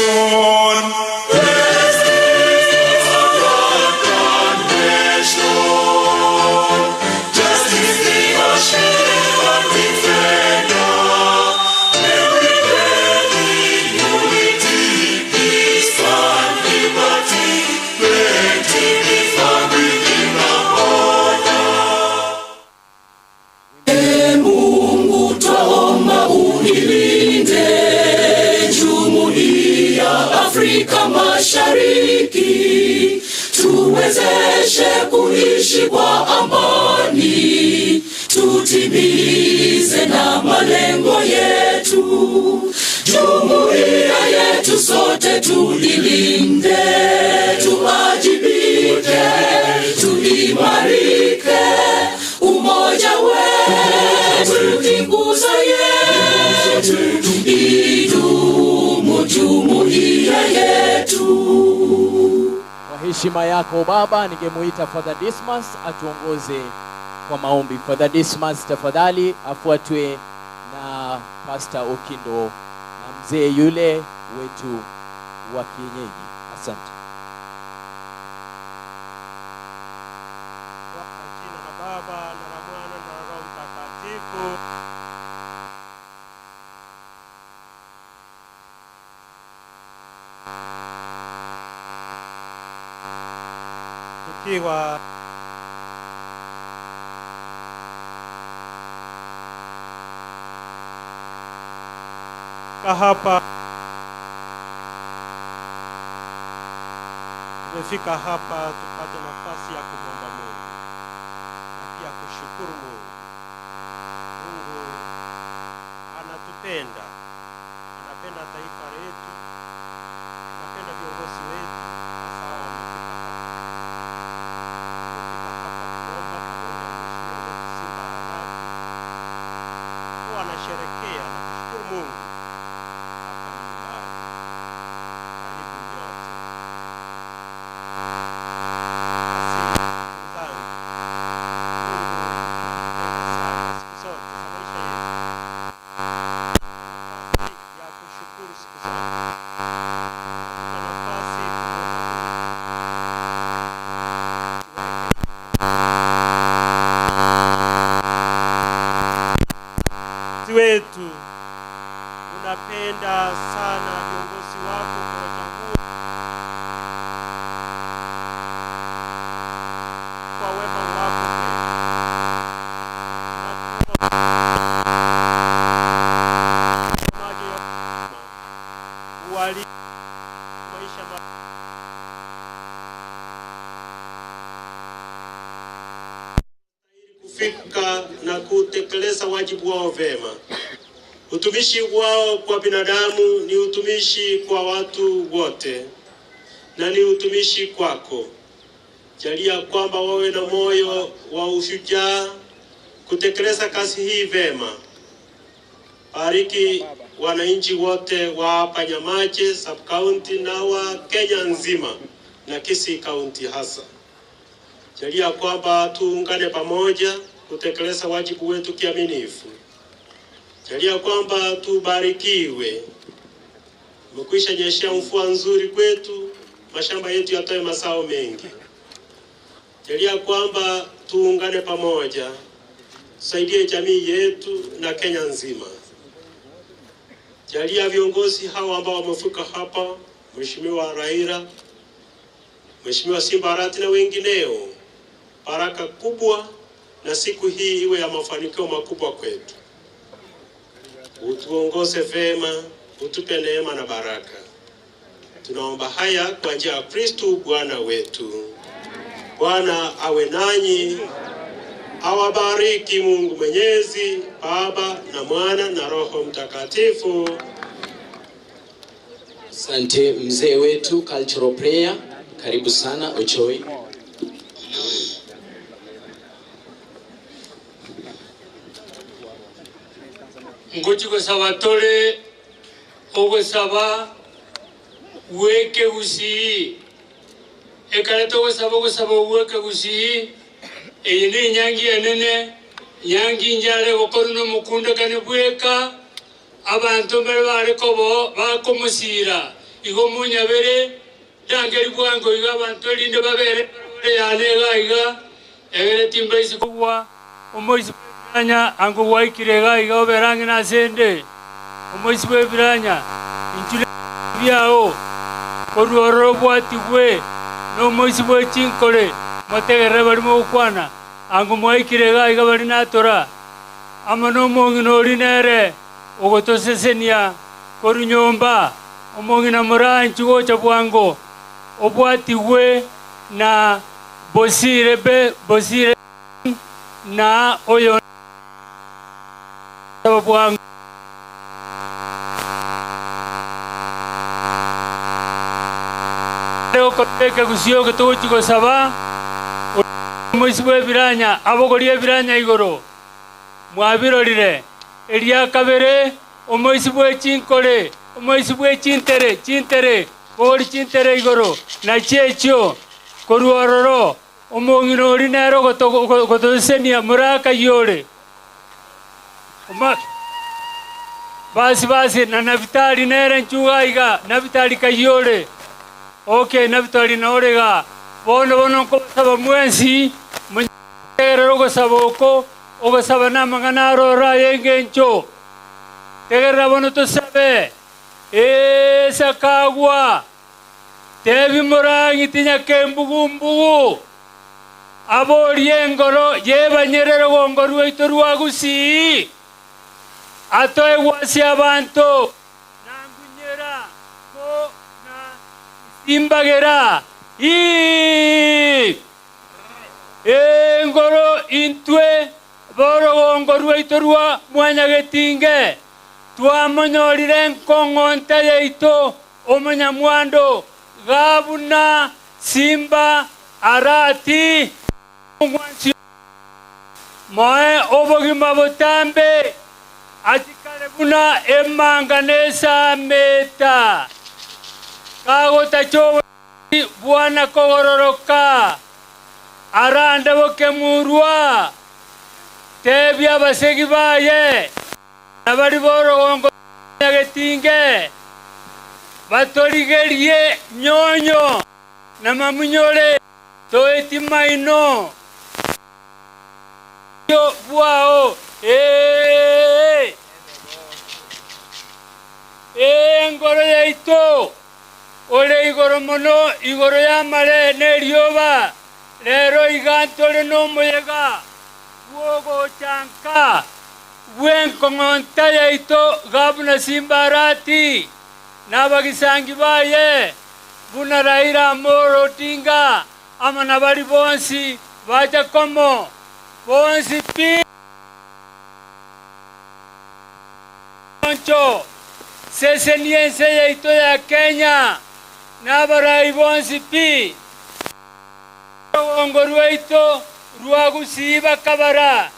Afrika Mashariki, tuwezeshe kuishi kwa amani, tutimize na malengo yetu. Jumuiya yetu sote tuilinde, tuajibike, tuimarike. Umoja wetu ni nguzo yetu, idumu jumuiya yetu. Kwa heshima yako baba, ningemuita Father Dismas atuongoze kwa maombi. Father Dismas tafadhali, afuatwe na Pastor Okindo na mzee yule wetu wa kienyeji. Asante. Kwa jina la Baba na la Mwana na Roho Mtakatifu. Tukiwa hapa tumefika hapa tupate nafasi ya kumwomba Mungu na pia kushukuru Mungu. Mungu anatupenda, anapenda taifa letu, anapenda viongozi wetu, hasa hao wamefika hapa. Tumefika hapa kuomba pamoja na mheshimiwa wetu Simba Arati, kwa anasherekea na kushukuru Mungu. Hapa ni mbali, karibu yote. Wetu unapenda sana viongozi wako kuwachagua kwa wema wako wali maisha kufika na kutekeleza wajibu wao vema. Utumishi wao kwa binadamu ni utumishi kwa watu wote. na ni utumishi kwako. Jalia kwamba wawe na moyo wa ushujaa kutekeleza kazi hii vema. Bariki wananchi wote wa hapa Nyamache sub-county na wa Kenya nzima na Kisii County hasa. Jalia kwamba tuungane pamoja kutekeleza wajibu wetu kiaminifu. Jalia kwamba tubarikiwe. Umekwisha nyeshea mvua nzuri kwetu, mashamba yetu yatoe mazao mengi. Jalia kwamba tuungane pamoja, tusaidie jamii yetu na Kenya nzima. Jalia viongozi hawa ambao wamefika hapa, Mheshimiwa Raila, Mheshimiwa Simba Arati na wengineo, baraka kubwa na siku hii iwe ya mafanikio makubwa kwetu. Utuongoze vema, utupe neema na baraka. Tunaomba haya kwa njia ya Kristo Bwana wetu. Bwana awe nanyi, awabariki Mungu Mwenyezi, Baba na Mwana na Roho Mtakatifu. Asante mzee wetu cultural prayer. Karibu sana Ochoi. Ngochi ko sabatore ogo saba weke gusi ekare to go saba weke gusi eyine nyangi enene nyangi njale gokoruno mukunda kane bweka abantu mbere bare kobo bakomusira igo munyabere dangeri bwango iga abantu linde babere yane gaiga egere timba isikubwa omoisi biranya ango waikirega iga oberangi na sende omoisi biranya inchule byao koruoro bwatigwe no moisi bwechinkole motegere barimo ukwana ango waikirega iga bari natora amano mongino rinere ogotosesenia korunyomba omongina moranchu gocha bwango obwatigwe na bosire na oyo bwango leo koteke gusio getochi gosaba moisibwe biranya abogorie biranya igoro mwabirorire elia kabere omoisibwe chinkole omoisibwe chintere bori chintere igoro na checho koruororo omongino ori nero gotosenia muraka yore basi na navitali nere nchuga iga navitali kayore okay navitali naorega bono ko saba mwensi mnyero go saboko ogo saba na mangana rora yengencho tegera bono to sabe sakagwa tebi morangi tinya kembugumbugu aborie ngoro yeba nyerero gongoru itorwa gusi atoe wasi abantu nangunyera ko na imbagera ngoro intwe boro gongoru itorwa mwanya getinge twamonyorire nkongonta yeito omanyamwando Gabuna Simba Arati Moe obogima botambe atikare buna emanganesa meta kago tacho buana kogororoka aranda bokemurwa tebya basegi baye nabari boro gongo yagetinge batorigerie nyonyo na mamunyole toeti maino yo buao ngoro yaito ole igoro mono igoro ya mare nerioba lero igantole no moyega buogo chanka buen kongonta yaito Gabuna Simba Arati nabagisangi baye buna Raila Amolo Odinga ama nabari bonsi baja komo bonsi pi oncho seseniense yaito ya Kenya n'abarayi bonsi pi ongo rwaito rwagusiba kabara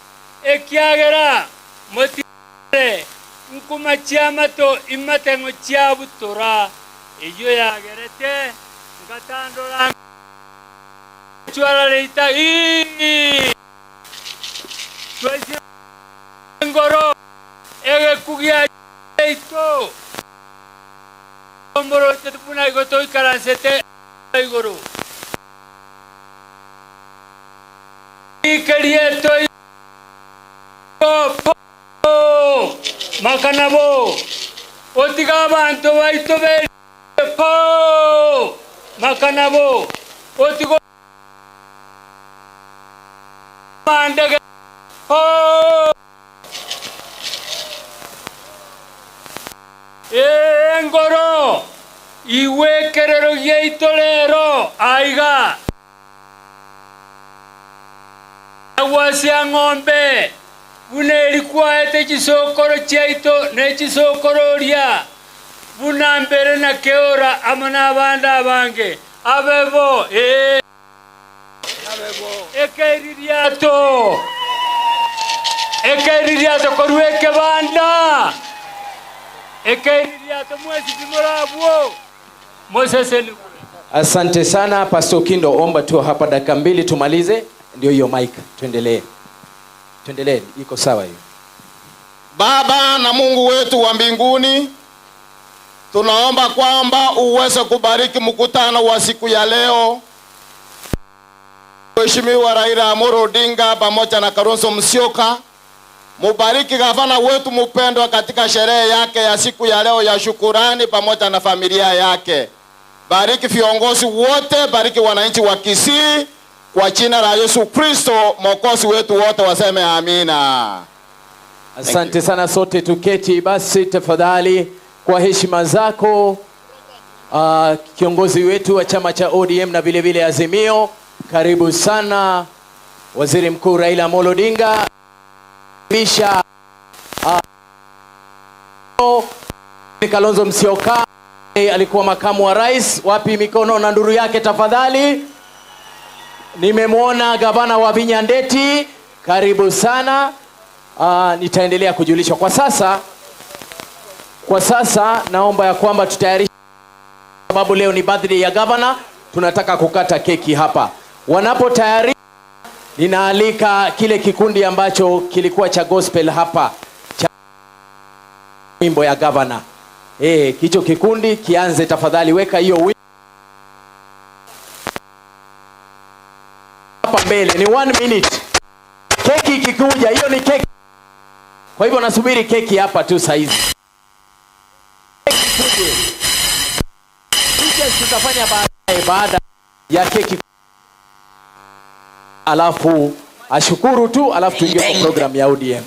ekiagera motire nkuma chiamato imatengo chiabutora iyo yagerete ngatandora chwara leita twese ngoro ege kugia leito omboro tetupuna igoto ikaransete igoro ikerieto makanabo otiga bantu baito be po makanabo otigo mandege po engoro iwe kerero yeitolero aiga awasya ng'ombe buna ilikuwa ete chisokoro chaito ne chisokoro lya buna mbere na keora amana abanda abange abebo ekeiririato korweke banda ekeiririato mwezi kimorabwo moseseni. Asante sana Pastor Kindo, omba tu hapa dakika 2 tumalize. Ndio hiyo mic, tuendelee. Iko sawa hiyo. Baba na Mungu wetu wa mbinguni, tunaomba kwamba uweze kubariki mkutano wa siku ya leo. Mheshimiwa Raila Amolo Odinga pamoja na Kalonzo Musyoka, mubariki gavana wetu mpendwa katika sherehe yake ya siku ya leo ya shukurani pamoja na familia yake. Bariki viongozi wote, bariki wananchi wa Kisii, kwa jina la Yesu Kristo mwokozi wetu wote waseme amina. Asante sana, sote tuketi basi tafadhali kwa heshima zako. Kiongozi wetu wa chama cha ODM na vile vile Azimio, karibu sana Waziri Mkuu Raila Amolo Odinga. Bisha Kalonzo Musyoka alikuwa makamu wa rais. Wapi mikono na nduru yake tafadhali? Nimemwona gavana wa Vinya Ndeti, karibu sana. Nitaendelea kujulisha kwa sasa naomba ya kwamba tutayarishe, sababu leo ni birthday ya gavana, tunataka kukata keki hapa. Wanapotayari ninaalika kile kikundi ambacho kilikuwa cha gospel hapa cha wimbo ya gavana. Kicho kikundi kianze tafadhali, weka hiyo wimbo hapa mbele, ni 1 minute. Keki ikikuja, hiyo ni keki. Kwa hivyo nasubiri keki hapa tu saizi. Keki tutafanya baada ya keki. Alafu ashukuru tu, alafu tuingie kwa program ya ODM.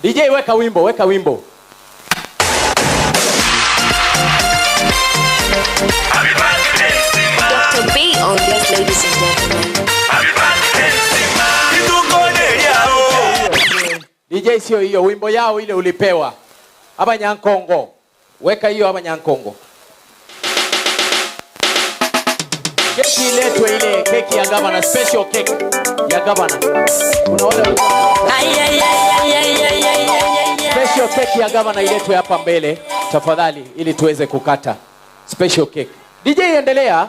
DJ weka wimbo. Dr. B on this, ladies and gentlemen. DJ sio hiyo, wimbo yao ile ulipewa. Aba Nyankongo. Weka hiyo Aba Nyankongo. Keki iletwe, ile keki ya gavana, special cake ya gavana. Unaona? Special cake ya gavana iletwe hapa mbele tafadhali, ili tuweze kukata special cake. DJ endelea.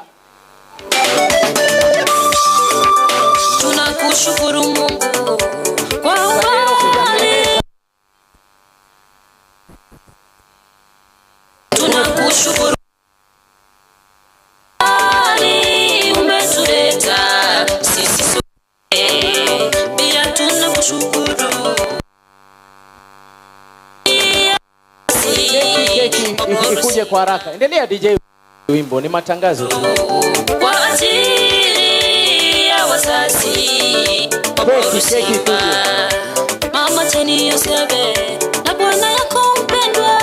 Tunakushukuru Mungu kwa wale. Tunakushukuru umetuleta sisi sote, pia tunakushukuru. Keki ikuje kwa haraka. Endelea DJ, wimbo ni matangazo tu. Kwa ajili ya wazazi keki tu. Mama Cheni Yosebe na bwana yako mpendwa,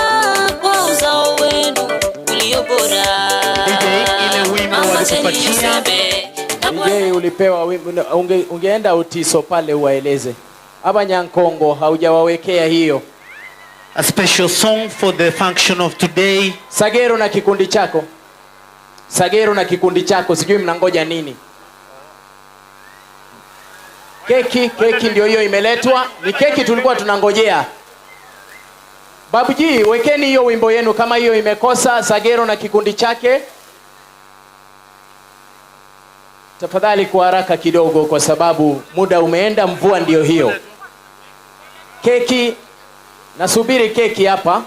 kwa uzao wenu ulio bora. Ile wimbo walikupatia. DJ ulipewa wimbo, ungeenda Utiso pale uwaeleze. Aba Nyankongo haujawawekea hiyo. a special song for the function of today. Sagero na kikundi chako. Sagero na kikundi chako, sijui mnangoja nini. Keki ndio hiyo imeletwa. Ni keki tulikuwa tunangojea. Babuji, wekeni hiyo wimbo yenu kama hiyo imekosa. Sagero na kikundi chake. Tafadhali kwa haraka kidogo kwa sababu muda umeenda, mvua ndio hiyo. Keki, nasubiri keki hapa.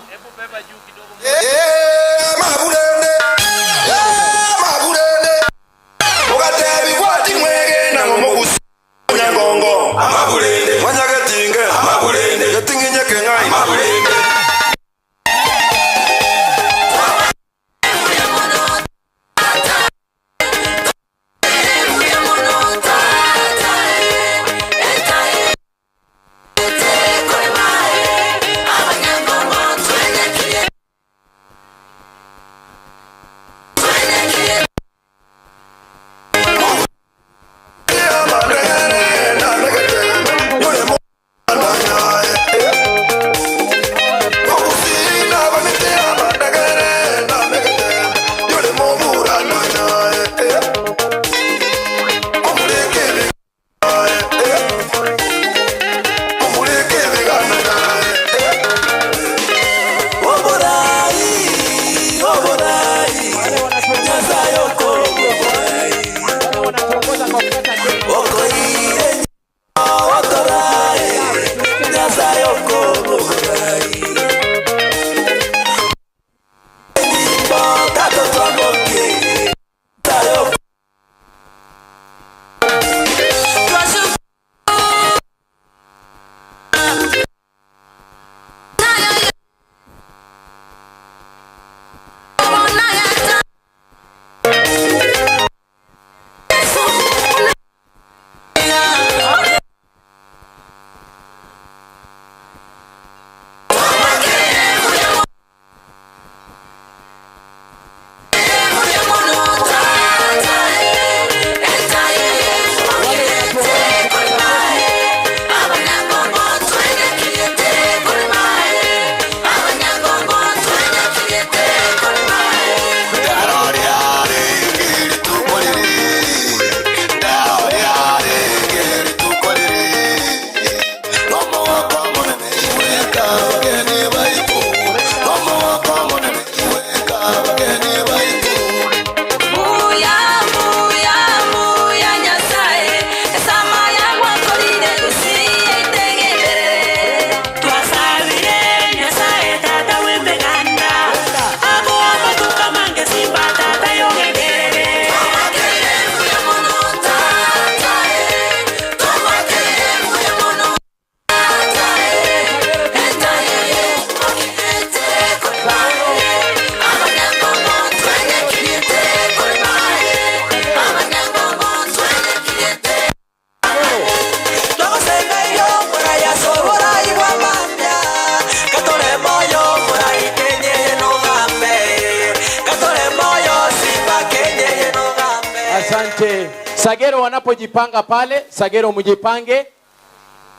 Sagero wanapojipanga pale, Sagero mjipange.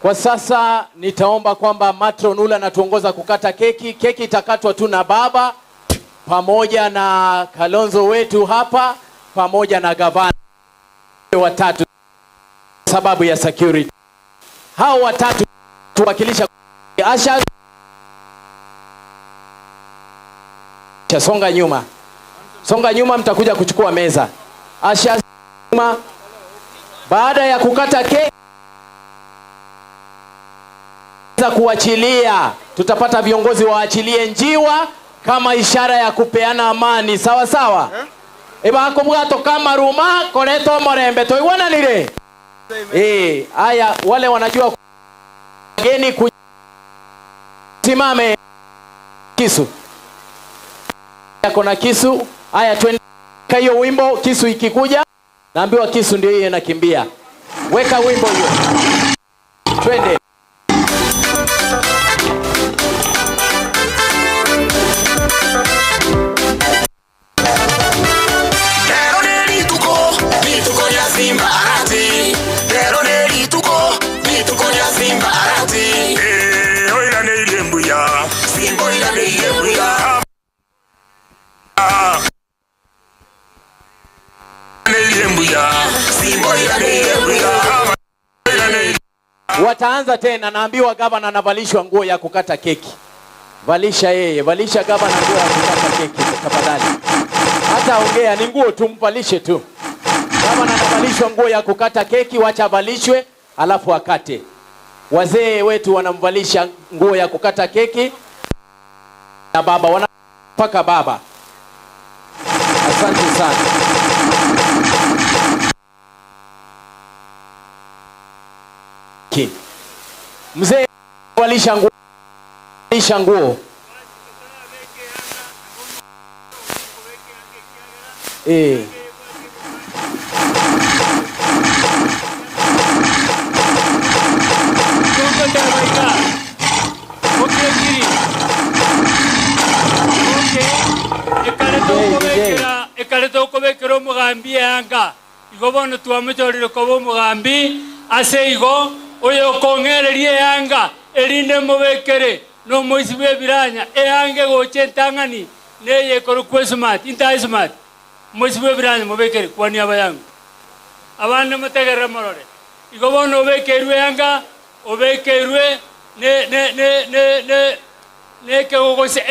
Kwa sasa nitaomba kwamba Matron Ula anatuongoza kukata keki. Keki itakatwa tu na baba pamoja na Kalonzo wetu hapa pamoja na gavana watatu sababu ya security. Hao watatu tuwakilisha Asha. Songa nyuma. Songa nyuma, mtakuja kuchukua meza. Asha nyuma. Baada ya kukata keki za kuachilia, tutapata viongozi waachilie njiwa kama ishara ya kupeana amani. Sawa sawa? Eba akobwato kama ruma koleto morembe toiwana nile. Haya, wale wanajua wageni kusimame. Kisu. Yako na kisu. Haya, twende hiyo wimbo. Kisu ikikuja naambiwa kisu ndio yeye anakimbia. Weka wimbo hiyo. Twende. Wataanza tena, naambiwa gavana anavalishwa nguo ya kukata keki. Valisha yeye, valisha gavana nguo ya kukata keki tafadhali. Hata ongea ni nguo tu, mvalishe tu. Gavana anavalishwa nguo ya kukata keki, wacha avalishwe alafu akate. Wazee wetu wanamvalisha nguo ya kukata keki na baba wanapaka baba. Asante sana. Mzee walisha nguo. Ekale toko bekero mugambi yanga igobono tuamechorire kobo mugambi ase igo oyo kongererie yanga erinde mubekere no moisi bebiranya eyange goche ntangani neye koru kwesmat inta smart moisi bebiranya mubekere kwani abayangu abande mutegere morore igobono obekerwe yanga obekerwe ne kegogose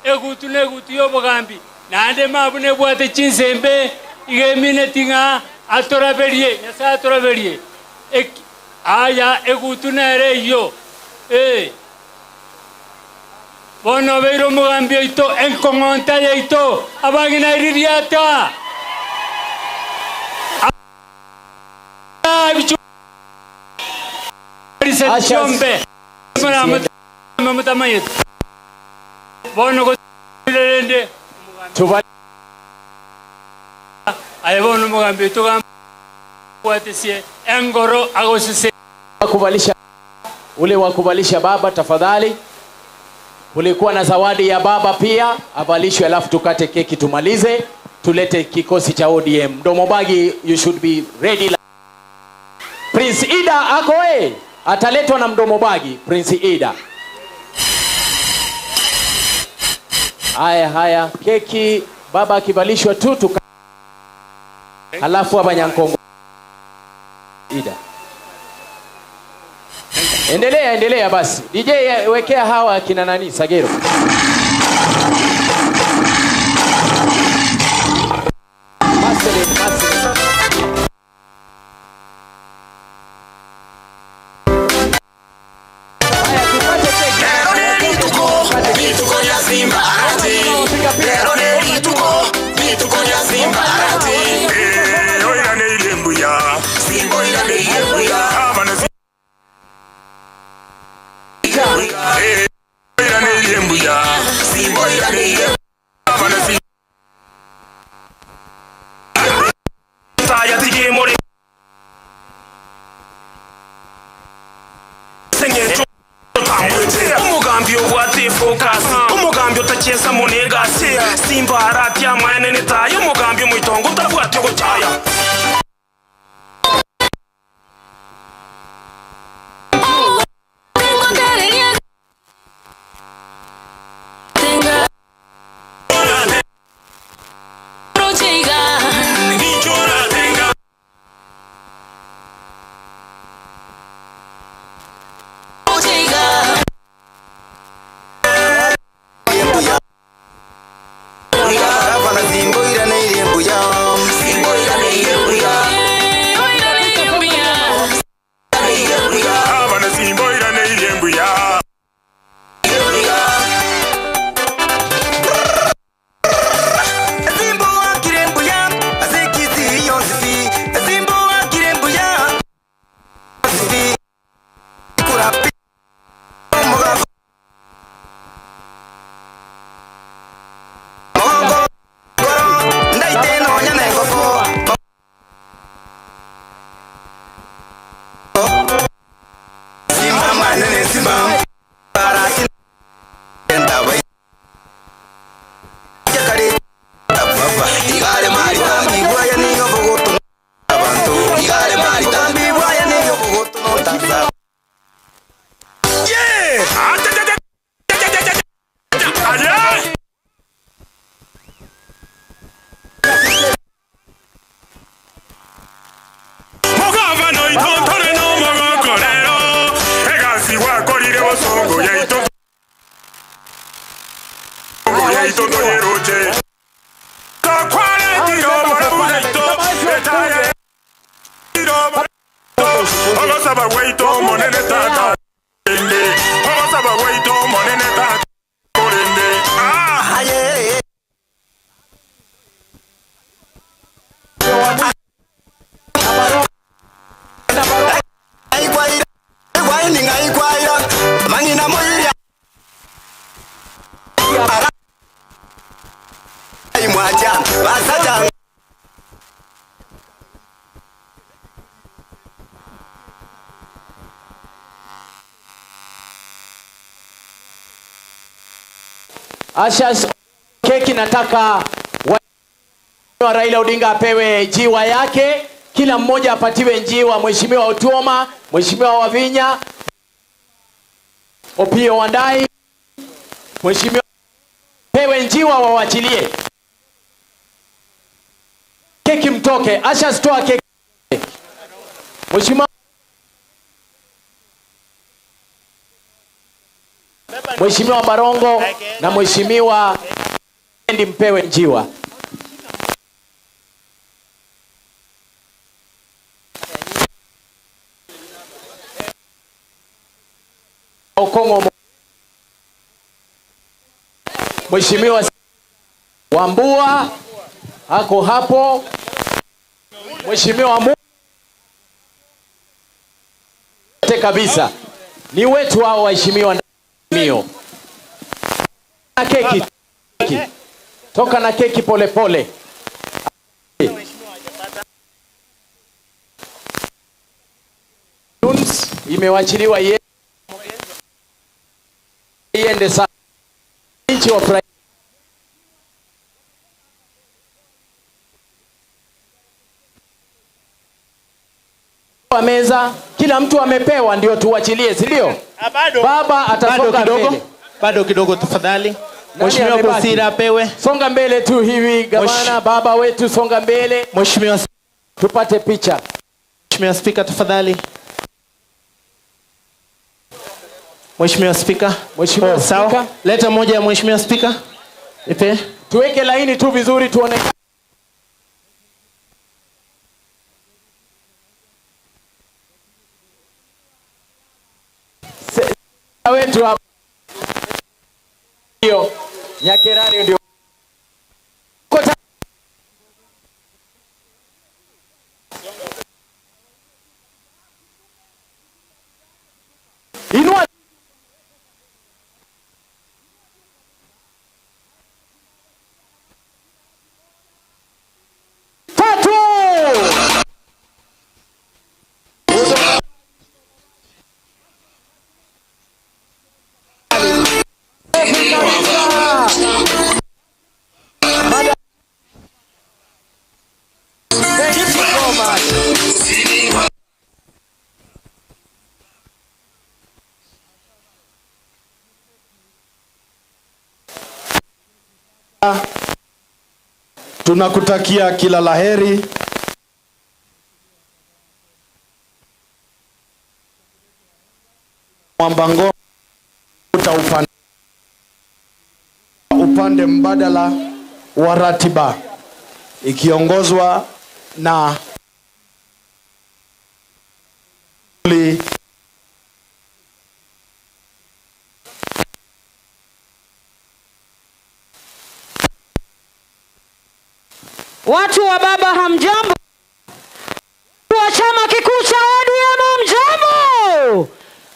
egutu yo bugambi nande mabune bwate chinsembe igemine tinga atoraberie nyasa atoraberie aya egutu nere yo bono beiro mugambi ito enkongonta ito abagina iririata Chombe mamatamayet bono go lende tuva ayebono mugambi to gam watesie engoro agosise wakubalisha ule wakubalisha baba tafadhali. Kulikuwa na zawadi ya baba pia avalishwe, alafu tukate keki tumalize, tulete kikosi cha ODM. Mdomobagi, you should be ready. Prince Ida ako ataletwa na Mdomobagi. Prince Ida. Haya keki baba akivalishwa tu alafu abanyankongo Ida. Endelea basi. DJ wekea hawa kina nani Sagero. Umugambi obwate focus umugambi utacheza munegasi simba harati ya mwene nitayo umugambi mwitongo utabwate gutaya We got Ashas keki, nataka wa Raila Odinga apewe jiwa yake, kila mmoja apatiwe njiwa. Mheshimiwa Otuoma, Mheshimiwa Wavinya, Opiyo Wandayi, Mheshimiwa pewe njiwa, wawachilie keki mtoke. Ashas toa keki. Mheshimiwa Barongo na Mheshimiwa Ndi mpewe njiwa. Okongo, Mheshimiwa Wambua hako hapo. Mheshimiwa kabisa ni wetu hao waheshimiwa. Mio na keki, toka na keki pole pole. Imewachiliwa iende sana nchi wa meza, kila mtu amepewa, ndio tuachilie, si ndio? Baba atasonga mbele. Bado kidogo tafadhali. Mheshimiwa Bosira apewe. Songa mbele tu hivi gavana, baba wetu songa mbele. Mheshimiwa tupate picha. Mheshimiwa Speaker tafadhali. Mheshimiwa Speaker. Mheshimiwa Speaker. Leta moja ya Mheshimiwa Speaker. Ipe. Tuweke laini tu vizuri tuone. Wetu hapa. Ndio. Nyakerari ndio. Inua tatu. Tunakutakia kila laheri. Mwambango upande mbadala wa ratiba ikiongozwa na watu wa baba hamjambo, wa chama kikuu cha ODM hamjambo.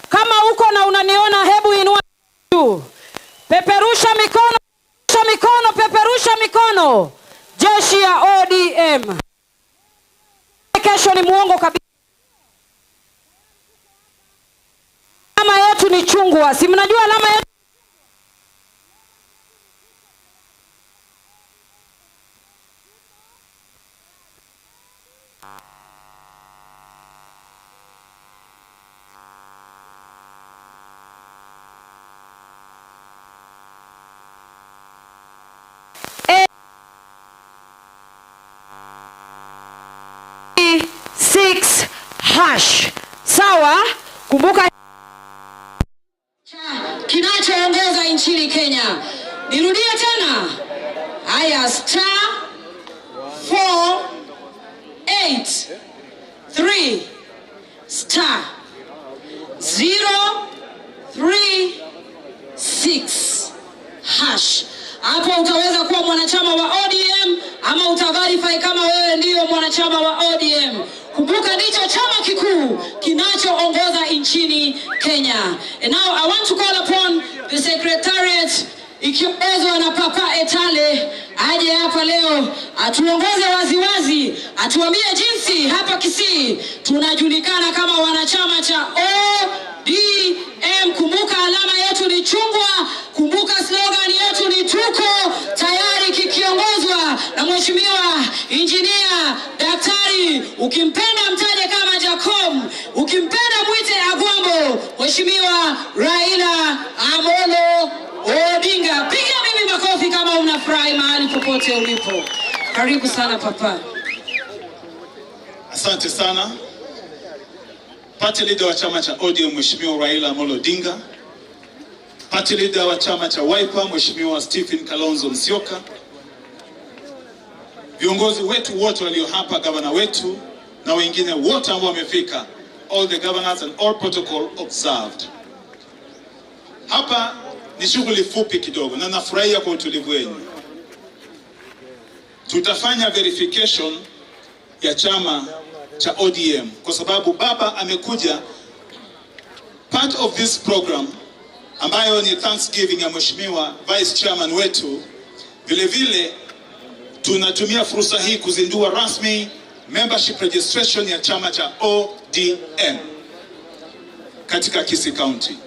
Kama uko na unaniona, hebu inua juu, peperusha mikono, peperusha mikono. Jeshi ya ODM. Kesho ni muongo kabisa. Alama yetu ni chungwa, si mnajua alama yetu? Hash. Sawa? Kumbuka kinachoongoza nchini Kenya. Nirudie tena. Haya, *483 *036 hash. Hapo utaweza kuwa mwanachama wa ODM ama utaverify kama wewe ndio mwanachama wa ODM. Kumbuka ndicho chama kikuu kinachoongoza nchini Kenya. And now I want to call upon the secretariat ikiongozwa na Papa Etale aje hapa leo atuongoze waziwazi, atuambie jinsi hapa Kisii tunajulikana kama wanachama cha ODM. ODM. Kumbuka alama yetu ni chungwa, kumbuka slogan yetu ni tuko tayari, kikiongozwa na Mheshimiwa Injinia Daktari, ukimpenda mtaje kama Jacom, ukimpenda mwite Agwambo, Mheshimiwa Raila Amolo Odinga. Piga mimi makofi kama unafurahi mahali popote ulipo. Karibu sana papa. Asante sana. Party leader wa chama cha ODM Mheshimiwa Raila Amolo Odinga, party leader wa chama cha Wiper Mheshimiwa Stephen Kalonzo Musyoka, viongozi wetu wote walio hapa, gavana wetu na wengine wote ambao wamefika, all the governors and all protocol observed. Hapa ni shughuli fupi kidogo na nafurahia kwa utulivu wenu. Tutafanya verification ya chama cha ODM kwa sababu baba amekuja part of this program ambayo ni Thanksgiving ya Mheshimiwa Vice Chairman wetu. Vile vile tunatumia fursa hii kuzindua rasmi membership registration ya chama cha ODM katika Kisii County.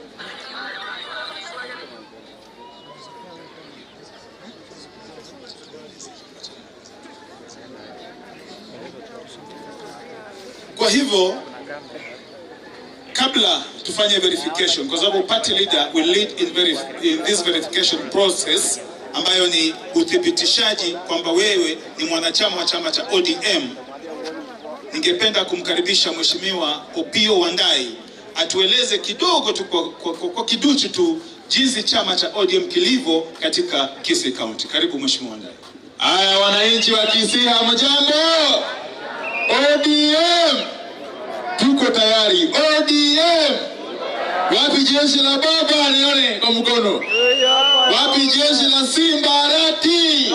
Kwa hivyo kabla tufanye verification, kwa sababu party leader will lead in this verification process ambayo ni uthibitishaji kwamba wewe ni mwanachama wa chama cha ODM, ningependa kumkaribisha Mheshimiwa Opiyo Wandayi atueleze kidogo tu kwa kiduchu tu jinsi chama cha ODM kilivyo katika Kisii County. Karibu Mheshimiwa Wandayi. Haya, wananchi wa Kisii hamjambo? ODM tuko tayari. ODM, wapi jeshi la baba? Nione kwa mkono. Wapi jeshi la Simba Arati?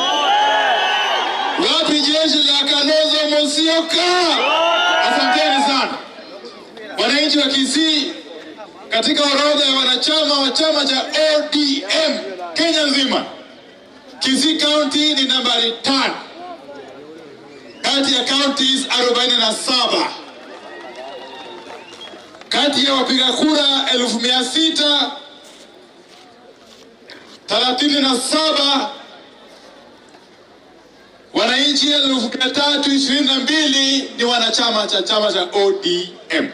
Wapi jeshi la Kalonzo Musyoka? Asanteni sana wananchi wa Kisii. Katika orodha ya wanachama wa chama cha ODM Kenya nzima, Kisii County ni nambari 5 kati ya counties 47. Kati ya wapiga kura 1637, wananchi 1322 ni wanachama cha chama cha ODM.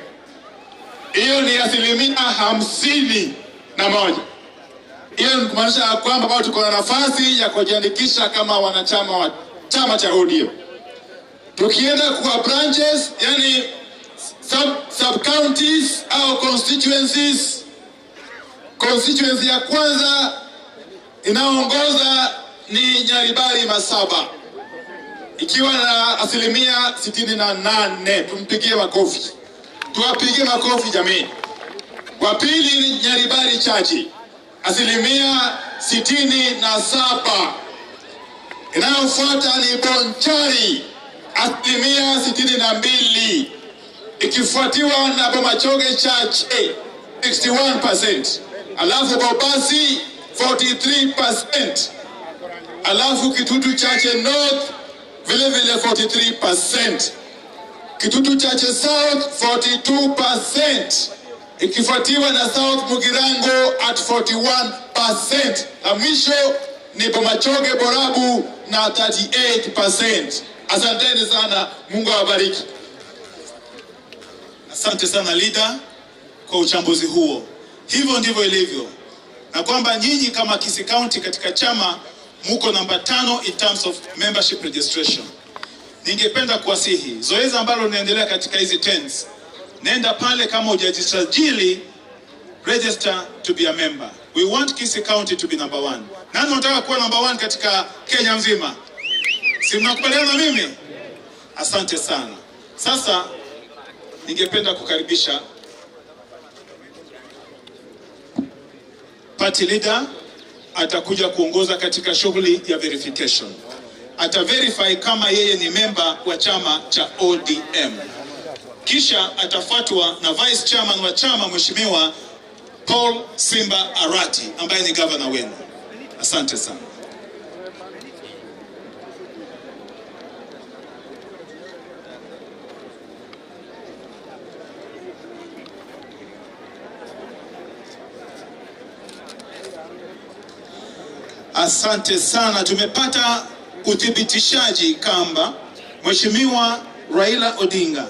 Hiyo ni 51%. Hiyo ni kumaanisha kwamba bado tuko na nafasi ya kujiandikisha kama wanachama wa chama cha ODM. Tukienda kwa branches, yani sub counties au constituencies, constituency ya kwanza inaongoza ni Nyaribari Masaba ikiwa na 68%. Tumpigie makofi. Tuwapigie makofi jamii. Wa pili ni Nyaribari Chachi 67%. Inayofuata ni Bonchari 62%, ikifuatiwa na Bomachoge Chache 61%, alafu Bobasi 43%, alafu Kitutu Chache North vile vile 43%, Kitutu Chache South 42%, ikifuatiwa na South Mugirango at 41%. Na mwisho ni Bomachoge Borabu na 38%. Asanteni sana, Mungu awabariki. Asante sana leader kwa uchambuzi huo. Hivyo ndivyo ilivyo, na kwamba nyinyi kama Kisii County katika chama muko namba 5 in terms of membership registration. Ningependa kuwasihi zoezi ambalo linaendelea katika hizi tents, nenda pale kama hujajisajili, register to be a member. We want Kisii County to be number 1. Nani unataka kuwa number 1 katika Kenya nzima? Si mnakubaliana na mimi? Asante sana. Sasa ningependa kukaribisha party leader, atakuja kuongoza katika shughuli ya verification. Ataverify kama yeye ni member wa chama cha ODM. Kisha atafuatwa na vice chairman wa chama Mheshimiwa Paul Simba Arati ambaye ni governor wenu. Asante sana. Asante sana. Tumepata uthibitishaji kwamba Mheshimiwa Raila Odinga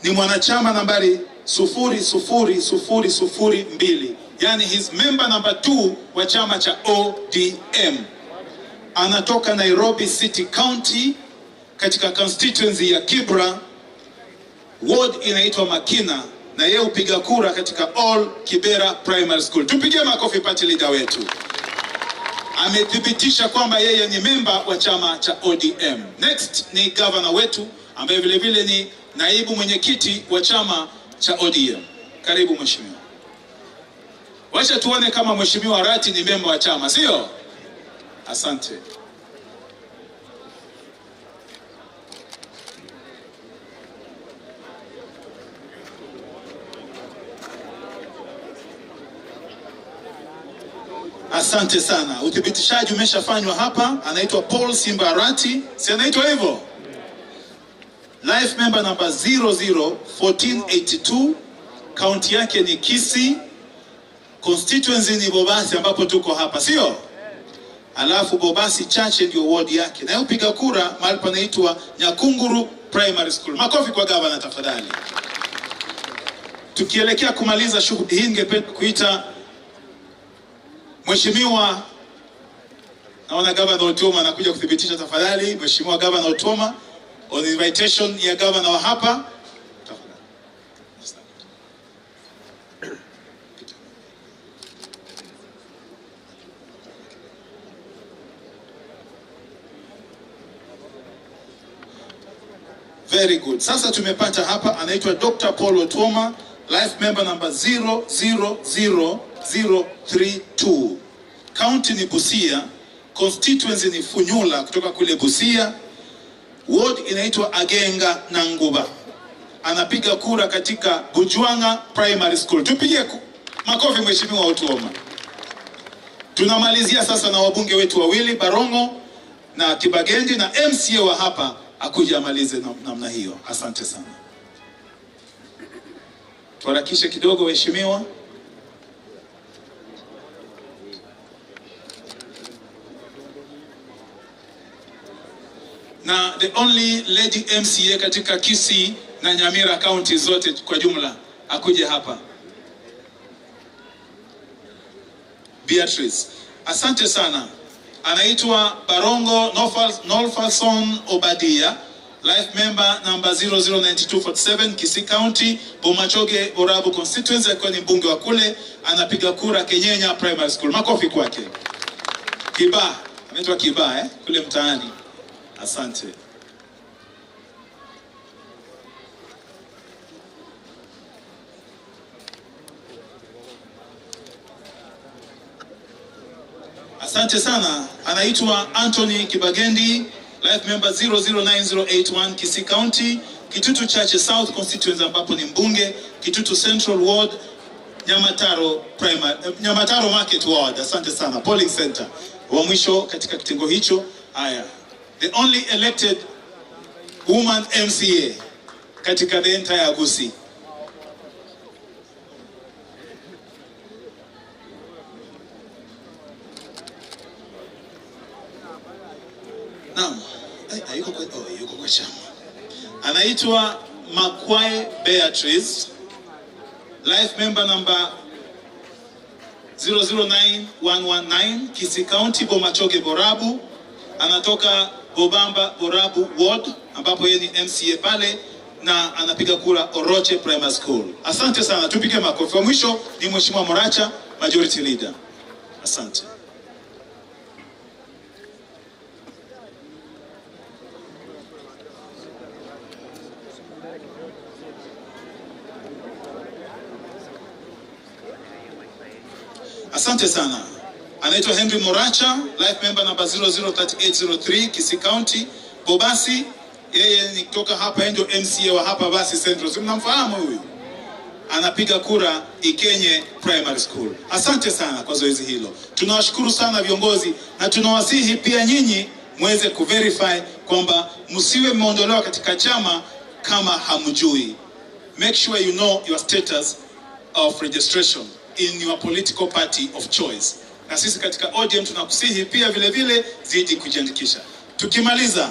ni mwanachama nambari 00002, yani his member number 2 wa chama cha ODM. Anatoka Nairobi City County katika constituency ya Kibra, ward inaitwa Makina, na yeye upiga kura katika All Kibera Primary School. Tupigie makofi party leader wetu. Amethibitisha kwamba yeye ni member wa chama cha ODM. Next ni governor wetu ambaye vile vile ni naibu mwenyekiti wa chama cha ODM. Karibu mheshimiwa. Wacha tuone kama mheshimiwa Arati ni member wa chama, sio? Asante. Asante sana. Uthibitishaji umeshafanywa hapa. Anaitwa Paul Simba Arati. Si anaitwa hivyo? Life member number 001482. County yake ni Kisii. Constituency ni Bobasi ambapo tuko hapa, sio? Alafu Bobasi Chache ndio ward yake. Na upiga kura mahali panaitwa Nyakunguru Primary School. Makofi kwa gavana tafadhali. Tukielekea kumaliza shughuli hii, ningependa kuita Mheshimiwa, naona Gavana Otoma anakuja kuthibitisha. Tafadhali Mheshimiwa Gavana Otoma, on invitation ya gavana wa hapa. Very good. Sasa tumepata hapa, anaitwa Dr. Paul Otoma, life member number 000032. County ni Busia, constituency ni Funyula kutoka kule Busia, ward inaitwa Agenga na Nguba. Anapiga kura katika Bujuanga Primary School. Tupigie makofi Mheshimiwa Otoma. Tunamalizia sasa na wabunge wetu wawili, Barongo na Kibagenji, na MCA wa hapa akuja amalize namna hiyo. Asante sana. Tuharakishe kidogo waheshimiwa. Na the only lady MCA katika Kisii na Nyamira county zote kwa jumla akuje hapa, Beatrice. Asante sana. Anaitwa Barongo Nolfason Obadia, life member number 009247, Kisii County, Bomachoge Borabu constituency, akiwa ni mbunge wa kule. Anapiga kura Kenyenya Primary School. Makofi kwake. Kiba, anaitwa Kiba kule mtaani. Asante. Asante sana. Anaitwa Anthony Kibagendi, life member 009081, Kisii County, Kitutu Chache South constituency ambapo ni mbunge, Kitutu Central Ward, Nyamataro Market Ward. Asante sana. Polling center wa mwisho katika kitengo hicho. Haya. The only elected woman MCA katika the entire Gusii. Naam, yuko kwa chama. Anaitwa Makwai Beatrice, life member number 009119, Kisii County, Bomachoge Borabu. Anatoka Bobamba Borabu Ward ambapo yeye ni MCA pale, na anapiga kura Oroche Primary School. Asante sana. Tupige makofi. Wa mwisho ni Mheshimiwa Moracha, majority leader. Asante. Asante sana. Anaitwa Henry Moracha, life member number 003803, Kisii County, Bobasi. Yeye ni kutoka hapa, ndio MCA wa hapa Basi Central. Si mnamfahamu huyu? Anapiga kura Ikenye Primary School. Asante sana kwa zoezi hilo. Tunawashukuru sana viongozi, na tunawasihi pia nyinyi muweze kuverify kwamba msiwe mmeondolewa katika chama kama hamjui. Make sure you know your status of registration in your political party of choice. na sisi katika ODM tunakusihi pia vile vile zidi kujiandikisha. Tukimaliza,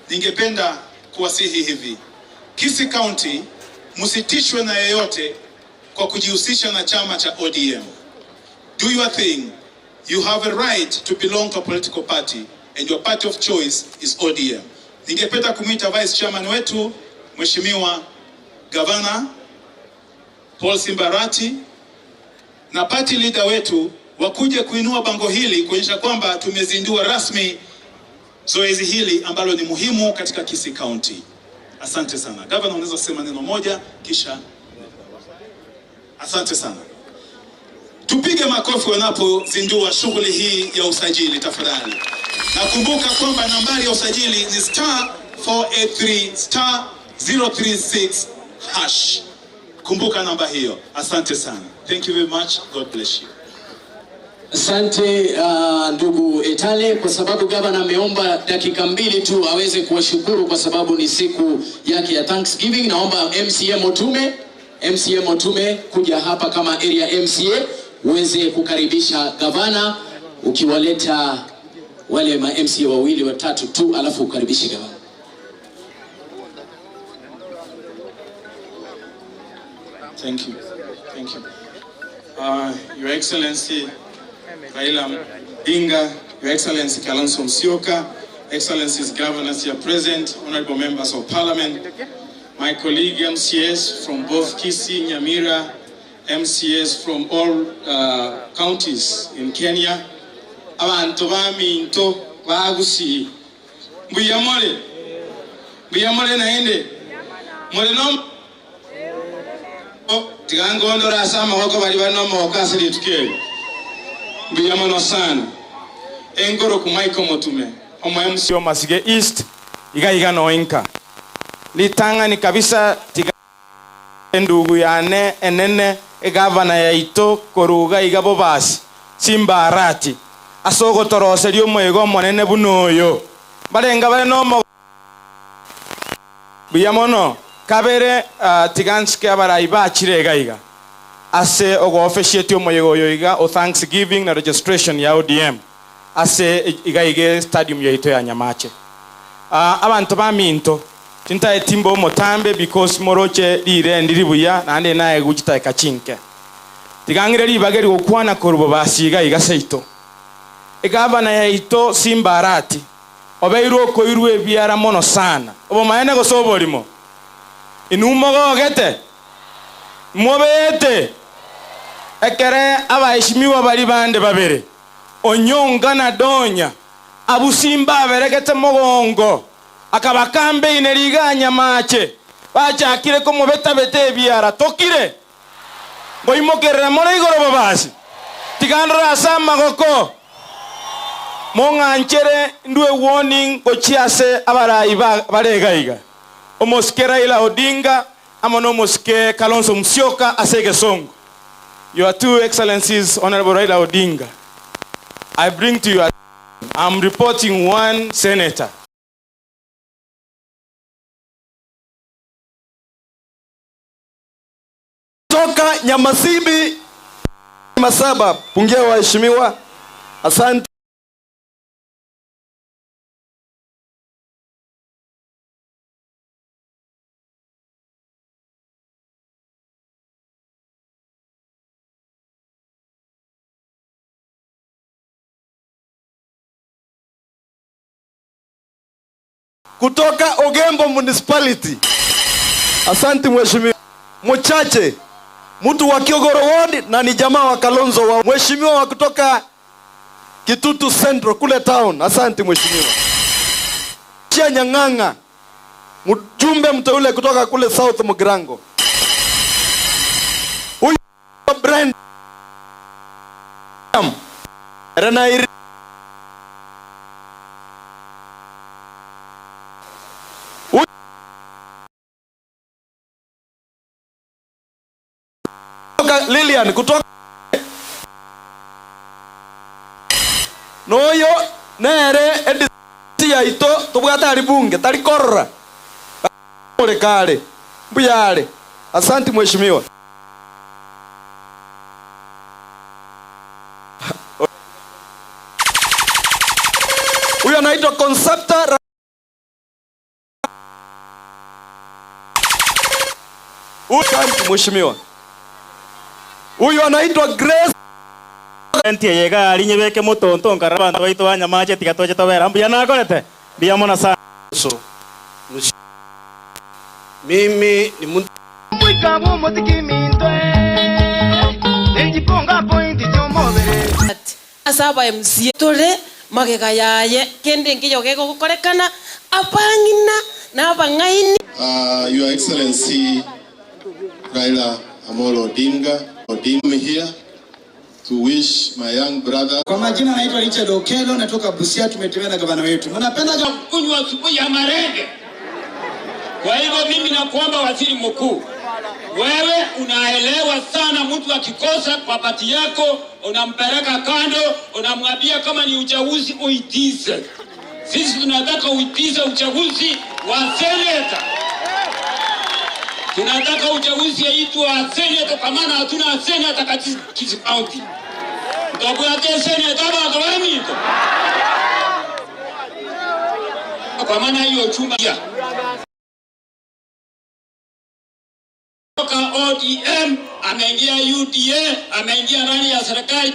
ningependa kuwasihi hivi: Kisii County, msitishwe na yeyote kwa kujihusisha na chama cha ODM. Do your thing. You have a right to belong to a political party, and your party of choice is ODM. Ningependa kumwita vice chairman wetu Mheshimiwa Governor Paul Simba Arati na party leader wetu wakuje kuinua bango hili kuonyesha kwamba tumezindua rasmi zoezi hili ambalo ni muhimu katika Kisii County. Asante sana. Governor, unaweza kusema neno moja kisha. Asante sana. Tupige makofi wanapozindua shughuli hii ya usajili tafadhali. Nakumbuka kwamba nambari ya usajili ni *483*036#. Kumbuka namba hiyo. Asante sana. Thank you very much. God bless you. Asante ndugu Etale, kwa sababu gavana ameomba dakika 2 tu aweze kuwashukuru kwa sababu ni siku yake ya Thanksgiving. Naomba MCM Otume kuja hapa kama area MCA uweze kukaribisha gavana, ukiwaleta wale ma MCA wawili watatu tu, alafu ukaribishe gavana. Thank you. Thank you. Your Excellency Raila Odinga, Your Excellency Kalonzo Musyoka, Excellencies Governors here present, honorable members of Parliament, my colleague MCAs from both Kisii, Nyamira, MCAs from all counties in Kenya, abantu baminto bagusi mbuyamole naende mole no tigangondo rasama wako bali banomo kasiri tukele mbuyamano sana engoro ku Michael Motume omo MCO Masige East iga no enka litanga ni kabisa tiga ndugu yane enene gavana ya ito koruga igabo basi Simba Arati asogo toroserio mwego monene bunoyo barenga bare no buyamono kabere tiganske abarai bachirega iga ase ogo officiate omwego yoiga o Thanksgiving na registration ya ODM ase iga stadium ya ito ya Nyamache abantu baminto tinta etimbo motambe because moroche lire ndiribuya nande nae gukita ekachinke tigangire libageri okwana korubo basiga igaseito egavana ya ito Simba Arati obeiro ko irwe biara mono sana obo maene go soborimo inumo gogete mobete ekere abaishimiwa bali bande babere onyonga na donya abusimba aberegete mogongo akabakambe ineriganya mache bachakire ko mubeta bete biara tokire ngoimokerera mora igoro babasi tigandora sama goko monganchere ndwe warning gochiase abarai baregaiga omoske Raila Odinga amono moske Kalonzo Musyoka asege songo. Your two excellencies, Honorable Raila Odinga, I bring to you, I'm reporting one senator. Toka Nyamasimbi Masaba, pungia waheshimiwa. Asante. Kutoka Ogembo Municipality. Asante mheshimiwa. Mchache mtu wa Kiogoro Ward na ni jamaa wa Kalonzo wa mheshimiwa wa kutoka Kitutu Central kule town. Asante mheshimiwa. Chia Nyang'anga mjumbe mteule kutoka kule South Mugirango. Huyu Brand Renairi Lilian kutoka noyo nere edisi ya ito tubwata ari bunge tari korra ole kale mbuyale. Asante mheshimiwa. anaitwa Concepta. Mheshimiwa. Huyu anaitwa Grace. Ntie yega alinye beke motonto nkaraba baito anya mache tikatoje tobera mbia nakorete bia mona sana. So mimi ni mtu mwikabo motiki mindwe ejiponga point jomobere asaba MC tole magega yaye kende ngiyo gego gukorekana apangina na bangaini. Your Excellency Raila Amolo Odinga here to wish my young brother. Kwa majina naitwa Richard Okelo, natoka Busia, tumetembea na gavana wetu. Mnapenda kunywa asubuhi ya marenge. Kwa hivyo mimi nakuomba waziri mkuu, wewe unaelewa sana mtu akikosa kwa pati yako unampeleka kando, unamwambia kama ni uchaguzi uitize. Sisi tunataka uitize uchaguzi wa seneta. Tunataka uchaguzi yaitwa seneta kwa maana hatuna seneta katika Kisii County. Ndio ya seneta bado wamito. Kwa maana hiyo chumba ya ODM ameingia UDA, ameingia ndani ya serikali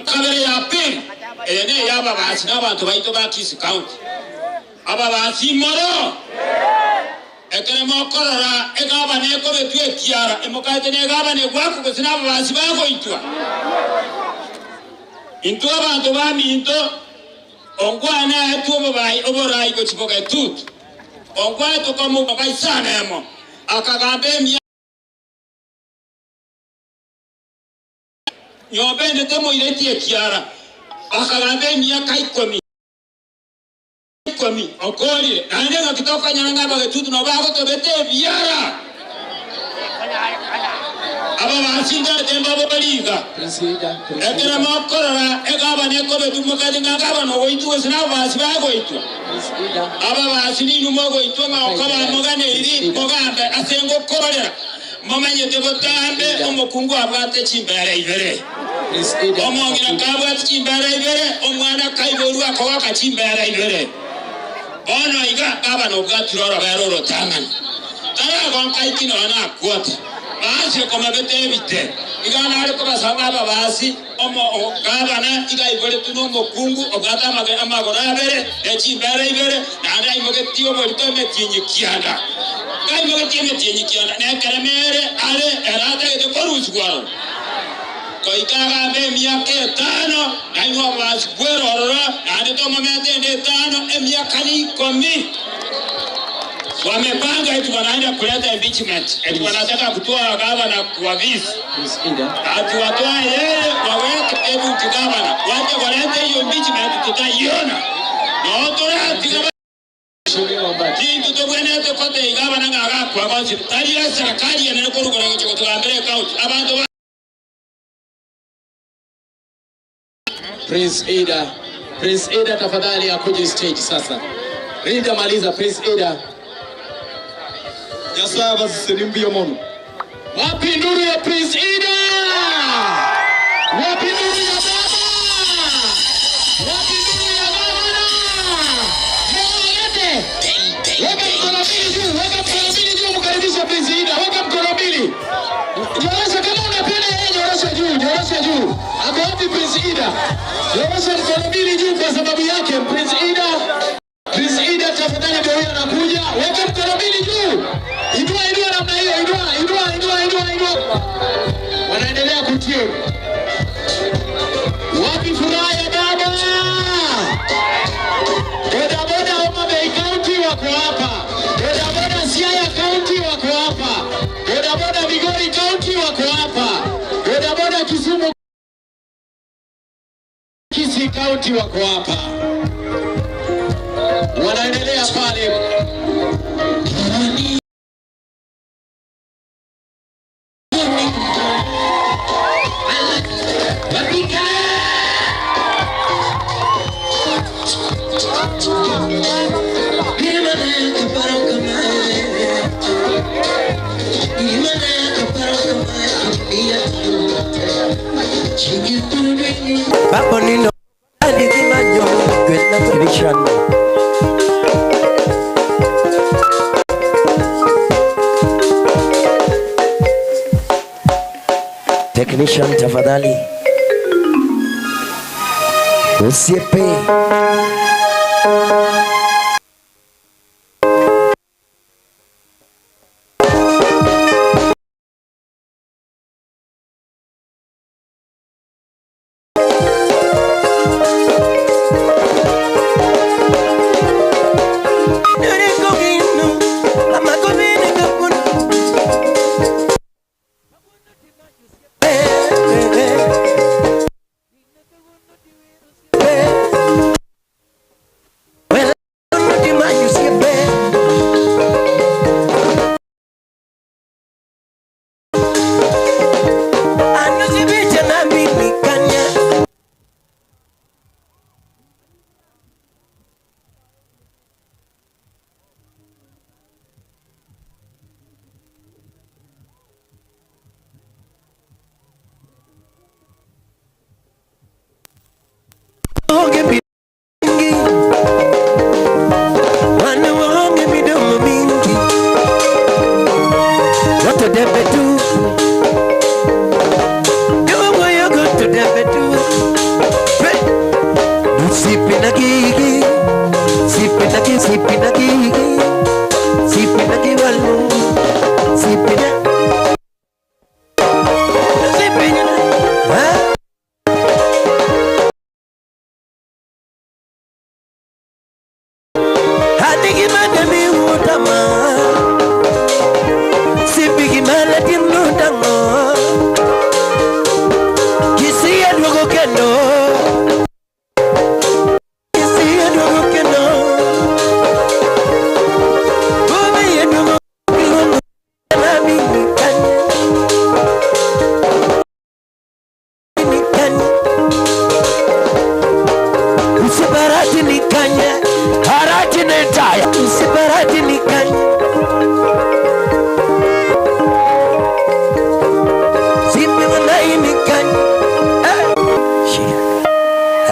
kabla ya pili. Ene yaba basi na bantu baito ba Kisii County. Aba basi moro. Ekene mokorora egaba neko betwe kiara emokate ne gaba ne gwako kusina basi bako itwa. Into abantu bami into ongwana etubo bai oborai ko chipoka tut. Ongwana to komo bai sana emo. Akagambe mi Yobende temo ileti kiara. Akagambe mi akaikomi. Komi okoli nande ngakitoka nyanga bagetutu no bako to bete biara aba basinda temba boliga ekera makorora egaba ne ko betu mukadi ngaba no oitu sina basi bako itu aba basini numo go itu ma okaba mogane iri mogambe asengo korora momanye tebotambe omukungu abate chimbere ibere omongira kabwa chimbere ibere omwana kaiboru akowa kachimbere ibere Ono iga baba no gaturora bayoro tangana. Tara gonka ikino na kwata. Baasi ko mabete bite. Iga na ari ko basanga babasi omo gaba na iga ibole tuno mokungu ogata amagora bere echi bere ibere na ndai mogeti obo litome tinyi kianda. Kai mogeti tinyi kianda na karemere ale erata ke korusi kwaro. Ko ikaga be miaka tano na iwa basi kwero orora na ndio momete ndio tano miaka ni komi. Wamepanga eti wanaenda kuleta impeachment. Eti wanataka kutoa gavana kwa visi. Ati watoa yeye waweke deputy governor. Waje walete hiyo impeachment tutaiona. Na otora tigaba Kintu tobwene tokote gavana ngaga kwa basi. Tari ya serikali yanako rugora cyo kutambere account. Abantu Prince Ida tafadhali akuje stage sasa. Rinda maliza Prince Ida. Yasaba sirimbio mono. Wapi nuru ya Prince Ida? Wapi nuru ya baba? Wapi nuru ya baba? Mwalete. Weka mkono mbili juu, mkaribisha Prince Ida. Weka mkono mbili. Nyorosha kama unapenda yeye, nyorosha juu. Ako wapi Prince Ida? Nyorosha mkono mbili juu kwa sababu yake Prince Ida tafadhali ndio anakuja. Weka mkono mbili juu. Inua namna hiyo, inua. Wanaendelea kutie. Wapi furaha ya baba? Boda Homa Bay County wako hapa. Boda Siaya County wako hapa. Boda Migori County wako hapa. Boda Kisumu Kisii County wako hapa. Wanaendelea pale. Papo nino, adi kima jomo, Technician tafadhali. Usiepe.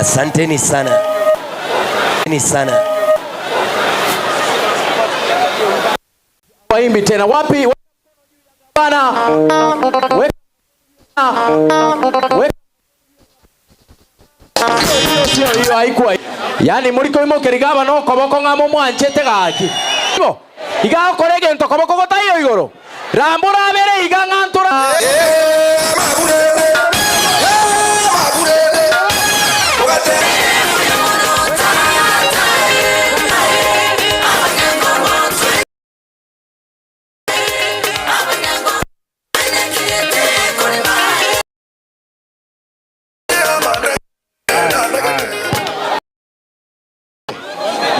Asanteni sana. Asanteni sana. Waimbi tena wapi? Bana. Hiyo haikuwa. Yaani muliko imo kerigaba no koboko ngamo mwanchete gaki. Iga korege nto koboko gotayo igoro. Rambura bere iga ngantura.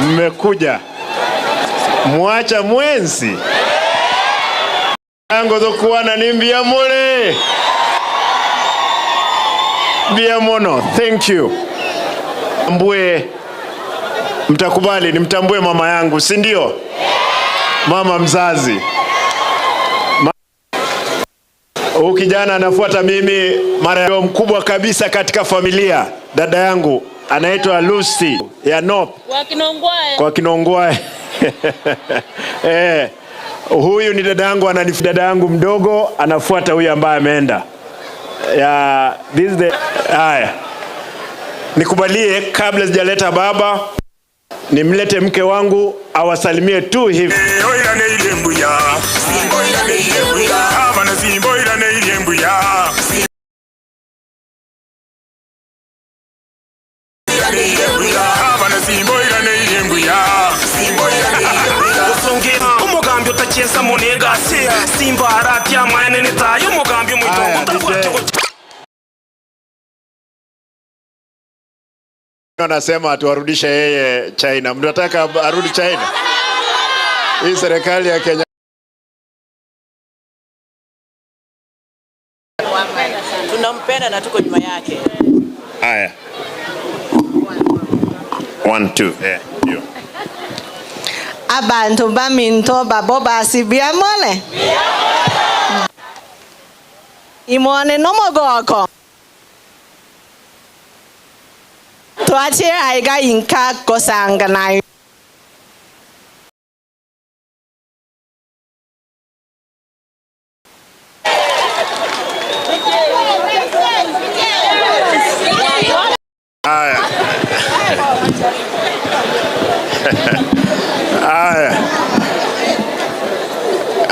Mmekuja mwacha mwensi ango zokuwana nimbia mole bia mono. Thank you. Mbue mtakubali nimtambue mama yangu, si ndio? Mama mzazi. Huyu kijana anafuata mimi mara mkubwa kabisa katika familia. Dada yangu anaitwa Lucy ya North. Kwa Kinongwae. Huyu ni dada yangu mdogo anafuata huyu ambaye ameenda. This is the haya. Nikubalie kabla sijaleta baba nimlete mke wangu awasalimie tu hivi. Umugambi utacheza munega Simba harati ya maene nitayo umugambi mwitongo. Anasema tuwarudishe yeye China. Mnataka arudi China? Hii serikali ya Kenya. Tunampenda na tuko nyuma yake. Haya. 1 2 you. Abantu baminto babo basibia mole. Imone no mogoko. Tuache aiga inka kosanga nayo.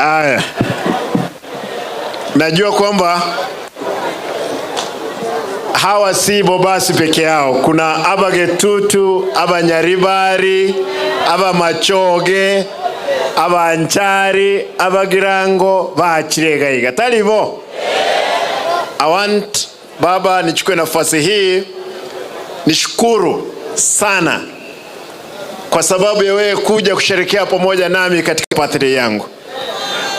Aya, najua kwamba hawa si Bobasi peke yao. Kuna Abagetutu, Abanyaribari, Abamachoge, Abanchari, Abagirango, Bachiregaiga. Talivo. I want baba nichukue nafasi hii nishukuru sana kwa sababu ya wewe kuja kusherehekea pamoja nami katika birthday yangu.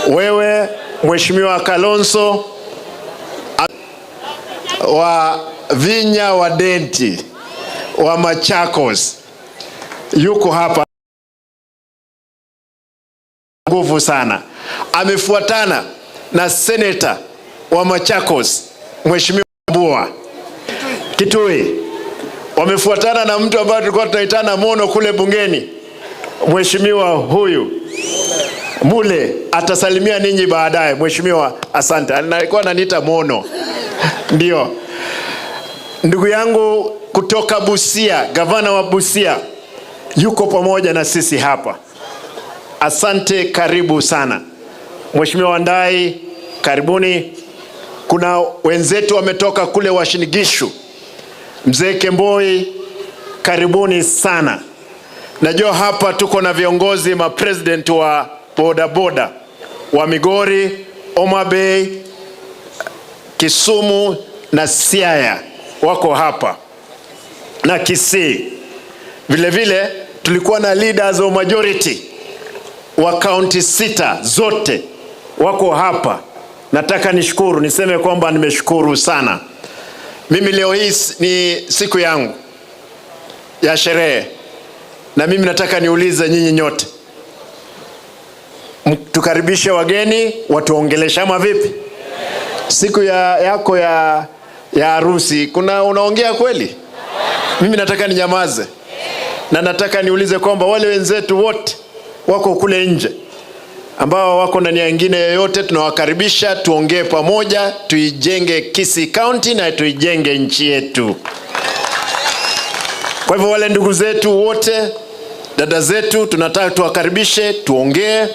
Wewe Mheshimiwa Kalonzo wa Vinya wa Denti wa Machakos yuko hapa, nguvu sana. Amefuatana na Senator wa Machakos Mheshimiwa Mbua Kitui. Wamefuatana na mtu ambaye tulikuwa tunaitana Mono kule bungeni, Mheshimiwa huyu Mule atasalimia ninyi baadaye. Mheshimiwa, asante. Alikuwa ananiita Mono. Ndio. Ndugu yangu kutoka Busia, gavana wa Busia yuko pamoja na sisi hapa. Asante, karibu sana. Mheshimiwa Wandai, karibuni. Kuna wenzetu wametoka kule Washinigishu. Mzee Kemboi, karibuni sana. Najua hapa tuko na viongozi president wa boda boda wa Migori, Homa Bay, Kisumu na Siaya wako hapa na Kisii. Vile vile tulikuwa na leaders of majority wa county 6 zote wako hapa. Nataka nishukuru, niseme kwamba nimeshukuru sana. Mimi leo hii ni siku yangu ya sherehe, na mimi nataka niulize nyinyi nyote, tukaribishe wageni watuongelesha ama vipi? Siku yako ya harusi, unaongea kweli? Mimi nataka ninyamaze, na nataka niulize kwamba wale wenzetu wote wako kule nje ambao wako na nia nyingine yoyote, tunawakaribisha tuongee pamoja, tuijenge Kisii County na tuijenge nchi yetu. Kwa hivyo wale ndugu zetu wote, dada zetu, tunataka tuwakaribishe, tuongee,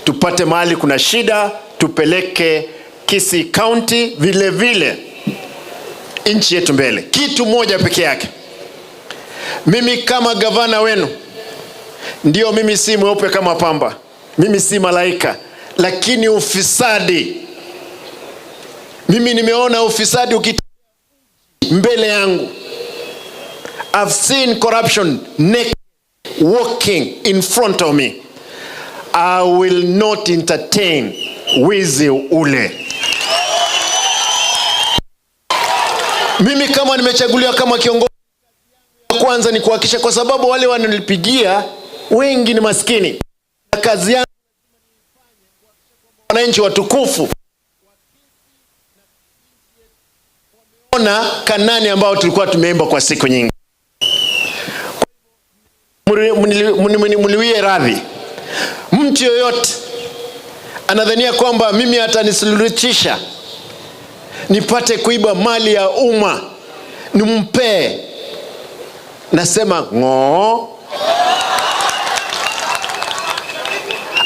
tupate mahali kuna shida, tupeleke Kisii County vile vile nchi yetu mbele. Kitu moja peke yake, mimi kama gavana wenu, ndio mimi si mweupe kama pamba, mimi si malaika, lakini ufisadi, mimi nimeona ufisadi mbele yangu. I've seen corruption naked walking in front of me. I will not entertain wizi ule. Mimi kama nimechaguliwa kama kiongozi, kwanza ni kuhakikisha, kwa sababu wale wananipigia wengi ni maskini, na kazi yangu wananchi watukufu ona Kanani ambao tulikuwa tumeimba kwa siku nyingi. Mniwie radhi mtu yoyote anadhania kwamba mimi atanisuluhisha nipate kuiba mali ya umma nimpe. Nasema ngoo,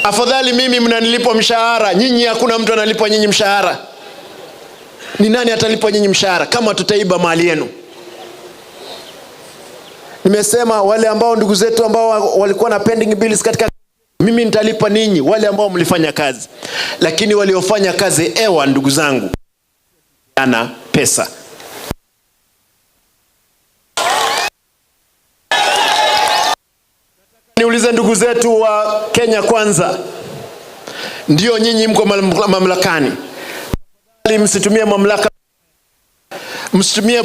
afadhali mimi mnanilipa mshahara, nyinyi hakuna mtu analipa nyinyi mshahara. Ni nani atalipa nyinyi mshahara kama tutaiba mali yenu? Nimesema wale ambao ndugu zetu ambao walikuwa na pending bills katika, mimi nitalipa ninyi wale ambao mlifanya kazi, lakini waliofanya kazi ndugu zangu ana pesa. Niulize ndugu zetu wa Kenya Kwanza, ndio nyinyi mko mamlakani, msitumie mamlaka, msitumie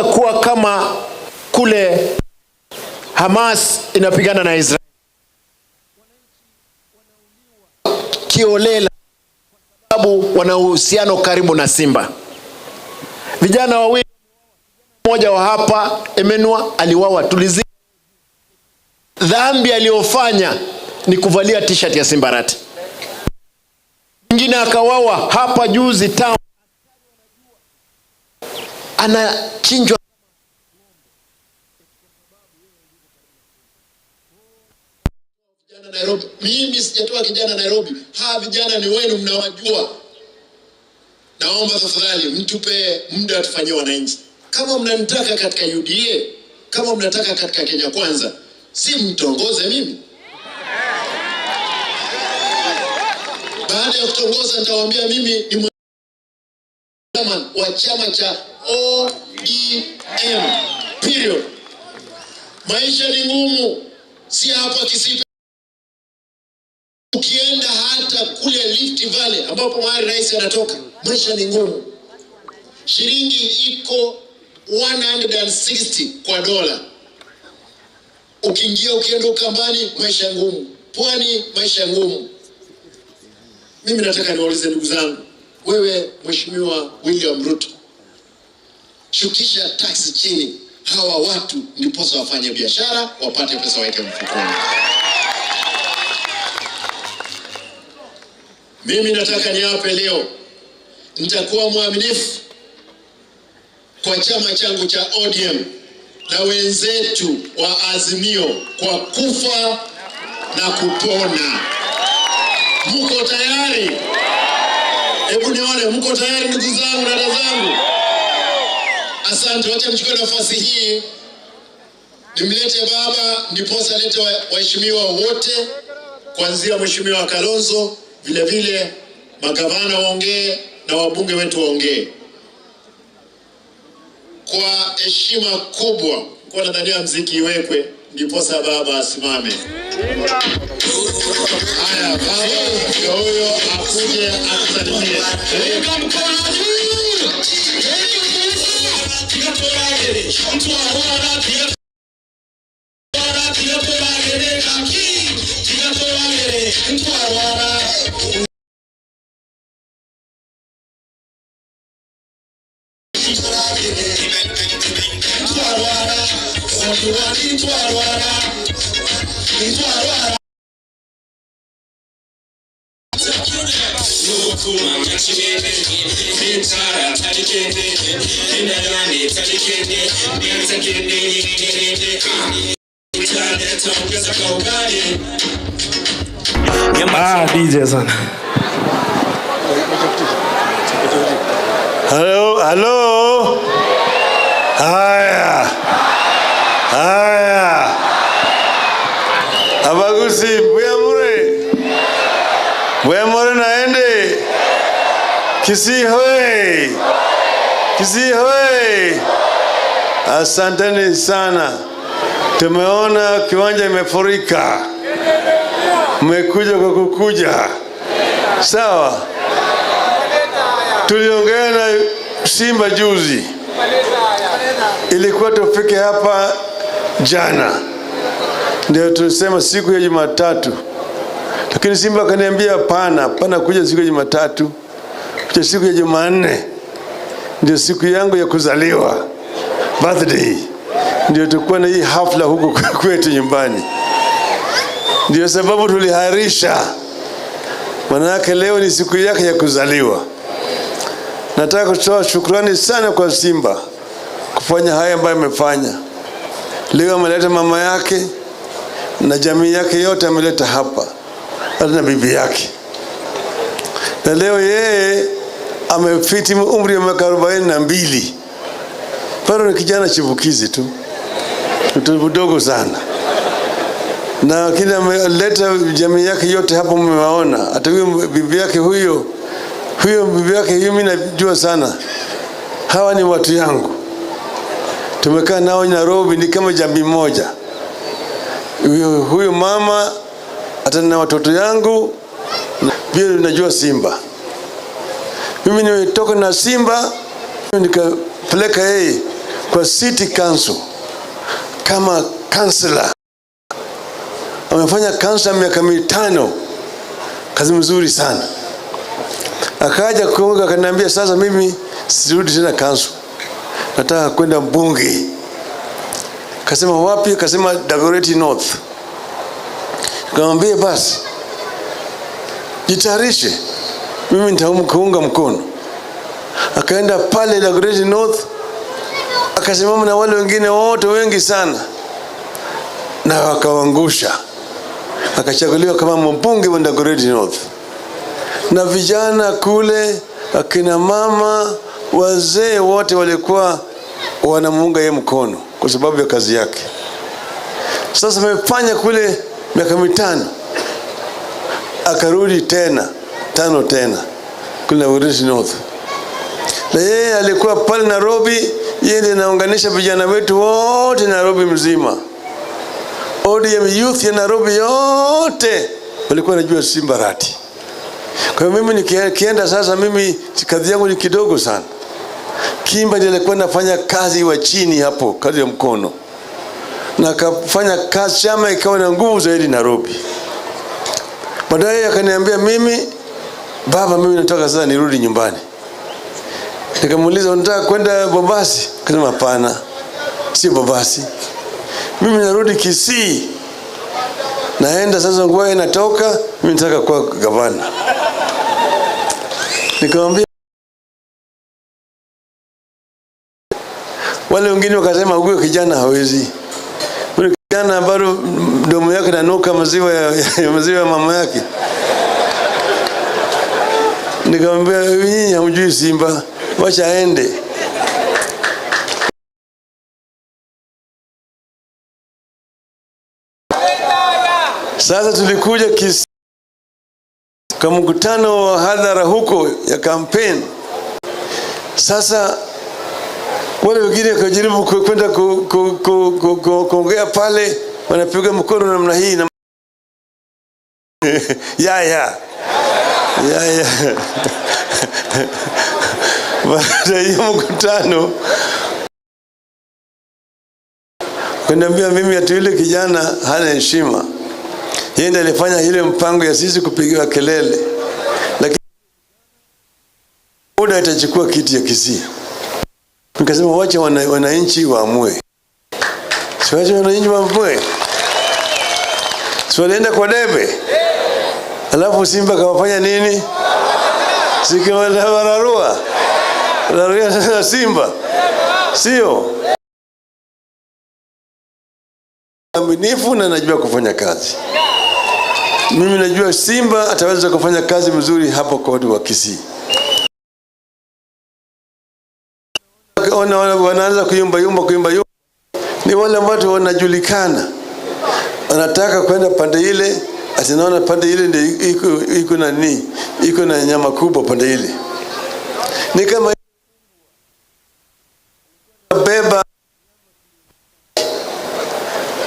kuwa kama kule Hamas inapigana na Israel kiolela, sababu wana uhusiano karibu na Simba. Vijana wawili, mmoja wa hapa Emenua aliwawa, tulizi dhambi aliyofanya ni kuvalia t-shirt ya Simbarati. Mwingine akawawa hapa juzi town, anachinjwa Nairobi. Mimi sijatoa kijana Nairobi. Hawa vijana ni wenu, mnawajua. Naomba tafadhali mtupe muda tufanyie wananchi. Kama mnanitaka katika UDA, kama mnataka katika Kenya Kwanza, si mtongoze mimi. Baada ya kutongoza nitawaambia mimi ni wa chama cha ODM. Period. Maisha ni ngumu. Si hapa Kisii. Ukienda hata kule Rift Valley ambapo mahali rais anatoka, maisha ni ngumu. Shilingi iko 160 kwa dola. Ukienda Ukambani, maisha ngumu. Pwani, maisha ngumu. Mimi nataka niwaulize ndugu zangu, wewe Mheshimiwa William Ruto, shukisha tax chini, hawa watu ndiposa wafanye biashara, wapate pesa waweke mfukoni. Mimi nataka niape leo, nitakuwa mwaminifu kwa chama changu cha ODM na wenzetu wa Azimio kwa kufa na kupona. Mko tayari? Hebu nione, mko tayari ndugu zangu na dada zangu? Asante, wacha nichukue nafasi hii nimlete baba, ndiposa lete waheshimiwa wote kuanzia Mheshimiwa Kalonzo, vile vile magavana waongee na wabunge wetu waongee. Kwa heshima kubwa, kwa nadhania mziki iwekwe ndiposa baba asimame. Haya, baba ndio huyo akuje atusalimie. DJ sana. Hello. Haya. Abagusi, Buyamure naende. Kisii hoye. Asanteni sana. Tumeona kiwanja imefurika. Mmekuja kwa kukuja. Sawa. Tuliongea na Simba juzi. Ilikuwa tufike hapa jana. Ndio tulisema siku ya Jumatatu. Lakini Simba akaniambia hapana kuja siku ya Jumatatu. Kuja siku ya Jumanne. Ndio siku yangu ya kuzaliwa. Birthday. Ndio tukua na hii hafla huko kwetu nyumbani. Ndio sababu tulihairisha. Manake leo ni siku yake ya kuzaliwa. Nataka kutoa shukrani sana kwa Simba kufanya haya ambayo amefanya. Leo ameleta mama yake na jamii yake yote ameleta hapa. Hata na bibi yake. Na leo yeye amefiti umri wa miaka 42. Bado ni kijana chipukizi tu. Mtu mdogo sana. Na kile ameleta jamii yake yote hapo mmewaona. Hata huyo bibi yake huyo bibi yake mimi najua sana. Hawa ni watu yangu. Tumekaa nao Nairobi ni kama jamii moja. Huyo mama hata na watoto yangu pia najua Simba. Mimi nimetoka na Simba nikapeleka yeye kwa City Council kama councillor. Amefanya council miaka 5. Kazi mzuri sana. Akaja kuonga akaniambia sasa mimi sirudi tena council. Nataka kwenda mbunge. Akasema wapi? Akasema Dagoretti North. Nikamwambia basi jitayarishe. Mimi nitakuunga mkono. Akaenda pale Dagoretti North. Akasimama na wale wengine wote wengi sana. Na wakawaangusha. akachaguliwa kama mbunge wa Dagoretti North, na vijana kule, akina mama, wazee wote walikuwa wanamuunga yeye mkono kwa sababu ya kazi yake. Sasa amefanya kule miaka 5, akarudi tena 5 tena kule Dagoretti North, na yeye alikuwa pale Nairobi. Yeye ndiye anaunganisha vijana wetu wote Nairobi mzima. ODM youth ya Nairobi yote walikuwa wanajua Simba Arati. Kwa hiyo mimi nikienda sasa, mimi kazi yangu ni kidogo sana. Kimba ndiye alikuwa anafanya kazi wa chini hapo, kazi ya mkono, na akafanya kazi, chama ikawa na nguvu zaidi Nairobi. Baadaye akaniambia mimi, baba, mimi nataka sasa nirudi nyumbani. Nikamuuliza, unataka kwenda Babasi? Akasema hapana, si Babasi, mimi narudi Kisii. Naenda sasa, nguo inatoka, mimi nataka kuwa gavana. Nikamwambia, wale wengine wakasema huyo kijana hawezi. Yule kijana bado mdomo yake inanuka maziwa ya mama yake. Nikamwambia, nyinyi hamjui Simba, wacha aende. Sasa tulikuja Kisii kwa mkutano wa hadhara huko ya kampeni. Sasa wale wengine wakajaribu kwenda kuongea pale, wanapiga mkono namna hii na ya baada ya hiyo mkutano kuniambia mimi ati yule kijana hana heshima. Yeye ndiye alifanya ile mpango ya sisi kupigiwa kelele, lakini muda itachukua kiti ya Kisii. Nikasema wacha wananchi waamue. Siwache wananchi waamue. Siwalienda kwa debe. Alafu Simba kawafanya nini? Sikiwararua. Rarua sasa Simba. Sio. Aminifu na najua kufanya kazi. Mimi najua Simba ataweza kufanya kazi mzuri hapo kwa watu wa Kisii. Wanaanza kuyumba ni wale watu wanajulikana, wanataka kwenda pande ile, asinaona pande ile ndio iko na nyama kubwa pande ile. Ni kama beba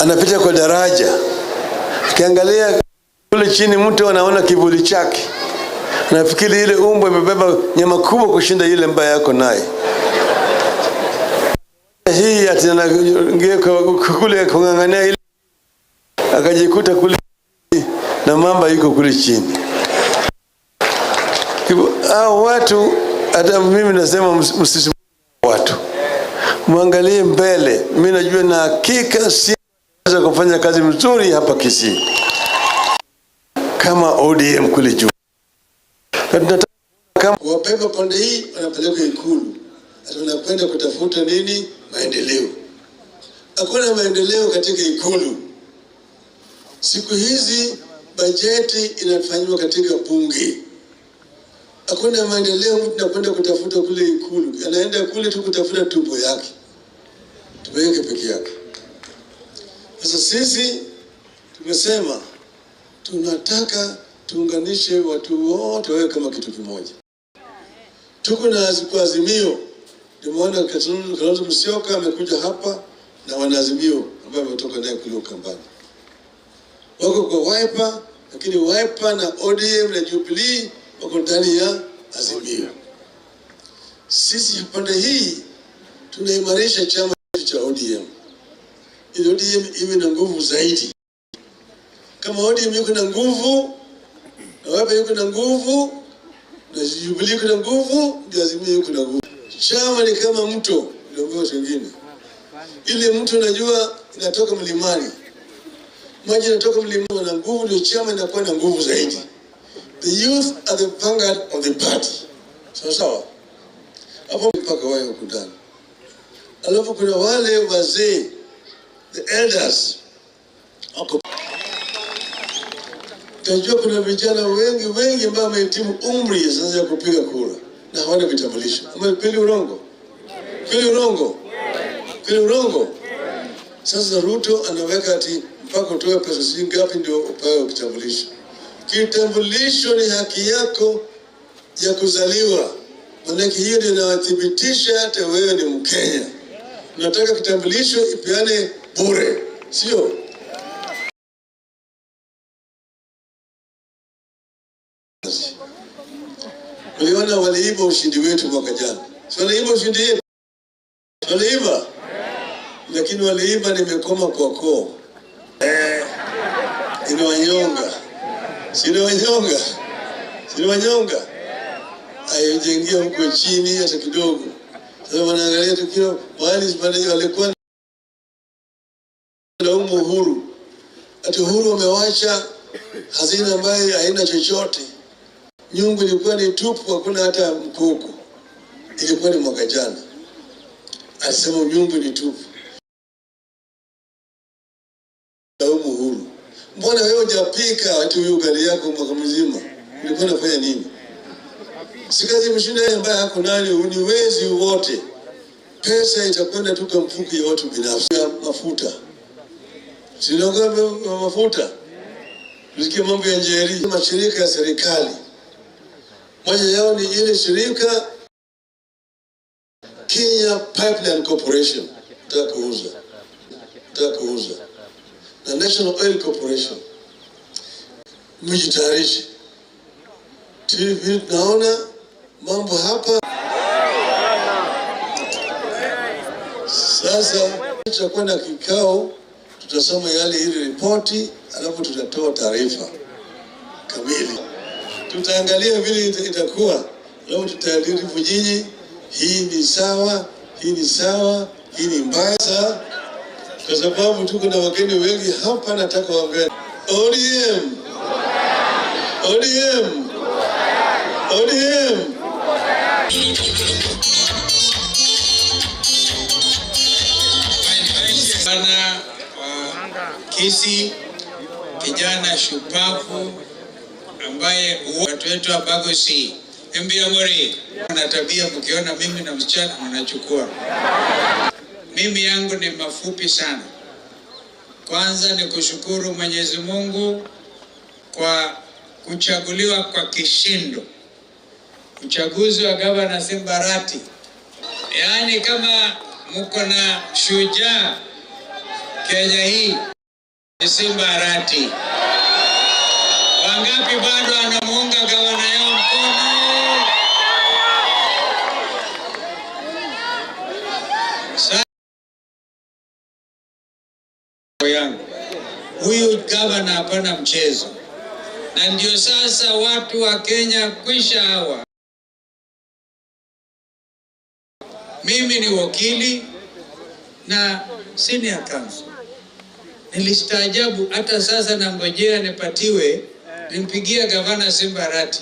anapita kwa daraja, ukiangalia kule chini mtu anaona kivuli chake, anafikiri ile umbo imebeba nyama kubwa kushinda ile mbaya yako naye. Hii atina kule kungangania ile, akajikuta kule na mamba yuko kule chini. Hao watu, hata mimi nasema msisimulie watu, muangalie mbele. Mimi najua na hakika si naweza kufanya kazi mzuri hapa Kisii kama ODM kule juu. Kama wapeka pande hii wanapeleka Ikulu, tunakwenda kutafuta nini? Maendeleo. Hakuna maendeleo katika Ikulu. Siku hizi bajeti inafanywa katika bunge. Hakuna maendeleo, mtu anakwenda kutafuta kule Ikulu. Anaenda kule tu kutafuta tumbo yake, tumbo yake peke yake. Sasa sisi tumesema tunataka tuunganishe watu wote wawe kama kitu kimoja. Tuko na azimio. Ndio maana Kalonzo Musyoka amekuja hapa na wanaazimio ambao wametoka naye kule Ukambani. Wako kwa Wiper, lakini Wiper na ODM na Jubilee wako ndani ya azimio. Sisi pande hii tunaimarisha chama cha ODM. Ili ODM iwe na nguvu zaidi. Kama ODM yuko na nguvu, na Wiper yuko na nguvu, na Jubilee yuko na nguvu, ndio azimio yuko na nguvu. Chama ni kama mto, ndio watu wengine. Ile mto unajua inatoka mlimani. Maji yanatoka mlimani na nguvu, ndio chama inakuwa na nguvu zaidi. The youth are the vanguard of the party. Sawa. Hapo mpaka wao huko ndani. Alafu kuna wale wazee, the elders. Tajua kuna vijana wengi ambao wamehitimu umri sasa ya kupiga kura na hawana vitambulisho. Ama kweli urongo? Kweli urongo? Kweli urongo? Sasa Ruto anaweka ati mpaka utoe pesa shilingi ngapi ndio upewe kitambulisho. Kitambulisho ni haki yako ya kuzaliwa. Maana hiyo ndio inathibitisha hata wewe ni Mkenya. Unataka kitambulisho ipeane bure, sio? Waliona waliiba ushindi wetu mwaka jana. Si waliiba ushindi wetu? Waliiba. Lakini waliiba nimekoma kwa koo. Inawanyonga. Sina wanyonga. Aijengia huko chini hata kidogo. Sasa wanaangalia tukio mahali pale walikuwa na Uhuru. Ati Uhuru wamewacha hazina ambayo haina chochote. Nyungu ilikuwa ni tupu, hakuna hata mkuku. Ilikuwa ni mwaka jana. Alisema nyungu ni tupu. Uhuru, mbona wewe hujapika hata hiyo gari yako mwaka mzima? Ulikuwa unafanya nini? Sikazi mshinda ambaye hako nani uniwezi wote. Pesa itakwenda tu kwa mfuko ya watu binafsi. Mafuta. Sinaonga mafuta. Tusikie mambo ya njeri, mashirika ya serikali. Moja yao ni ile shirika Kenya Pipeline Corporation. Takuuza. Na National Oil Corporation. Mjitayarishe. TV naona mambo hapa. Sasa tutakuwa na kikao, tutasoma yale ile ripoti, alafu tutatoa taarifa kamili. Tutaangalia vile itakuwa, alafu tutaarifu nyinyi, hii ni sawa, hii ni mbaya. Kwa sababu tuko na wageni wengi hapa, nataka wageni. ODM. Bwana Kisii, kijana shupavu ambaye watu wetu Abagosi mbia mori na tabia, mkiona mimi na msichana mnachukua. Mimi yangu ni mafupi sana. Kwanza ni kushukuru Mwenyezi Mungu kwa kuchaguliwa kwa kishindo. Uchaguzi wa gavana Simbarati. Yaani kama mko na shujaa Kenya hii ni Simbarati. Wangapi bado anamuunga gavana yao mkono? Huyu gavana hapana mchezo. Na ndio sasa watu wa Kenya kwisha hawa. Mimi ni wakili na senior counsel. Nilistaajabu hata sasa nangojea nipatiwe, nimpigia gavana Simbarati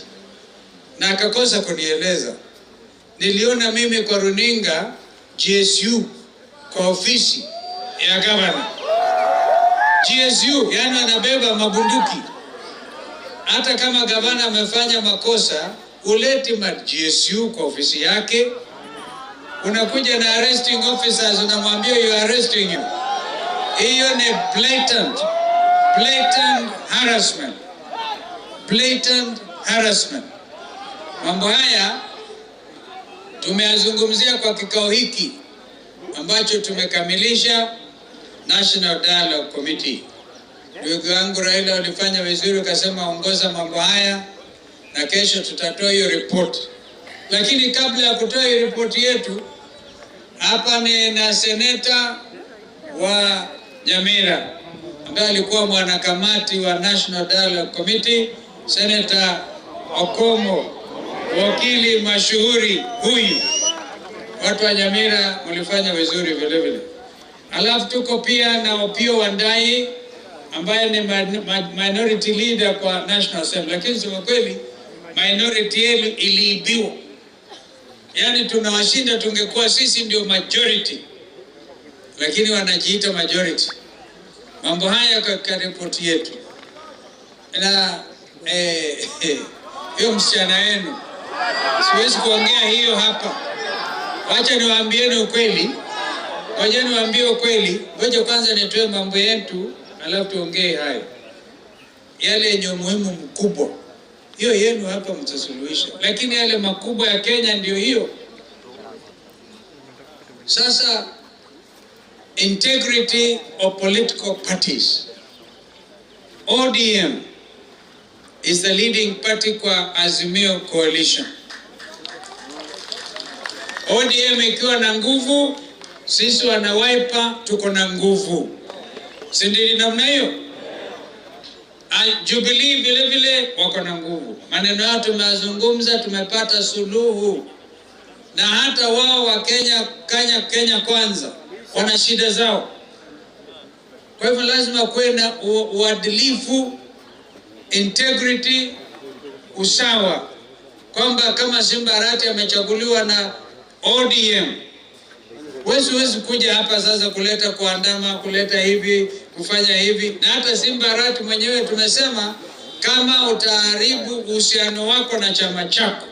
na akakosa kunieleza. Niliona mimi kwa runinga GSU kwa ofisi ya gavana. GSU yani anabeba mabunduki. Hata kama gavana amefanya makosa, uleti GSU kwa ofisi yake. Unakuja na arresting officers, unamwambia you are arresting you. Hiyo ni blatant harassment. Mambo haya tumeyazungumzia kwa kikao hiki ambacho tumekamilisha National Dialogue Committee. Ndugu yangu Raila walifanya vizuri, kasema ongoza mambo haya na kesho tutatoa hiyo report. Lakini kabla ya kutoa hiyo report yetu, hapa ni na seneta wa Nyamira ambaye alikuwa mwanakamati wa National Dialogue Committee, Senator Okomo, wakili mashuhuri huyu. Watu wa Nyamira mlifanya vizuri vile vile. Alafu tuko pia na Opiyo Wandayi ambaye ni minority leader kwa National Assembly. Lakini kwa kweli minority iliibiwa. Yaani tunawashinda, tungekuwa sisi ndio majority. Lakini wanajiita majority. Mambo haya katika ripoti yetu. Na hiyo msichana wenu. Siwezi kuongea hiyo hapa. Wacha niwaambieni ukweli. Ngoja niwaambie ukweli. Ngoja kwanza nitoe mambo yetu alafu tuongee hayo. Yale yenye umuhimu mkubwa. Hiyo yenu hapa mtasuluhisha. Lakini yale makubwa ya Kenya ndio hiyo. Sasa integrity of political parties. ODM is the leading party kwa Azimio coalition. ODM ikiwa na nguvu, sisi wana Wiper tuko na nguvu. Si ndio namna hiyo? Jubilee vile vile wako na nguvu. Maneno yao tumezungumza, tumepata suluhu. Na hata wao wa Kenya kwanza wana shida zao. Kwa hivyo lazima kuwe na uadilifu, integrity, usawa. Kwamba kama Simba Arati amechaguliwa na ODM, huwezi kuja hapa sasa kuleta kuandama, kuleta hivi, kufanya hivi. Na hata Simba Arati mwenyewe tumesema kama utaharibu uhusiano wako na chama chako,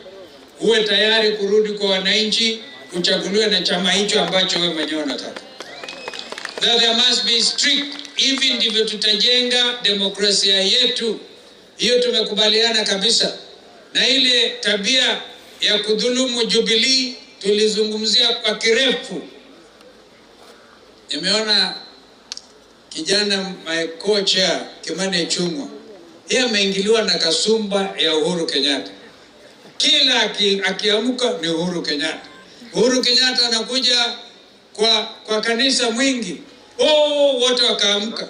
uwe tayari kurudi kwa wananchi, uchaguliwe na chama hicho ambacho wewe mwenyewe unataka. That there must be strict. Hivi ndivyo tutajenga demokrasia yetu. Hiyo tumekubaliana kabisa. Na ile tabia ya kudhulumu Jubilee tulizungumzia kwa kirefu. Nimeona kijana my co-chair Kimani Ichung'wah, yeye ameingiliwa na kasumba ya Uhuru Kenyatta. Kila akiamka ni Uhuru Kenyatta. Uhuru Kenyatta anakuja kwa kanisa mwingi. Wote wakaamka.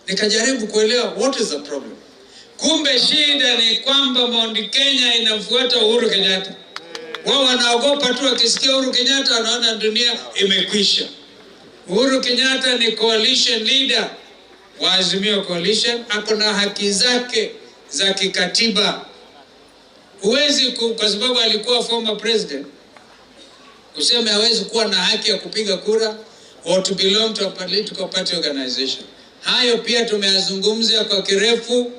Nikajaribu kuelewa what is the problem. Kumbe shida ni kwamba Mount Kenya inafuata Uhuru Kenyatta. Wao wanaogopa tu wakisikia Uhuru Kenyatta wanaona dunia imekwisha. Uhuru Kenyatta ni coalition leader wa Azimio coalition, ako na haki zake za kikatiba. Huwezi kwa sababu alikuwa former president kusema hawezi kuwa na haki ya kupiga kura or to belong to a political party organization. Hayo pia tumeyazungumzia kwa kirefu,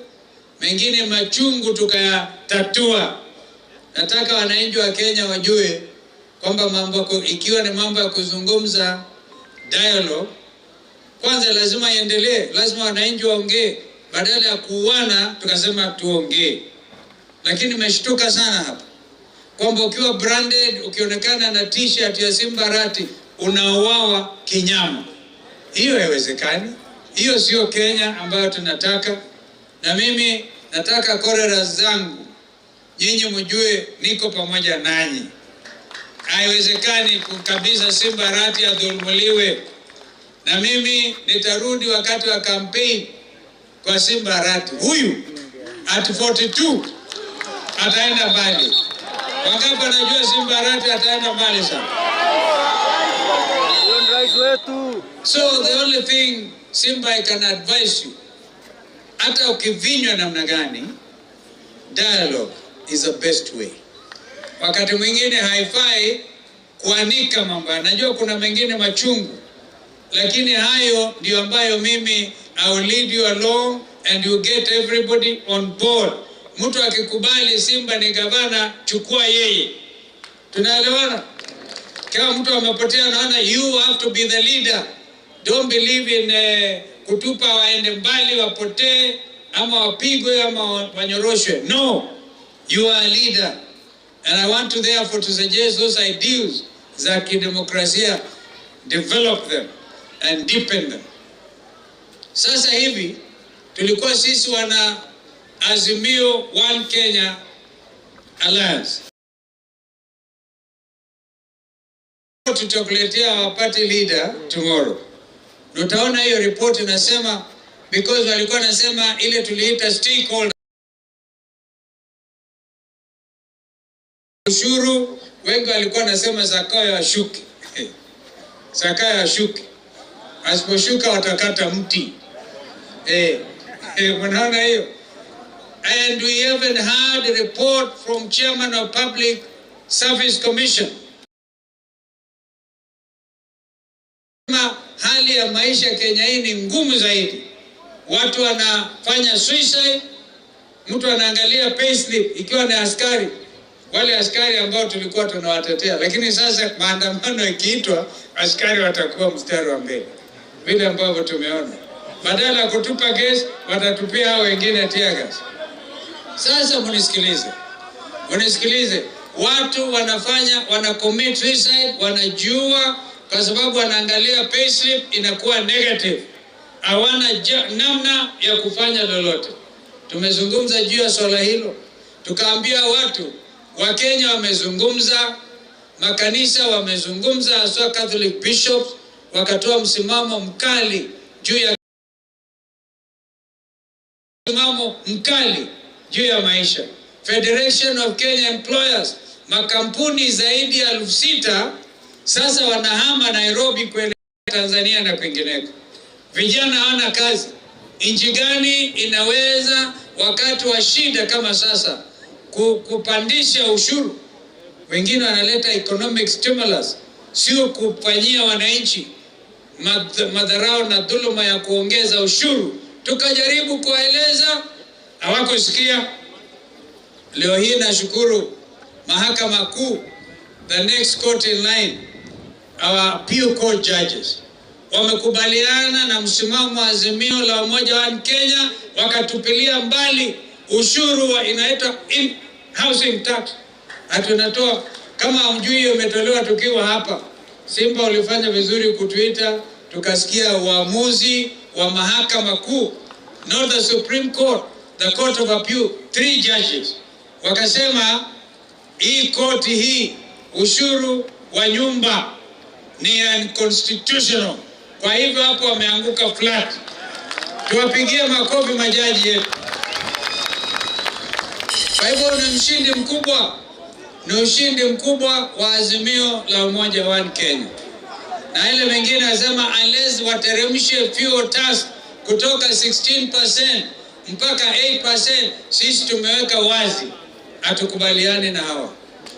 mengine machungu tukayatatua. Nataka wananchi wa Kenya wajue kwamba ikiwa ni mambo ya kuzungumza dialogue, kwanza lazima iendelee, lazima wananchi waongee. Badala ya kuuana tukasema tuongee. Lakini nimeshtuka sana hapa kwamba ukiwa branded, ukionekana na t-shirt ya Simba Arati unauawa kinyama. Hiyo haiwezekani. Hiyo sio Kenya ambayo tunataka. Na mimi nataka korera zangu nyinyi mjue niko pamoja nanyi. Haiwezekani kabisa Simba Arati adhulumiwe. Na mimi nitarudi wakati wa campaign kwa Simba Arati. Huyu at 42 ataenda mbali. Wangapi anajua Simba Arati ataenda mbali sana? So the only thing Simba I can advise you, hata ukivinywa namna gani, dialogue is the best way. Wakati mwingine haifai kuanika mambo. Najua kuna mengine machungu, lakini hayo ndio ambayo mimi I will lead you along and you get everybody on board. Mtu akikubali Simba ni gavana, chukua yeye. Tunaelewana? Kama mtu amepotea naona you have to be the leader. Don't believe in kutupa waende mbali wapotee ama wapigwe ama wanyoroshwe. No, you are a leader. And I want to therefore to suggest those ideals za kidemokrasia, develop them and deepen them. Sasa hivi tulikuwa sisi wana Azimio One Kenya Alliance. Tutakuletea our party leader tomorrow. Utaona hiyo report inasema, because walikuwa nasema ile tuliita stakeholder ushuru, wengi walikuwa nasema Zakayo ashuke. Zakayo ashuke. Asiposhuka watakata mti. Unaona hiyo? And we even had a report from Chairman of Public Service Commission. Hali ya maisha Kenya hii ni ngumu zaidi. Watu wanafanya suicide, mtu anaangalia payslip ikiwa ni askari, wale askari ambao tulikuwa tunawatetea, lakini sasa maandamano ikiitwa, askari watakuwa mstari wa mbele, vile ambavyo tumeona. Badala ya kutupa gesi, watatupia hao wengine tear gas. Sasa munisikilize, watu wana commit suicide, wanajua kwa sababu wanaangalia payslip inakuwa negative, hawana namna ya kufanya lolote. Tumezungumza juu ya swala hilo, tukaambia watu wa Kenya, wamezungumza, makanisa wamezungumza, hasa Catholic bishops wakatoa msimamo mkali juu ya maisha. Federation of Kenya Employers, makampuni zaidi ya 6,000 sasa wanahama Nairobi kuelekea Tanzania na kwingineko. Vijana hawana kazi. Nchi gani inaweza wakati wa shida kama sasa kupandisha ushuru? Wengine wanaleta economic stimulus, sio kufanyia wananchi madharau na dhuluma ya kuongeza ushuru. Tukajaribu kuwaeleza, hawakusikia. Leo hii nashukuru Mahakama Kuu, the next court in line, our appeal court judges wamekubaliana na msimamo wa azimio la Umoja wa Kenya, wakatupilia mbali ushuru wa inaitwa housing tax. Hatunatoa, kama hamjui hiyo imetolewa tukiwa hapa. Simba ulifanya vizuri kutuita, tukasikia uamuzi wa Mahakama Kuu, not the Supreme Court, the Court of Appeal, 3 judges. Wakasema hii koti hii, ushuru wa nyumba ni unconstitutional. Kwa hivyo hapo wameanguka flat. Tuwapigie makofi majaji yetu. Kwa hivyo ni ushindi mkubwa wa azimio la Umoja wa Kenya. Na ile mengine nasema unless wateremshe fuel tax kutoka 16% mpaka 8%, sisi tumeweka wazi hatukubaliani na hawa.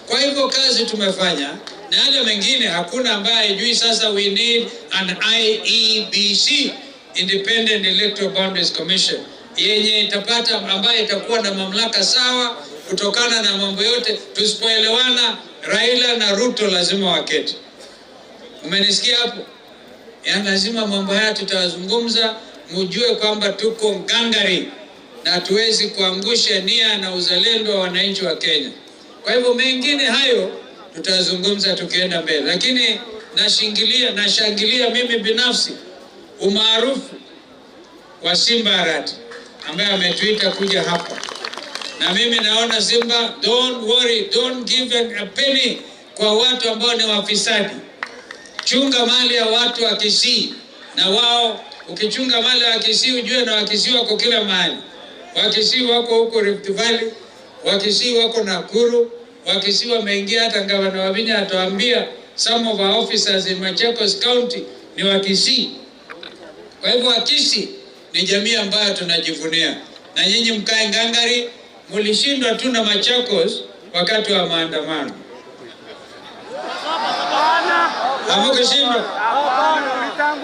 Kwa hivyo kazi tumefanya, na yale mengine hakuna ambaye hajui. Sasa we need an IEBC, Independent Electoral Boundaries Commission, yenye itapata ambaye itakuwa na mamlaka sawa kutokana na mambo yote. Tusipoelewana, Raila na Ruto lazima waketi. Umenisikia hapo? Yani lazima mambo haya tutazungumza, mjue kwamba tuko ngangari na hatuwezi kuangusha nia na uzalendo wa wananchi wa Kenya. Kwa hivyo mengine hayo tutazungumza tukienda mbele, lakini nashangilia mimi binafsi umaarufu wa Simba Arati ambaye ametuita kuja hapa. Na mimi naona Simba, don't worry, don't give a penny kwa watu ambao ni wafisadi. Chunga mali ya watu wa Kisii, na wao ukichunga mali ya Kisii ujue na Wakisii wako kila mahali. Wakisii wako huko Rift Valley, Wakisii wako Nakuru, Wakisii wameingia, hata gavana Wavinya atuambia some of our officers in Machakos County ni Wakisii. Kwa hivyo Wakisii ni jamii ambayo tunajivunia. Na nyinyi mkae ngangari, mulishindwa tu na Machakos wakati wa maandamano.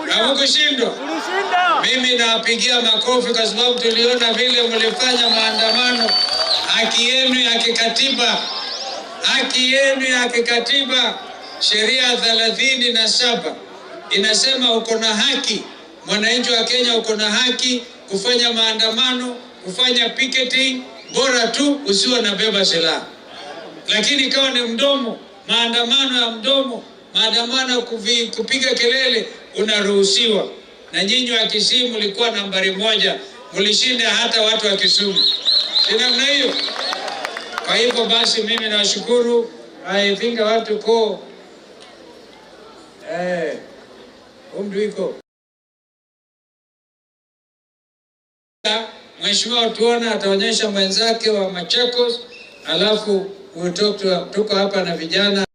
Hamukushindwa? Mimi nawapigia makofi kwa sababu tuliona vile mlifanya maandamano. Haki yenu ya kikatiba, sheria 37 inasema uko na haki, mwananchi wa Kenya uko na haki kufanya maandamano, kufanya picketing, bora tu usiwe na beba silaha. Lakini kama ni mdomo, maandamano ya mdomo, maandamano kupiga kelele, unaruhusiwa. Na nyinyi wa Kisii mlikuwa nambari 1, mlishinda hata watu wa Kisumu. Si namna hiyo? Kwa hivyo basi mimi nawashukuru. I think watu ko umduiko. Mheshimiwa tuona ataonyesha mwenzake wa Machakos, alafu tuko hapa na vijana.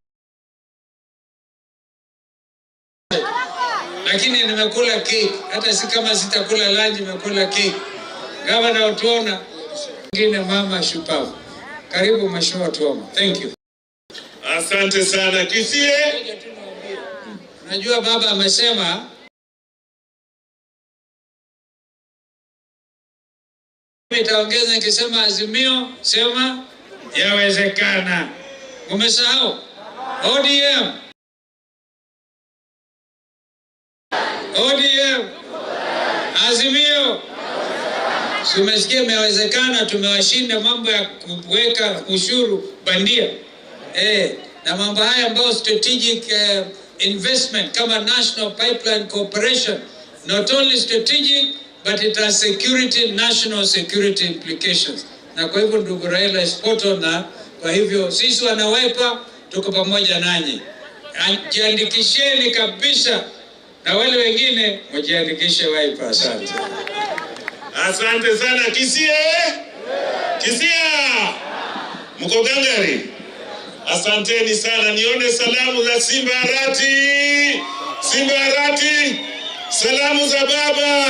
Lakini nimekula cake, hata si kama sitakula lunch, nimekula cake. Gavana utuona, ngine mama shupavu. Karibu Mheshimiwa Tuoma. Thank you. Asante sana Kisie. Najua baba amesema Nitaongeza nikisema Azimio, sema yawezekana. Umesahau? ODM. ODM. Azimio. Tumesikia imewezekana, tumewashinda mambo ya kuweka ushuru bandia. Na mambo haya ambayo strategic investment kama National Pipeline Corporation, not only strategic but it has security, national security implications. Na kwa hivyo ndugu Raila is spot on, na kwa hivyo sisi wana Wiper tuko pamoja nanyi. Jiandikisheni kabisa, na wale wengine mjiandikishe Wiper. Asante. Asante sana Kisia. Kisia. Mko gangari. Asanteni sana. Nione salamu za Simba Arati. Simba Arati. Salamu za baba.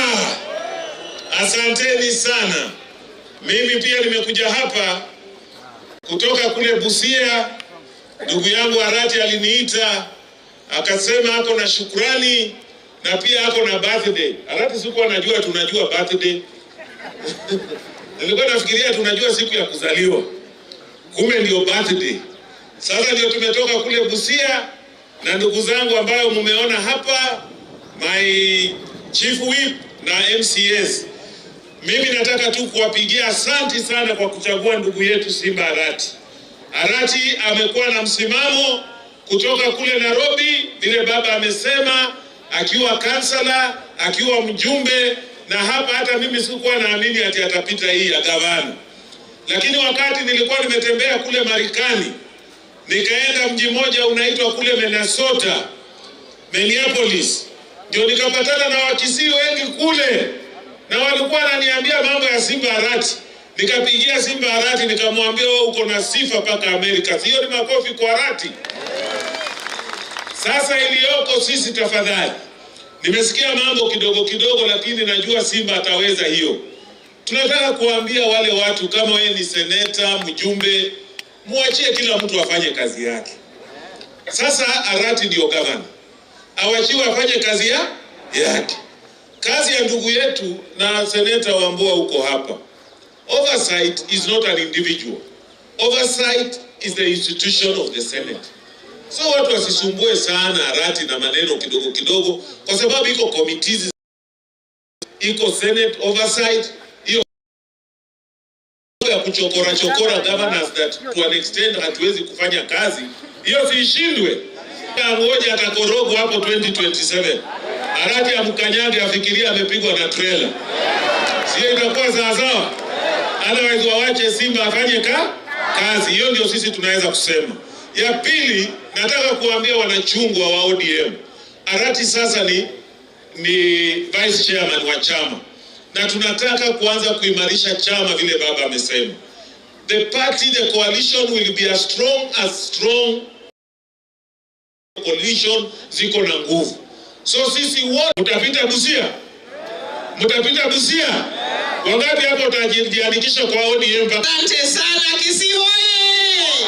Asanteni sana. Mimi pia nimekuja hapa kutoka kule Busia. Ndugu yangu Arati aliniita akasema ako na shukrani na pia ako na birthday. Arati sikuwa najua tunajua birthday. Nilikuwa nafikiria tunajua siku ya kuzaliwa. Kumbe ndio birthday. Sasa ndio tumetoka kule Busia na ndugu zangu ambao mumeona hapa, my chief whip na MCS. Mimi nataka tu kuwapigia asanti sana kwa kuchagua ndugu yetu Simba Arati. Arati amekuwa na msimamo kutoka kule Nairobi, vile baba amesema, akiwa kansala, akiwa mjumbe, na hapa hata mimi sikuwa naamini ati atapita hii ya gavana. Lakini wakati nilikuwa nimetembea kule Marekani, nikaenda mji mmoja unaitwa kule Minnesota, Minneapolis, ndio nikapatana na Wakisii wengi kule, na walikuwa wananiambia mambo ya Simba Arati. Nikapigia Simba Arati nikamwambia wewe uko na sifa paka Amerika. Hiyo ni makofi kwa Arati. Sasa iliyoko sisi tafadhali. Nimesikia mambo kidogo kidogo, lakini najua Simba ataweza hiyo. Tunataka kuambia wale watu, kama wewe ni seneta, mjumbe, muachie kila mtu afanye kazi yake. Sasa Arati ndio governor. Awachiwe afanye kazi yake. Kazi ya ndugu yetu na seneta Wambua uko hapa. Oversight is not an individual. Oversight is the institution of the Senate. So watu wasisumbue sana Arati na maneno kidogo kidogo, kwa sababu iko committees, iko Senate oversight, hiyo ya kuchokora governors that to an extent hatuwezi kufanya kazi, hiyo siishindwe. Ngoja atakorogo hapo 2027. Arati amkanyage afikiria amepigwa na trailer. Sio itakuwa sawa? Otherwise wawache Simba afanye kazi. Hiyo ndio sisi tunaweza kusema. Ya pili, nataka kuambia wanachungwa wa ODM. Arati sasa ni vice chairman wa chama. Na tunataka kuanza kuimarisha chama vile baba amesema. The party, the coalition will be as strong coalition ziko na nguvu. So sisi wote mtapita Busia. Mtapita Busia. Wangapi hapo utajiandikisha kwa ODM? Asante sana Kisii hoye.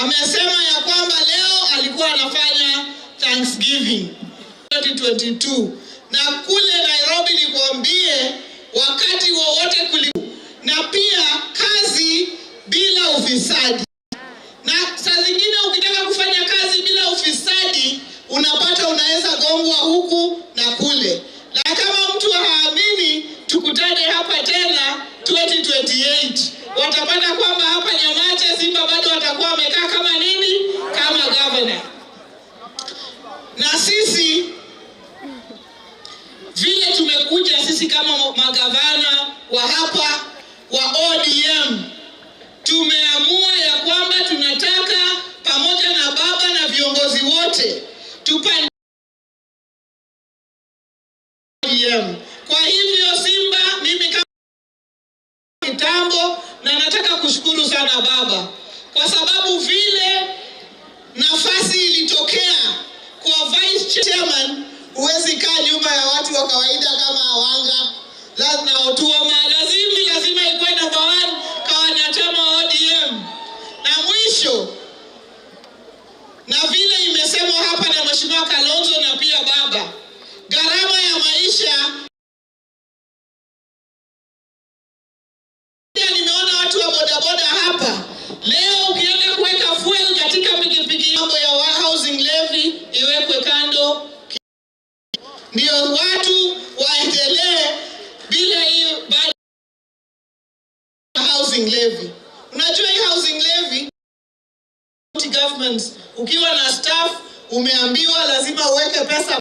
Amesema ya kwamba leo alikuwa anafanya Thanksgiving 2022. Na kule Nairobi nikwambie wakati wowote na pia kazi bila ufisadi. Na saa zingine ukitaka kufanya kazi bila ufisadi unapata unaweza gongwa huku na kule. Na kama mtu haamini, tukutane hapa tena 2028. Watapata kwamba hapa Nyamache Simba bado watakuwa wamekaa kama nini? Kama governor. Na sisi vile tumekuja sisi kama magavana wa hapa wa ODM, tumeamua ya kwamba tunataka pamoja na baba na viongozi wote tupande ODM. Kwa hivyo Simba, mimi kama kitambo, na nataka kushukuru sana baba kwa sababu vile nafasi ilitokea kwa vice chairman, huwezi kaa nyuma ya watu wa kawaida kama Awanga, lazima Otuoma, lazima ikuwe number 1 kwa wanachama wa ODM. Na mwisho, na vile imesemwa hapa na Mheshimiwa Kalonzo na pia baba, gharama ya maisha housing levy. Unajua hii housing levy, government ukiwa na staff umeambiwa lazima uweke pesa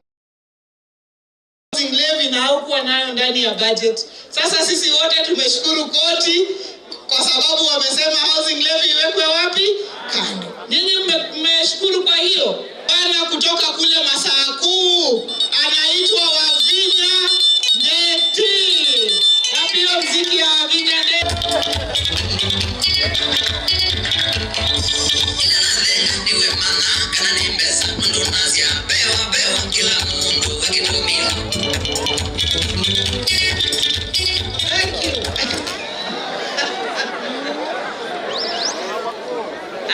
housing levy na haukuwa nayo ndani ya budget. Sasa sisi wote tumeshukuru koti kwa sababu wamesema housing levy iwekwe wapi? Kando. Nyinyi mmeshukuru kwa hiyo? Bwana kutoka kule Masakuu anaitwa Wavinya Ndeti. Wapi hiyo mziki ya Wavinya Ndeti?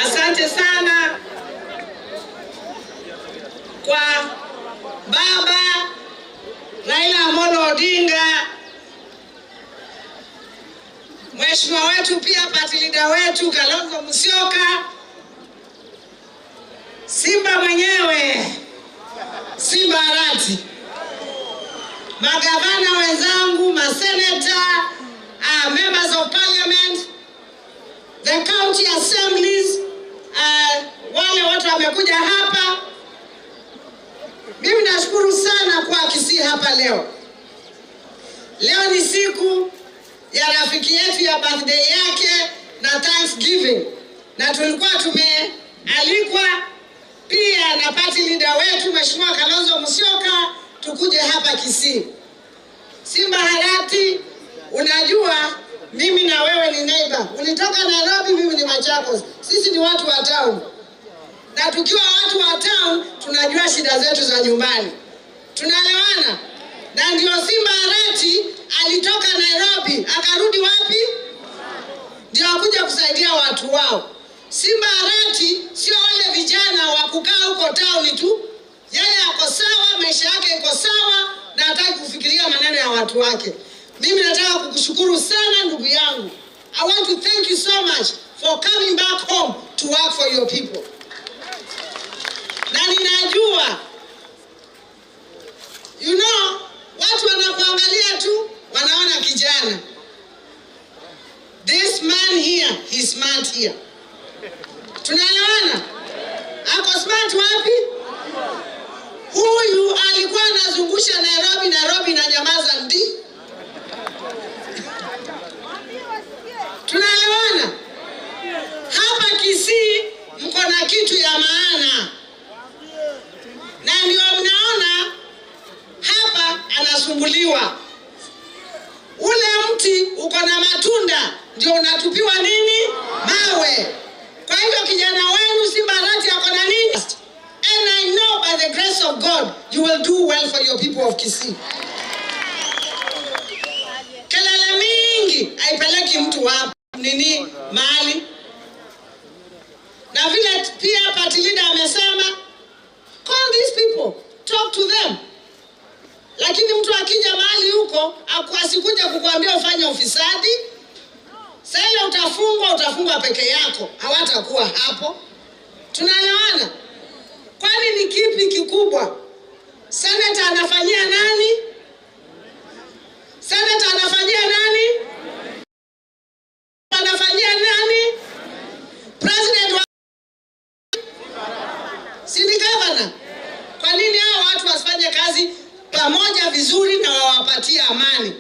Asante sana kwa baba Raila Amolo Odinga, mheshimiwa wetu pia party leader wetu Kalonzo Musyoka, Simba mwenyewe, Simba Arati, magavana wenzangu, maseneta, members of parliament, the county assemblies, wale watu wamekuja hapa. Mimi nashukuru sana kwa Kisii hapa leo. Leo ni siku ya rafiki yetu ya birthday yake na Thanksgiving. Na tulikuwa tumealikwa pia na party leader wetu Mheshimiwa Kalonzo Musyoka tukuje hapa Kisii. Simba Arati, unajua mimi na wewe ni neighbor. Ulitoka Nairobi, mimi ni Machakos. Sisi ni watu wa town. Na tukiwa watu wa town, tunajua shida zetu za nyumbani. Tunaelewana? Na ndio Simba Arati alitoka Nairobi, akarudi wapi? Ndio akuja kusaidia watu wao. Simba Arati sio wale vijana wa kukaa huko town tu. Yeye ako sawa, maisha yake iko sawa na hataki kufikiria maneno ya watu wake. Mimi nataka kukushukuru sana ndugu yangu. I want to thank you so much for coming back home to work for your people. Na ninajua, you know, watu wanakuangalia tu, wanaona kijana. This man here, he's smart here. Tunaelewana? Ako smart wapi? Huyu alikuwa anazungusha Nairobi na nyamaza ndi. Tunaelewana? Hapa Kisii mko na kitu ya maana. Na ndio mnaona hapa anasumbuliwa. Ule mti uko na matunda ndio unatupiwa nini? Mawe. Kwa hivyo kijana wenu Simba Arati ako na nini? And I know by the grace of God you will do well for your people of Kisii. Kelele mingi haipeleki mtu hapa nini mahali. Na vile pia party leader amesema, call these people, talk to them. Lakini mtu akija mahali huko asikuja kukuambia ufanye ufisadi. Sasa utafungwa peke yako, hawatakuwa hapo. Tunaelewana? Kwani ni kipi kikubwa? Senator anafanyia nani? Senator anafanyia nani? Anafanyia nani? President wa Sini governor. Kwa nini hao watu wasifanye kazi pamoja vizuri na wawapatie amani?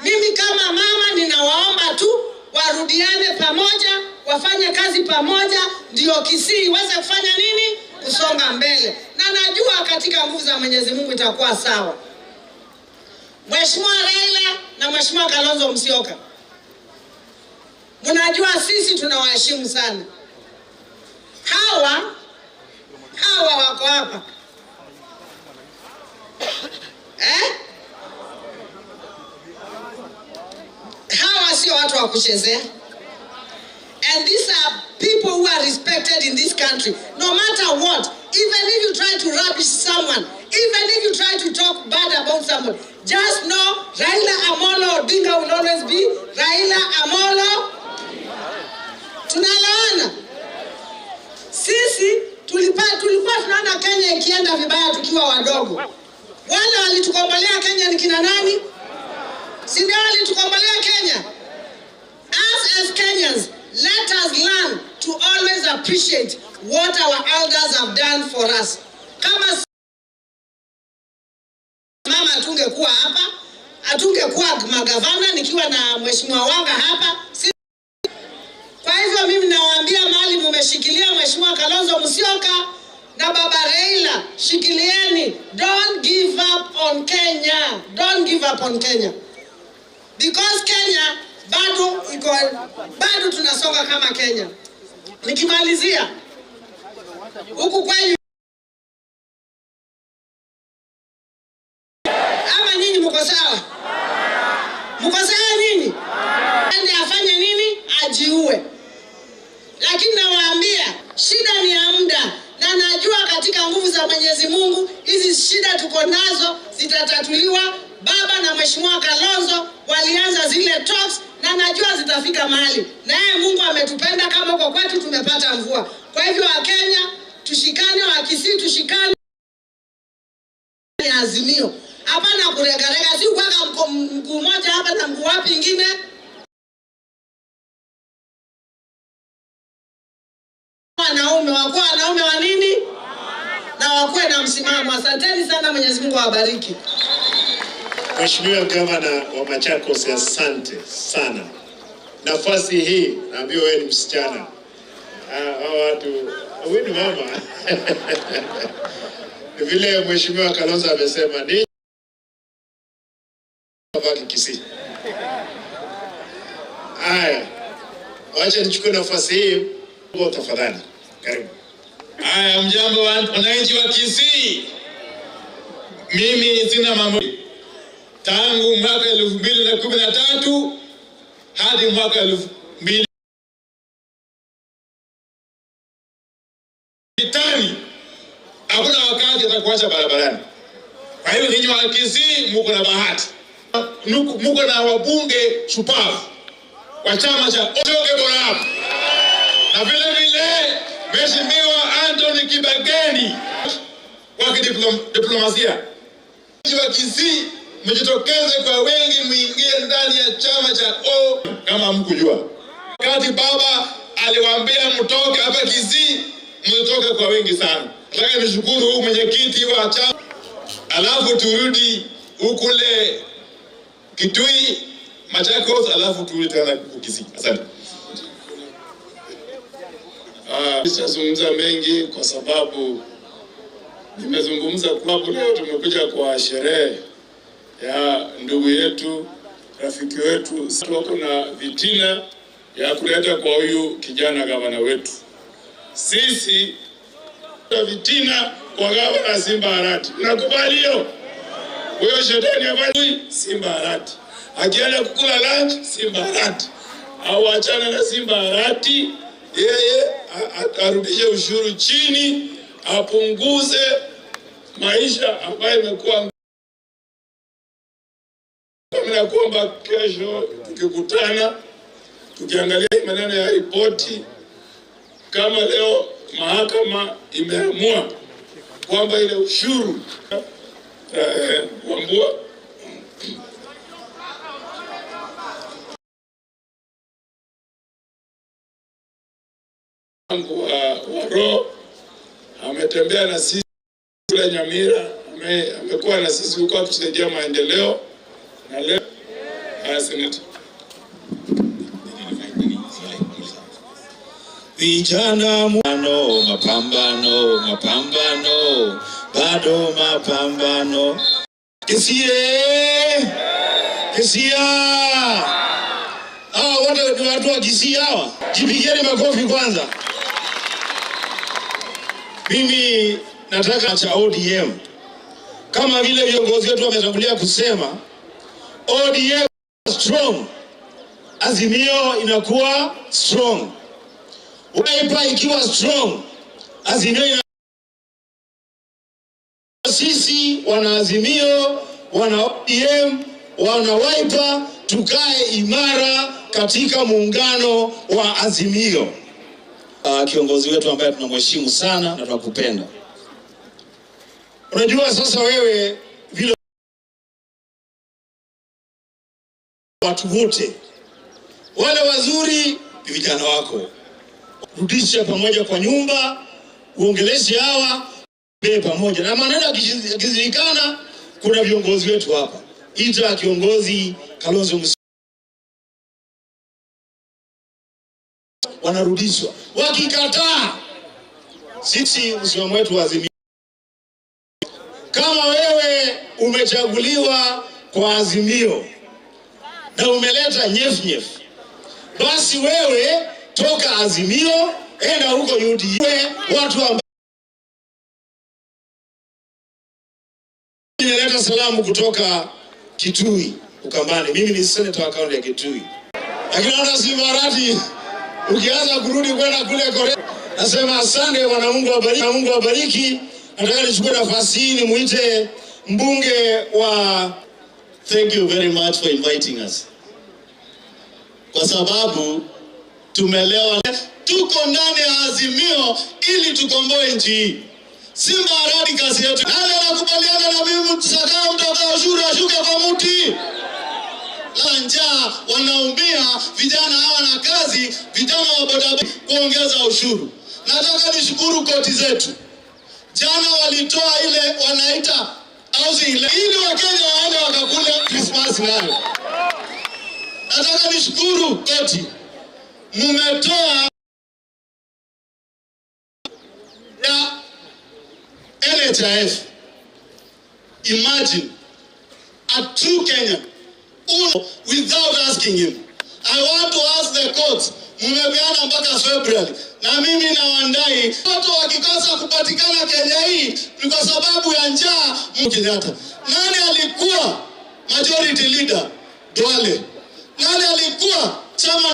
Mimi kama mama ninawaomba tu warudiane pamoja, wafanye kazi pamoja, ndio Kisii iweze kufanya nini? Kusonga mbele. Na najua katika nguvu za Mwenyezi Mungu itakuwa sawa. Mheshimiwa Raila na Mheshimiwa Kalonzo Musyoka, mnajua sisi tunawaheshimu sana. Hawa wako hapa. Hawa sio watu wa kuchezea. And these are people who are respected in this country. No matter what, even if you try to rubbish someone, even if you try to talk bad about someone, just know Raila Amolo Odinga will always be Raila Amolo. Tunaelewana? Sisi tulikuwa tunaona Kenya ikienda vibaya tukiwa wadogo. Wale walitukombolea Kenya ni kina nani? Si ndio walitukombolea Kenya? As Kenyans, appreciate what our elders have done for us. Kama mama atungekuwa hapa, atungekuwa magavana nikiwa na Mheshimiwa Wanga hapa. Kwa hivyo mimi nawaambia mahali mmeshikilia Mheshimiwa Kalonzo Musyoka na Baba Raila, shikilieni. Don't give up on Kenya. Don't give up on Kenya. Because Kenya bado tunasonga kama Kenya. Nikimalizia huku kwenye ama nyinyi mko sawa? Mko sawa nyinyi? Ende afanye nini? Ajiue. Lakini nawaambia shida ni ya muda, na najua katika nguvu za Mwenyezi Mungu hizi shida tuko nazo zitatatuliwa. Baba na Mheshimiwa Kalonzo walianza zile talks na najua zitafika mahali. Naye Mungu ametupenda kama huko kwetu tumepata mvua. Kwa hivyo Wakenya tushikane, Wakisii tushikane. Azimio. Hapana kuregarega, si kuweka mguu mmoja hapa na mguu wapi ingine. Wanaume wa nini? Na wakuwe na msimamo. Asanteni sana, Mwenyezi Mungu awabariki. Mheshimiwa Gavana wa Machakos, asante sana. Nafasi hii naambiwa wewe ni msichana. Hao watu, wewe ni mama. Vile Mheshimiwa Kalonzo amesema ni baki Kisii. Haya. Wacha nichukue nafasi hii kwa tafadhali. Karibu. Haya, mjambo wananchi wa Kisii. Mimi sina mambo. Tangu mwaka 2013 hadi mwaka 2000 hakuna wakati atakuacha barabarani. Kwa hiyo ninyi wa Kisii mko na bahati. Mko na wabunge shupavu wa chama cha ODM. Na vile vile Mheshimiwa Anthony Kibageni wa diplomasia. Wa Kisii mjitokeze kwa wengi, muingie ndani ya chama cha kama mkujua. Wakati baba aliwaambia mtoke hapa Kisii, mtoke kwa wengi sana. Nataka nishukuru huyu mwenyekiti wa chama. Alafu turudi ukule Kitui, Machakos, alafu turudi tena Kisii. Asante. Sitazungumza mengi kwa sababu nimezungumza kwa leo tumekuja kwa sherehe ya ndugu yetu, rafiki wetu. Tuko na vitina ya kuleta kwa huyu kijana gavana wetu. Sisi vitina kwa gavana Simba Arati. Nakubali hiyo. Huyo shetani habari Simba Arati. Akienda kukula lunch Simba Arati. Au achana na Simba Arati, yeye arudishe ushuru chini, apunguze maisha ambayo imekuwa. Mimi kuomba kesho tukikutana tukiangalia maneno ya ripoti, kama leo mahakama imeamua kwamba ile ushuru Wambua wa roho ametembea na sisi kule Nyamira, amekuwa na sisi huko kusaidia maendeleo, na leo Senate vijana mapambano bado mapambano. Kisia wote ni watu wa Kisii hawa. Jipigeni makofi kwanza. Mimi nataka cha ODM, kama vile viongozi wetu wametangulia kusema, ODM strong, Azimio inakuwa strong. Wiper ikiwa strong, Azimio ina. Sisi wana Azimio, wana ODM, wana Wiper, tukae imara katika muungano wa Azimio. Kiongozi wetu ambaye tunamheshimu sana na tunakupenda. Unajua sasa wewe vile watu wote wale wazuri ni vijana wako. rudisha pamoja kwa nyumba, uongeleshe hawa pamoja. Na maneno yakizirikana, kuna viongozi wetu hapa. Ita kiongozi Kalonzo Musyoka wanarudishwa. Wakikataa, sisi msimamo wetu Azimio, kama wewe umechaguliwa kwa Azimio na umeleta nyef, basi wewe toka Azimio, enda huko UDA. Watu ambao nileta salamu kutoka Kitui Ukambani. Mimi ni senator wa kaunti ya Kitui. Lakini hata Simbarati ukianza kurudi kwenda kule Korea, nasema asante Bwana Mungu awabariki. Na Mungu awabariki. Nataka nichukue nafasi hii nimuite mbunge wa. Thank you very much for inviting us. Kwa sababu tumelewa, tuko ndani ya Azimio ili tukomboe nchi hii. Simba Arati kazi yetu. Nani anakubaliana na mimi mtakao mtoka ushuru ashuke kwa mti? La njaa, wanaumia, vijana hawana kazi, vijana wa bodaboda kuongeza ushuru. Nataka nishukuru koti zetu. Jana walitoa ile wanaita housing ili Wakenya waende wakakule Christmas nayo. Nataka nishukuru koti. Mmetoa ya NHIF. Imagine a true Kenyan without asking him. I want to ask the court, mmebeana mpaka February. Na mimi na wandai, watu wakikosa kupatikana Kenya hii ni kwa sababu ya njaa. Kenyatta. Nani alikuwa majority leader? Duale. Nani alikuwa chama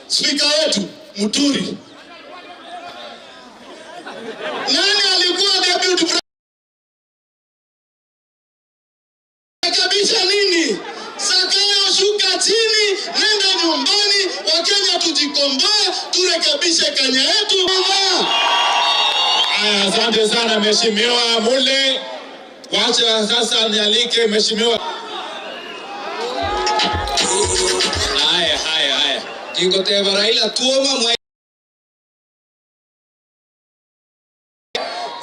speaker wetu? Muturi. Nani alikuwa deputy president? Kabisa nini? Sakayo shuka chini, nenda nyumbani, Wakenya tujikomboe, turekebishe Kenya yetu. Aya, asante sana Mheshimiwa Mule. Wacha sasa nialike Mheshimiwa. Haya. Kingoteva Raila tuoma mwa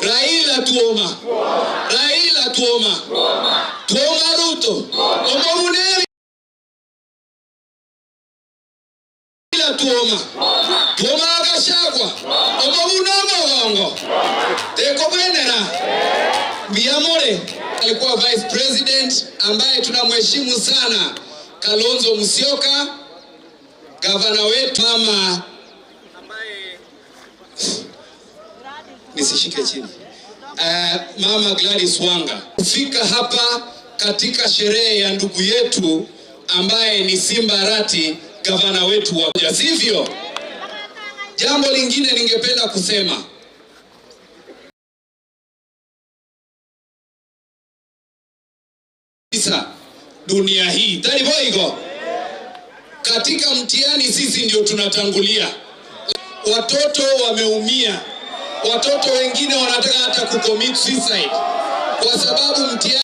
Raila tuoma. Tuoma Ruto. Omomuneri. Raila tuoma Gachagua. Omomunomo gongo. Teko benera. Biamore alikuwa vice president ambaye tunamheshimu sana, Kalonzo Musyoka. Gavana wetu mama ambaye nisishike chini. Mama Gladys Wanga kufika hapa katika sherehe ya ndugu yetu ambaye ni Simba Arati, gavana wetu wa sivyo. Jambo lingine ningependa kusema, dunia hii tariboigo katika mtihani, sisi ndio tunatangulia. Watoto wameumia, watoto wengine wanataka hata kucommit suicide kwa sababu mtihani.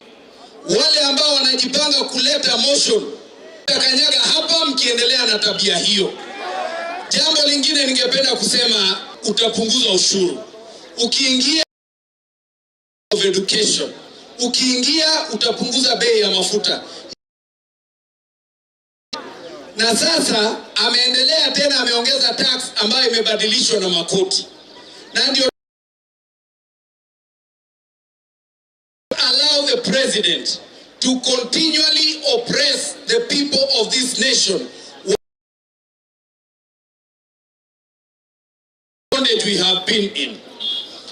Wale ambao wanajipanga kuleta motion kanyaga hapa mkiendelea na tabia hiyo. Jambo lingine ningependa kusema, utapunguza ushuru ukiingia of education, ukiingia utapunguza bei ya mafuta. Na sasa ameendelea tena, ameongeza tax ambayo imebadilishwa na makoti. Na ndio allow the president to continually oppress the people of this nation. Bondage we have been in.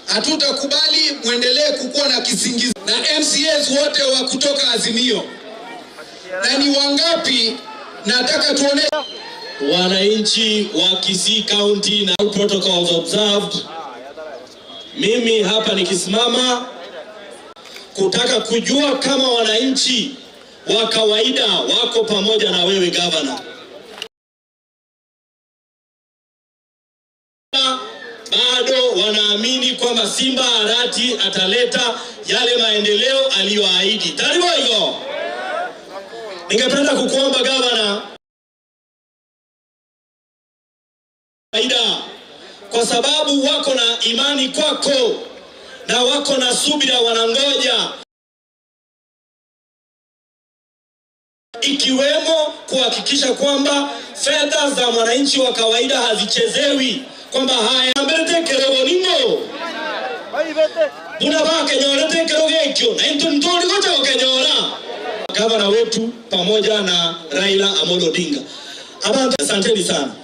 Hatutakubali muendelee kukuwa na kisingizio. Na MCAs wote wa kutoka Azimio, na ni wangapi nataka tuone wananchi wa Kisii County na protocols observed. Mimi hapa nikisimama kutaka kujua kama wananchi wa kawaida wako pamoja na wewe governor. Bado wanaamini kwamba Simba Arati ataleta yale maendeleo aliyoahidi. Taribo hiyo. Ningependa kukuomba governor faida, kwa sababu wako na imani kwako na wako na subira, wanangoja, ikiwemo kuhakikisha kwamba fedha za mwananchi wa kawaida hazichezewi, kwamba haya mbele kerego ningo buna bake nyorete kerego gekyo na into ntori gocha okenyora gavana wetu pamoja na Raila Amolo Odinga. Abantu asanteni sana.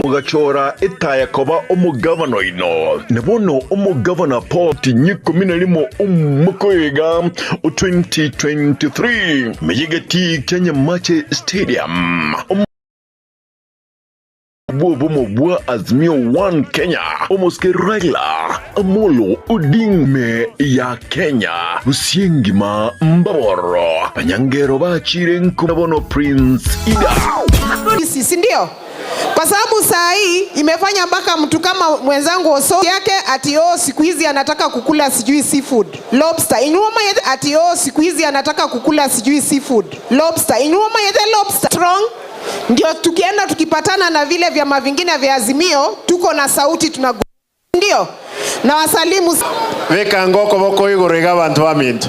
Mugachora itaya koba umugavana ino nabono umugavana poti nyikumina limo umukwega 2023 meyegati Kenya Mache Stadium Bwa Azimio 1 Kenya Omoske Raila Amolo Odinga ya Kenya Usiengima Mbaboro Panyangero bachire nkunabono Prince Ida si ndio? Kwa sababu saa hii imefanya mpaka mtu kama mwenzangu Oso yake ati siku hizi anataka kukula sijui seafood lobster inyuma yete ati siku hizi anataka kukula sijui seafood lobster inyuma yete lobster strong. Ndio tukienda tukipatana na vile vyama vingine vya Azimio tuko na sauti ndio na wasalimu weka ngoko boko igorega abantu baminto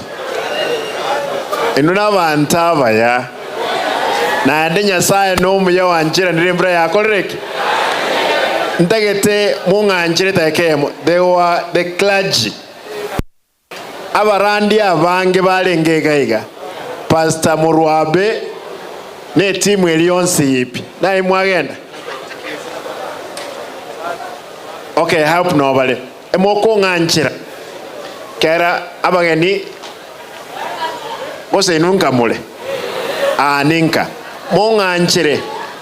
inuna bantaba ya na ndenya sae no muya wanjira ndirimbra yakorereki ndagete munganjire takemo the clergy abarandi abange balengegaiga Pastor Murwabe ne timu elionse yipi na imwagenda okay help no bale emoko nganjira kera abageni bose inunga mule ninka munganjire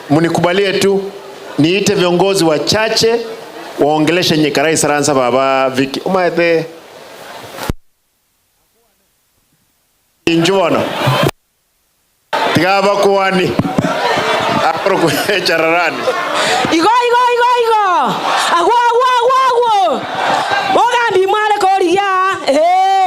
munikubalie tu niite viongozi wachache waongeleshe Nyikarai Saransa baba Viki umaete injuono tigaba kuani akoro kuchararani igo agwa ogambi mwale koria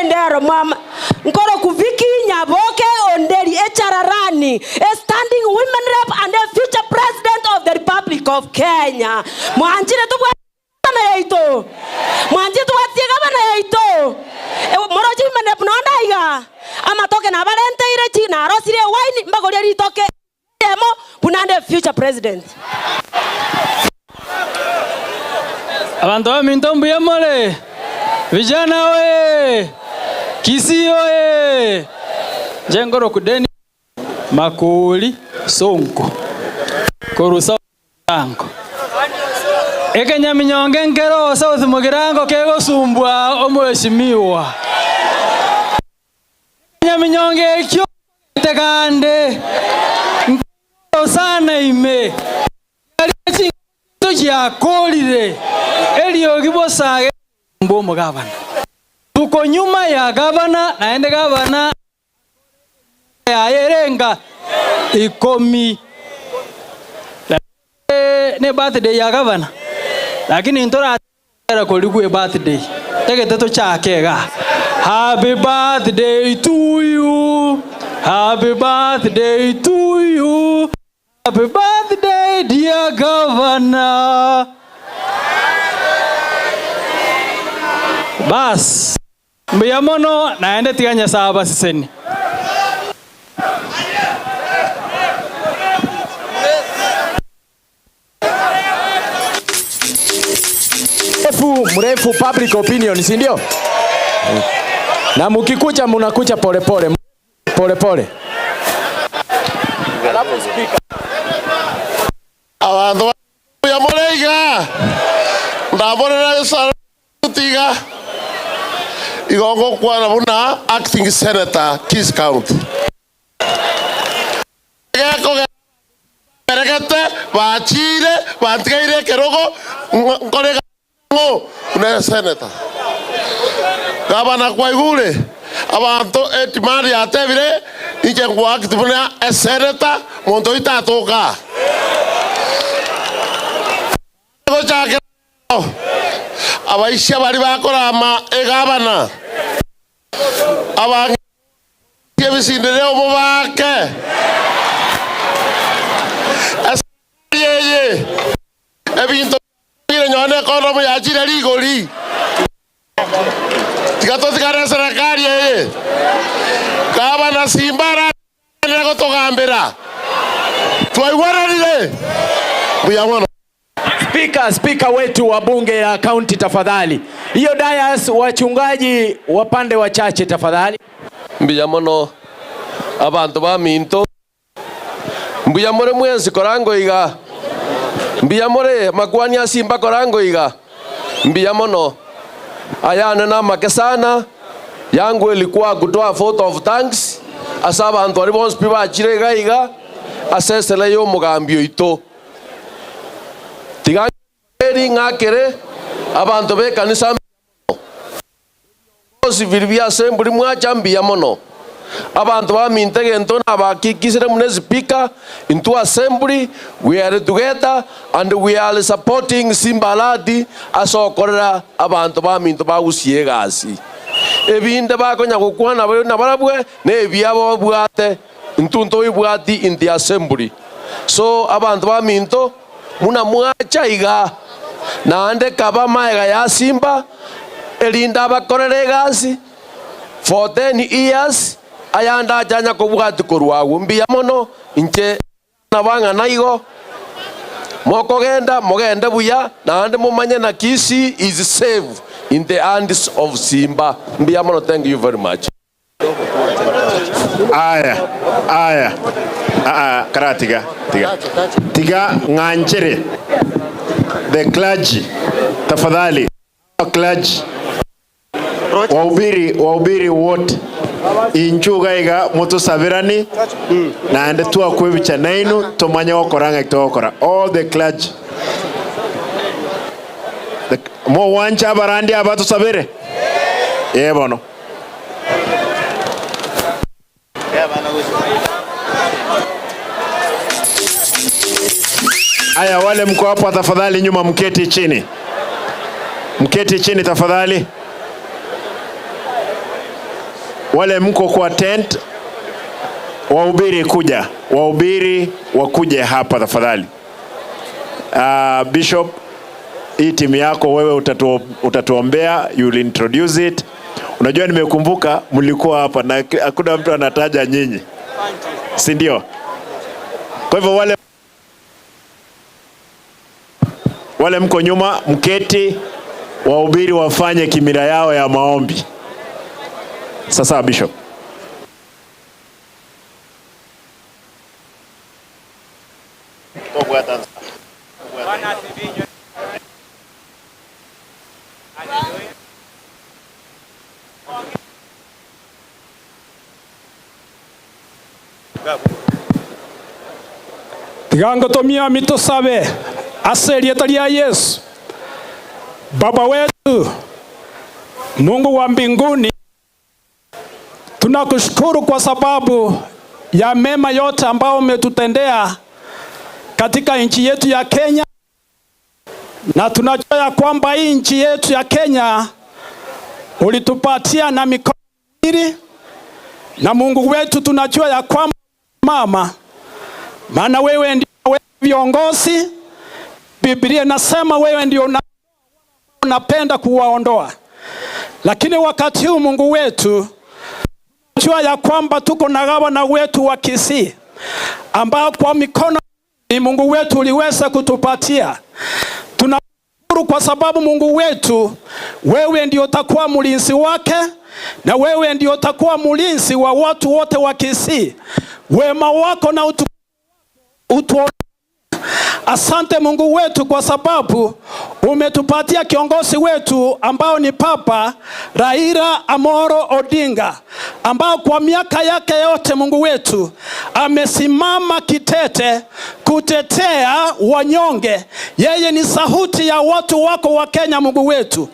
ndero mama nkoro kuviki nyaboke onderi echararani a standing women rep and a future president of the Republic of Kenya mwanjire tu bwana yaito mwanjire tu atiega bana yaito moroji women rep nonda iga ama toke na balente ire china rosire wine mbagoria ritoke demo bunande future president abantu bamintombu yamole vijana we Kisii oye jengoro kudeni Makuli Sonko Korusa Rango Ekenya minyonge ngero South Mugirango kego sumbwa omweshimiwa Ekenya minyonge kyo tekande ngero sana ime yali ya kolire elio gibosage mbomo gavana tuko nyuma ya gavana naende gavana ya erenga ikomi ne birthday ya gavana lakini ntora koligwe birthday tegete to chakega happy birthday to you happy birthday to you happy birthday dear governor bas mbiyamono naende tiganya saba siseni mrefu public opinion si ndio? Na mkikucha mnakucha pole pole abantu ya moleiga ndaborera sarutiga igongo kwa buna acting senator Kisii County yako berekete bachire bantigaire kerogo nkorega ngo una senator gavana kwa igule abantu etimari atebire ije ngwa kitubuna senator monto itatoka go chake abaisha bari bakorama egabana abange bisindere omubake yeye Ebinto ile nyone kono ya jira ligoli. Tikatotikana serikali yeye. Kama na Simbara nako togambera. Tuaiwana lile. Buyamono. Spika wetu wa bunge la kaunti tafadhali. Hiyo dayas wachungaji wapande wachache tafadhali. Mbiyamono abantu ba Minto. Mbiyamore mwenzi korango iga. Mbiyamore makwani ya Simba korango iga. Mbiyamono ayana na makesana yangu ilikuwa kutoa vote of thanks asaba abantu ari bonse biba chirega iga asesele yo mugambio ito tigari ngakere abantu be kanisa osivili assembly mwachambia mono abantu ba Mintegento na bakikisire mune speaker into assembly. We are together and we are supporting Simbaladi asokorera abantu ba Minto ba usiegasi ebinde bakonya gukwana bari na barabwe ne byabo babwate ntunto ibwati in the assembly. So abantu ba Minto muna mwacha iga na ande kaba maega ya Simba elinda bakorere gasi for 10 years ayanda janya kubwati kurwagu Mbiyamono inche nabanga naigo moko genda mogende buya na ande mumanye na Kisii is safe in the hands of Simba. Mbiyamono, thank you very much. Aya karatiga tiga nganchere the clergy tafadhali clergy wahubiri wote inchuga iga mutu sabirani na ande tuwa kwebicha nainu tomanya wakoranga kitokora all the clergy mo wancha barandi abatu sabire bono aya wale mko hapo tafadhali nyuma mketi chini tafadhali. Wale mko kwa tent wahubiri wakuje hapa tafadhali. Bishop, hii timu yako wewe utatuombea, you'll introduce it. Unajua nimekumbuka mlikuwa hapa na hakuna mtu anataja nyinyi, si ndio? Kwa hivyo wale mko nyuma mketi, wahubiri wafanye kimila yao ya maombi. Sasa Bishop. Tigango tomia mito sabe aseria talia Yesu. Baba wetu Mungu wa mbinguni, tunakushukuru kwa sababu ya mema yote ambao umetutendea katika nchi yetu ya Kenya, na tunajua ya kwamba hii nchi yetu ya Kenya ulitupatia na mikono miwili, na Mungu wetu tunajua ya kwamba mama, maana wewe ndio viongozi. Biblia inasema wewe ndio unapenda kuwaondoa, lakini wakati huu Mungu wetu tunajua ya kwamba tuko na gavana wetu wa Kisii ambao kwa mikono ni Mungu wetu uliweza kutupatia. Tunashukuru kwa sababu Mungu wetu wewe ndio utakuwa mlinzi wake, na wewe ndio utakuwa mlinzi wa watu wote wa Kisii. Wema wako na asante Mungu wetu kwa sababu umetupatia kiongozi wetu ambao ni Papa Raila Amolo Odinga, ambao kwa miaka yake yote Mungu wetu amesimama kitete kutetea wanyonge. Yeye ni sauti ya watu wako wa Kenya. Mungu wetu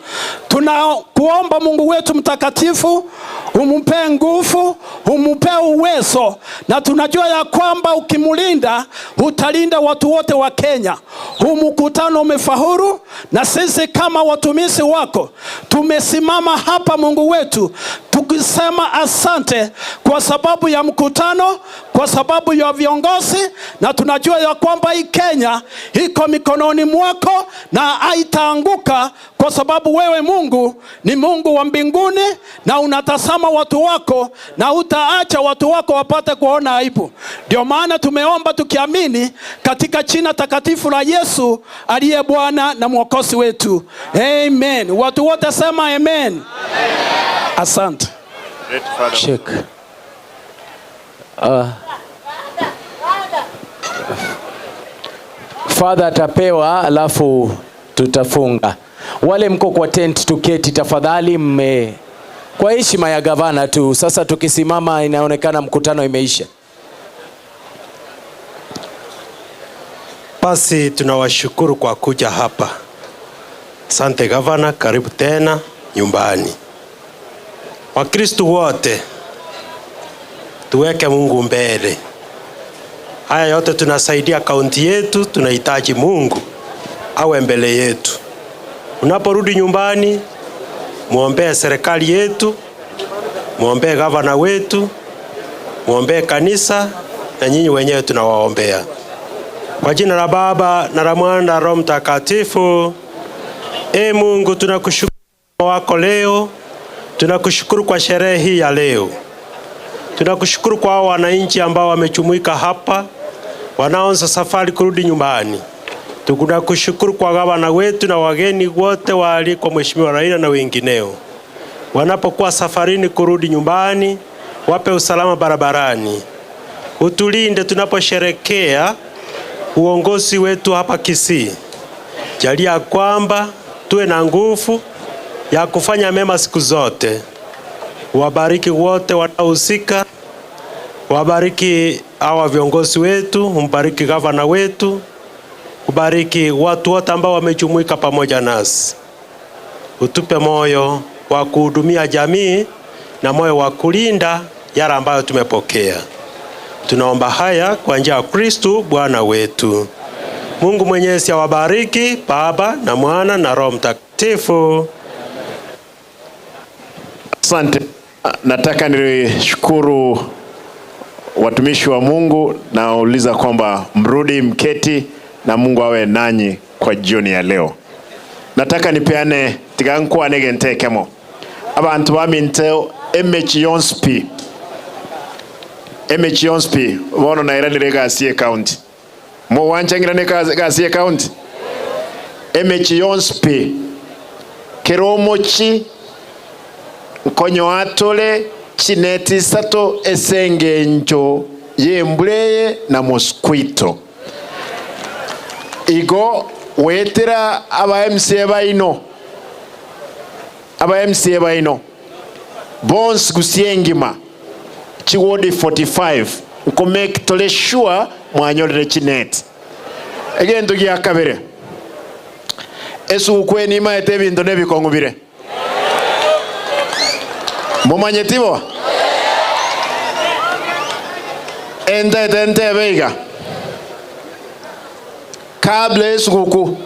tunakuomba Mungu wetu mtakatifu, umpe nguvu, umpe uwezo, na tunajua ya kwamba ukimulinda utalinda watu wote wa Kenya. Huu mkutano umefaulu, na sisi kama watumishi wako tumesimama hapa Mungu wetu tukisema asante kwa sababu ya mkutano, kwa sababu ya viongozi, na tunajua ya kwamba hii Kenya iko mikononi mwako na haitaanguka, kwa sababu wewe Mungu ni Mungu wa mbinguni na unatazama watu wako na utaacha watu wako wapate kuona aibu. Ndio maana tumeomba tukiamini katika jina takatifu la Yesu aliye Bwana na Mwokozi wetu. Amen. Watu wote sema amen. Asante. Check. Father atapewa alafu tutafunga. Wale mko kwa tent tuketi tafadhali, kwa heshima ya gavana tu. Sasa tukisimama inaonekana mkutano imeisha. Basi tunawashukuru kwa kuja hapa. Asante gavana, karibu tena nyumbani. Wakristo wote tuweke Mungu mbele. Haya yote tunasaidia kaunti yetu, tunahitaji Mungu awe mbele yetu. Unaporudi nyumbani, muombee serikali yetu, muombee gavana wetu, muombee kanisa, na nyinyi wenyewe tunawaombea. Kwa jina la Baba na la Mwana na Roho Mtakatifu. Mungu, tunakushukuru wako leo. Tunakushukuru kwa sherehe hii ya leo. Tunakushukuru kwa wananchi ambao wamejumuika hapa, wanaanza safari kurudi nyumbani. Tunakushukuru kwa gavana wetu na wageni wote waalikwa, Mheshimiwa Raila na wengineo. Wanapokuwa safarini kurudi nyumbani, wape usalama barabarani. Utulinde tunaposherekea uongozi wetu hapa Kisii. Jalia kwamba tuwe na nguvu ya kufanya mema siku zote. Wabariki wote wanaohusika. Wabariki hawa viongozi wetu, umbariki gavana wetu, ubariki watu wote ambao wamejumuika pamoja nasi. Utupe moyo wa kuhudumia jamii na moyo wa kulinda yale ambayo tumepokea. Tunaomba haya kwa njia ya Kristo Bwana wetu. Mungu Mwenyezi awabariki, Baba na Mwana na Roho Mtakatifu. Asante. Nataka nishukuru watumishi wa Mungu na nauliza kwamba mrudi mketi na Mungu awe nanyi kwa jioni ya leo. Nataka nipeane tigankwa negentekemo. Abantu baminteo MH bono nairanire Gasie County. Mo wanchangirane Gasie County. MH Keromochi nkonyo atole chineti sato esengenjo yembuleye na mosquito. Igo wetera aba MCA baino Bons Gusiengima chiwodi 45 nko make tole sure mwanyolere chineti. Egento gya kabere esu kweni maete bintu nebikongubire mumanyetibo ente beiga kabla esuguku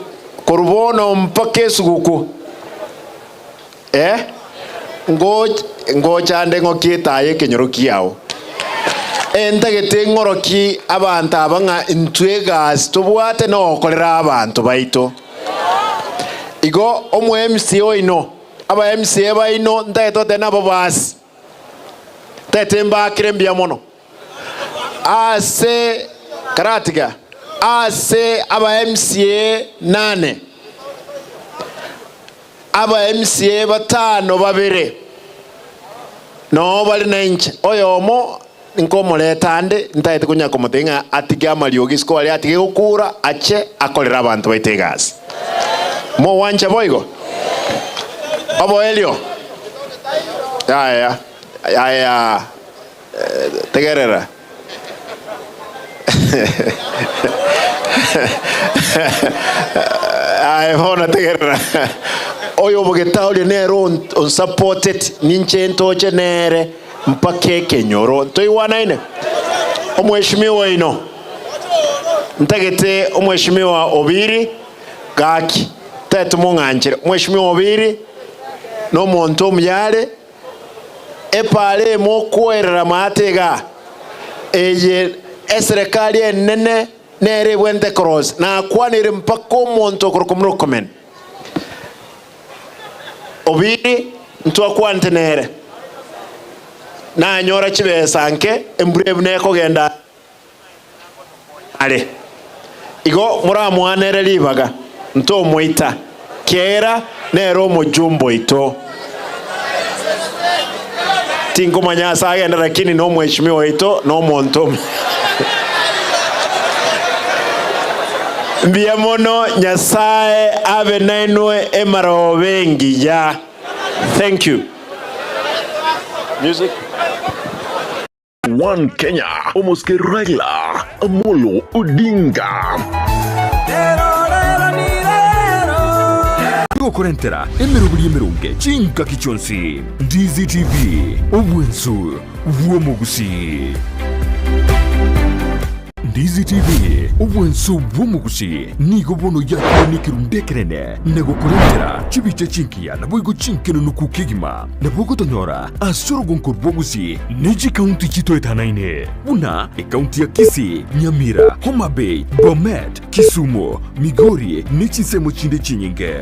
kurubono mpaka esuguku ngochande ngokitaye kenyoroki yao ente getengoroki abantu abanga intwegas tubwate no kolera abantu baito igo omwe MCO ino aba MCA baino ndaito tena babasi tetemba kirembia mono ase karatiga ase aba MCA 8 aba MCA batano babere no bali na inche oyomo nkomo letande ndaite kunya komutenga atiga maliogi sko ali atige ukura ache akolera abantu baitegas mo wanje boigo abo Elio aya tegerera aya hona tegerera oyo bogetauli nero on supported ninche ntoche nere mpake kenyoro toi wanaine omweshimiwa ino ntagete omweshimiwa Obiri gaki tetu munganjira omweshimiwa Obiri no monto omuyale epale mokwerera matega eye eserikali enene nere wente cross na kwanire mpaka omonto korokomrokomen obiri ntwa kwantenere na nyora chibesanke embrebu neko genda ale igo muramwanere libaga nto moita kera nero mojumbo ito tingo manyasa agenda lakini no mheshimiwa ito no monto mbia mono nyasaye ave nainwe emaro bengi ya. Thank you. Music. One Kenya, almost que Raila Amolo Odinga. Korentera emerubuli emerunge chinka kichonsi DZTV obwensu vuomugusi DZTV obwensu vuomugusi nigo bono ya nikirundekerene nego korentera chibiche chinkia na boigo chinkeno nukukigima na bogo tonyora asoro gonkor bogusi neji county chito etanaine una county ya Kisii, Nyamira, Homa Bay, Bomet, Kisumu, Migori nechi semo chinde chinyinge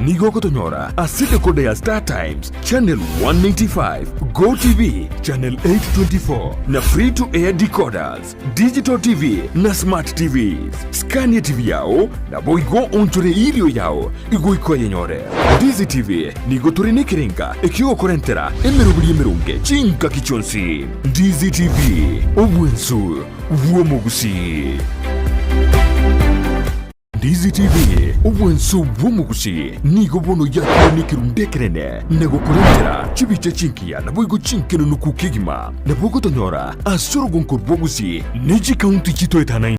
nigo kotonyora asite koda ya Star Times channel 195 Go TV channel 824 na free to air decoders digital TV na smart TVs Scania TV yao na boigo onchore ilio yao igo iko yenyore DZTV nigo turine kirenga ekio korentera emerubuli emerunge chinka kichonsi DZTV obwensu vuomugusi DZTV obwensu vuomugusi nigo bono ya nikirundekerene nego korentera chibiche chinkia na boigo chinkeno nukukigima na bogo tonyora asoro gonkor bogusi neji county chito etanaine